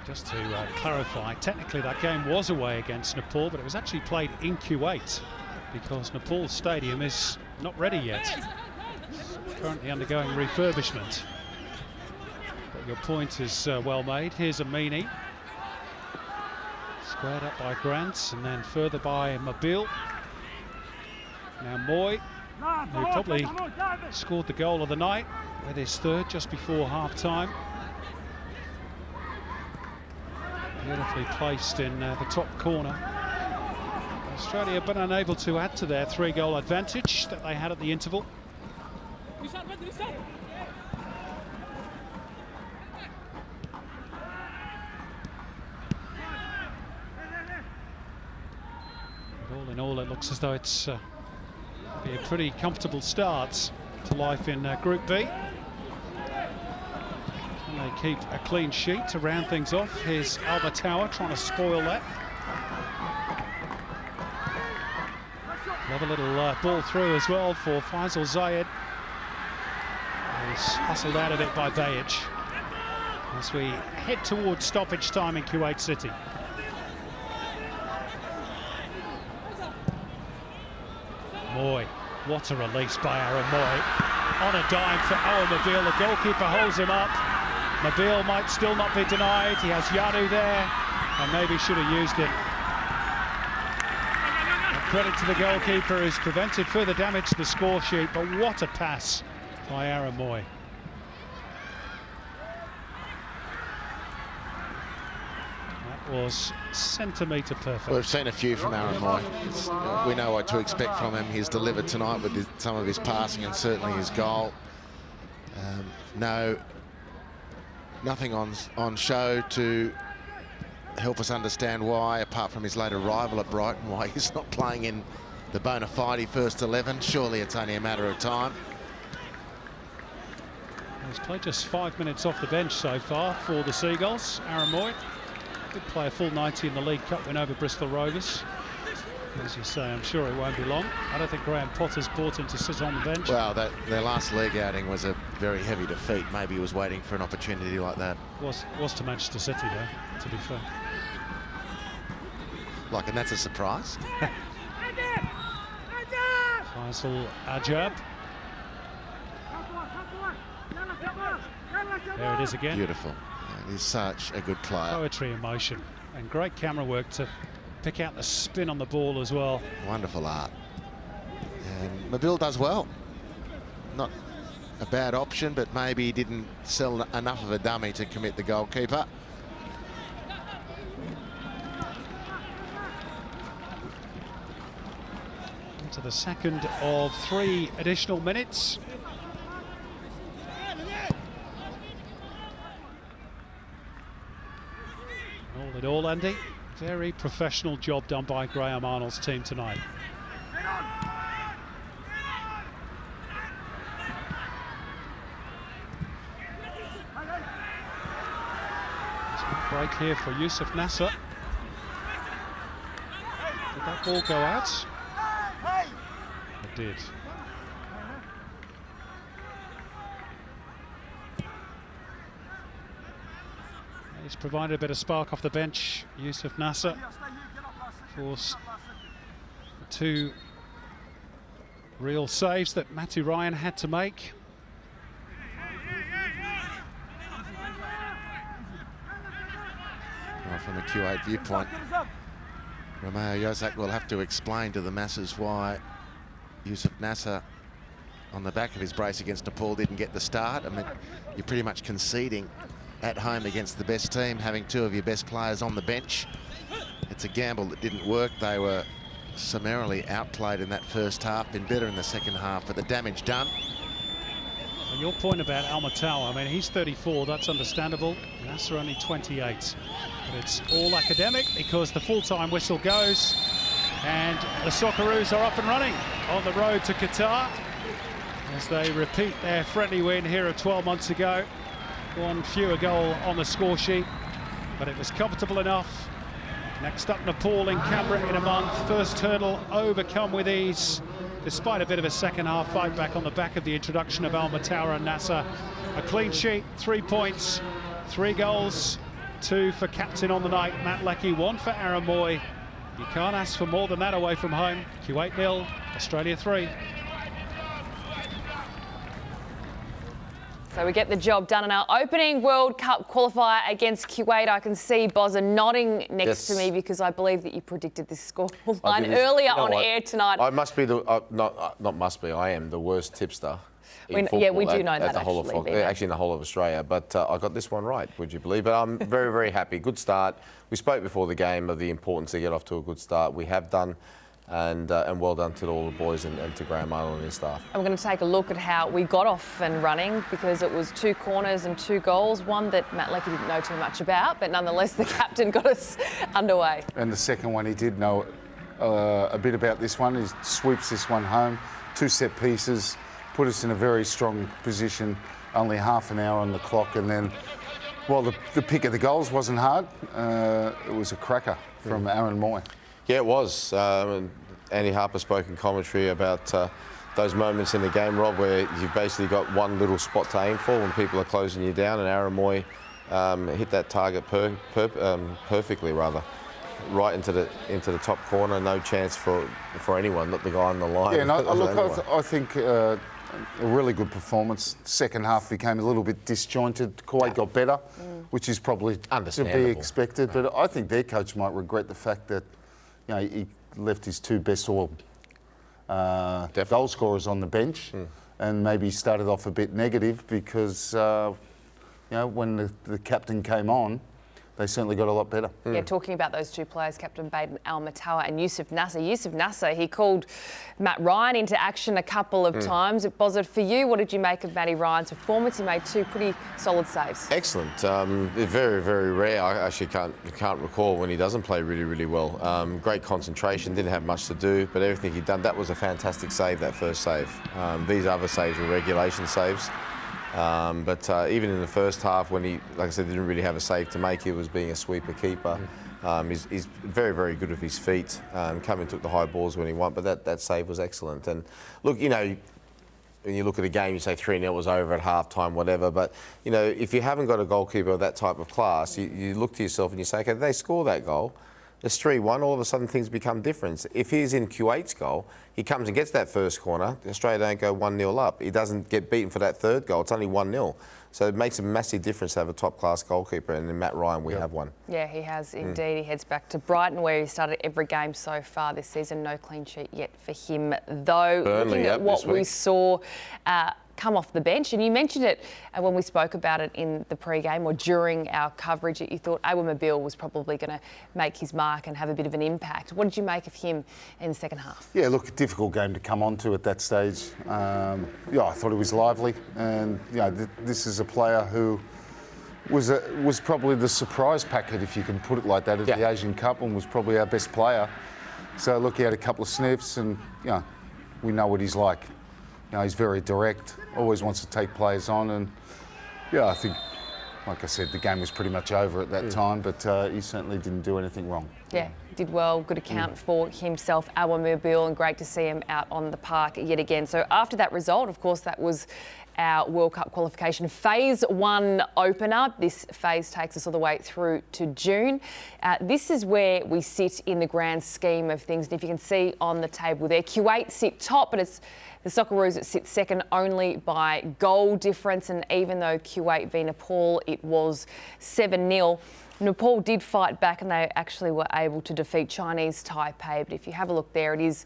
Just to clarify, technically that game was away against Nepal, but it was actually played in Kuwait because Nepal's stadium is not ready yet. It's currently undergoing refurbishment. But your point is well made. Here's Amini. Squared up by Grant and then further by Mobile. Now Moy, who probably scored the goal of the night with his third just before half-time. Beautifully placed in the top corner. Australia have been unable to add to their 3-goal advantage that they had at the interval. But all in all, it looks as though it's be a pretty comfortable start to life in Group B. Can they keep a clean sheet to round things off? Here's Alba Tower trying to spoil that. Another little ball through as well for Faisal Zayed. He's hustled out of it by Bayic as we head towards stoppage time in Kuwait City. Moy, what a release by Aaron Moy. On a dime for Owen Mobile, the goalkeeper holds him up. Mobile might still not be denied. He has Yadu there, and maybe should have used it. And credit to the goalkeeper who's prevented further damage to the score sheet, but what a pass by Aaron Moy. Was centimetre perfect. Well, we've seen a few from Aaron Moy. We know what to expect from him. He's delivered tonight with some of his passing and certainly his goal. Nothing on show to help us understand why, apart from his late arrival at Brighton, why he's not playing in the bona fide first 11. Surely it's only a matter of time. He's played just 5 minutes off the bench so far for the Seagulls. Aaron Moy did play a full 90 in the League Cup win over Bristol Rovers. As you say, I'm sure it won't be long. I don't think Graham Potter's brought him to sit on the bench. Well, their last league outing was a very heavy defeat. Maybe he was waiting for an opportunity like that. Was to Manchester City, though, to be fair. Like, and that's a surprise. Faisal Ajab. There it is again. Beautiful. He's such a good player. Poetry in motion, and great camera work to pick out the spin on the ball as well. Wonderful art. And Mobile does well. Not a bad option, but maybe he didn't sell enough of a dummy to commit the goalkeeper. Into the second of 3 additional minutes. All in all, Andy, very professional job done by Graham Arnold's team tonight. Break here for Yusuf Nasser. Did that ball go out? It did. He's provided a bit of spark off the bench. Yusuf Nasser forced 2 real saves that Matty Ryan had to make. Well, from a Kuwait viewpoint, Romeo Yozak will have to explain to the masses why Yusuf Nasser, on the back of his brace against Nepal, didn't get the start. I mean, you're pretty much conceding at home against the best team, having 2 of your best players on the bench. It's a gamble that didn't work. They were summarily outplayed in that first half, been better in the second half, but the damage done. Well, your point about Almatau, I mean, he's 34, that's understandable. Nasser only 28. But it's all academic because the full-time whistle goes. And the Socceroos are up and running on the road to Qatar as they repeat their friendly win here of 12 months ago. One fewer goal on the score sheet, but it was comfortable enough. Next up, Nepal in Canberra in a month. First hurdle overcome with ease, despite a bit of a second half fight back on the back of the introduction of Al-Matawa and Nasser. A clean sheet, 3 points, 3 goals, 2 for captain on the night, Matt Leckie, 1 for Aaron Moy. You can't ask for more than that away from home. Kuwait 0, Australia 3. So we get the job done in our opening World Cup qualifier against Kuwait. I can see Bozza nodding next to me because I believe that you predicted this scoreline earlier on air tonight. I must be the not must be. I am the worst tipster. Yeah, we do know that actually in the whole of Australia, but I got this one right, would you believe? But I'm very, very happy. Good start. We spoke before the game of the importance to get off to a good start. We have done. And well done to all the boys and to Graham Arnold and his staff. I'm going to take a look at how we got off and running because it was 2 corners and 2 goals, one that Matt Leckie didn't know too much about, but nonetheless the captain got us underway. And the second one he did know a bit about this one. He sweeps this one home, 2 set pieces, put us in a very strong position, only half an hour on the clock, and then, well, the pick of the goals wasn't hard. It was a cracker from Aaron Moy. Yeah, it was. Andy Harper spoke in commentary about those moments in the game, Rob, where you've basically got one little spot to aim for when people are closing you down, and Aaron Moy hit that target perfectly, rather, right into the top corner. No chance for anyone, not the guy on the line. Yeah, no, look, I think a really good performance. Second half became a little bit disjointed. Kuwait got better, which is probably to be expected. But I think their coach might regret the fact that he left his 2 best goal scorers on the bench, and maybe started off a bit negative because when the captain came on, they certainly got a lot better. Yeah, talking about those 2 players, Captain Baden Al-Matawa and Yusuf Nasser. Yusuf Nasser, he called Matt Ryan into action a couple of times. Buzzard, for you, what did you make of Matty Ryan's performance? He made 2 pretty solid saves. Excellent. Very, very rare. I actually can't recall when he doesn't play really, really well. Great concentration, didn't have much to do, but everything he'd done, that was a fantastic save, that first save. These other saves were regulation saves. But even in the first half, when he, like I said, didn't really have a save to make, he was being a sweeper keeper. He's very, very good with his feet. Come and took the high balls when he won, but that save was excellent. And look, when you look at a game, you say 3-0 was over at half-time, whatever. But, if you haven't got a goalkeeper of that type of class, you look to yourself and you say, okay, they score that goal. It's 3-1, all of a sudden things become different. If he's in Kuwait's goal, he comes and gets that first corner, Australia don't go 1-0 up. He doesn't get beaten for that third goal, it's only 1-0. So it makes a massive difference to have a top-class goalkeeper, and in Matt Ryan, we have one. Yeah, he has indeed. He heads back to Brighton, where he started every game so far this season. No clean sheet yet for him, though. Burnley, looking at what we saw come off the bench, and you mentioned it when we spoke about it in the pre-game or during our coverage, that you thought Awer Mabil was probably going to make his mark and have a bit of an impact. What did you make of him in the second half? Yeah, look, a difficult game to come onto at that stage. I thought he was lively, and this is a player who was probably the surprise packet, if you can put it like that, at the Asian Cup, and was probably our best player. So look, he had a couple of sniffs, and we know what he's like. He's very direct, always wants to take players on, and I think, like I said, the game was pretty much over at that time, but he certainly didn't do anything wrong. Yeah, did well, good account for himself, Awer Mabil, and great to see him out on the park yet again. So after that result, of course, that was our World Cup qualification phase 1 opener. This phase takes us all the way through to June. This is where we sit in the grand scheme of things. And if you can see on the table there, Kuwait sit top, but it's the Socceroos that sit second only by goal difference. And even though Kuwait v Nepal, it was 7-0, Nepal did fight back and they actually were able to defeat Chinese Taipei. But if you have a look there, it is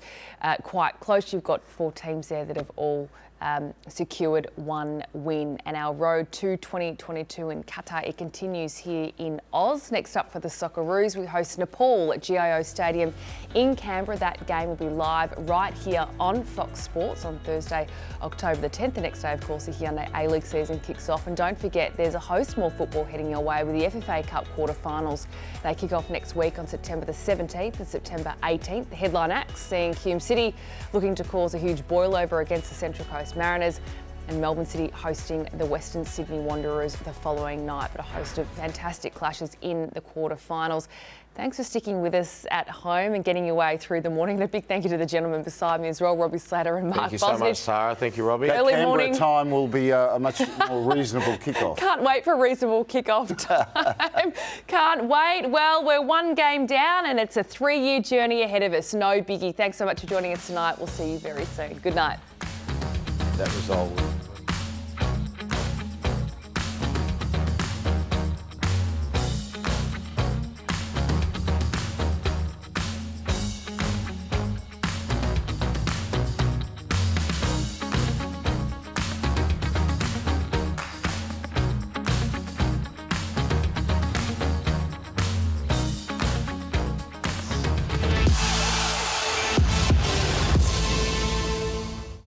quite close. You've got 4 teams there that have all secured 1 win. And our road to 2022 in Qatar, it continues here in Oz. Next up for the Socceroos, we host Nepal at GIO Stadium in Canberra. That game will be live right here on Fox Sports on Thursday, October the 10th. The next day, of course, the Hyundai A-League season kicks off. And don't forget, there's a host more football heading your way with the FFA Cup quarterfinals. They kick off next week on September the 17th and September 18th. The headline acts seeing Hume City looking to cause a huge boil-over against the Central Coast Mariners, and Melbourne City hosting the Western Sydney Wanderers the following night. But a host of fantastic clashes in the quarterfinals. Thanks for sticking with us at home and getting your way through the morning. And a big thank you to the gentlemen beside me as well, Robbie Slater and Mark Bosnich. Thank you so much, Tara. Thank you, Robbie. That Early Canberra morning time will be a much more reasonable kickoff. Can't wait for a reasonable kickoff time. Can't wait. Well, we're 1 game down and it's a 3-year journey ahead of us. No biggie. Thanks so much for joining us tonight. We'll see you very soon. Good night. That result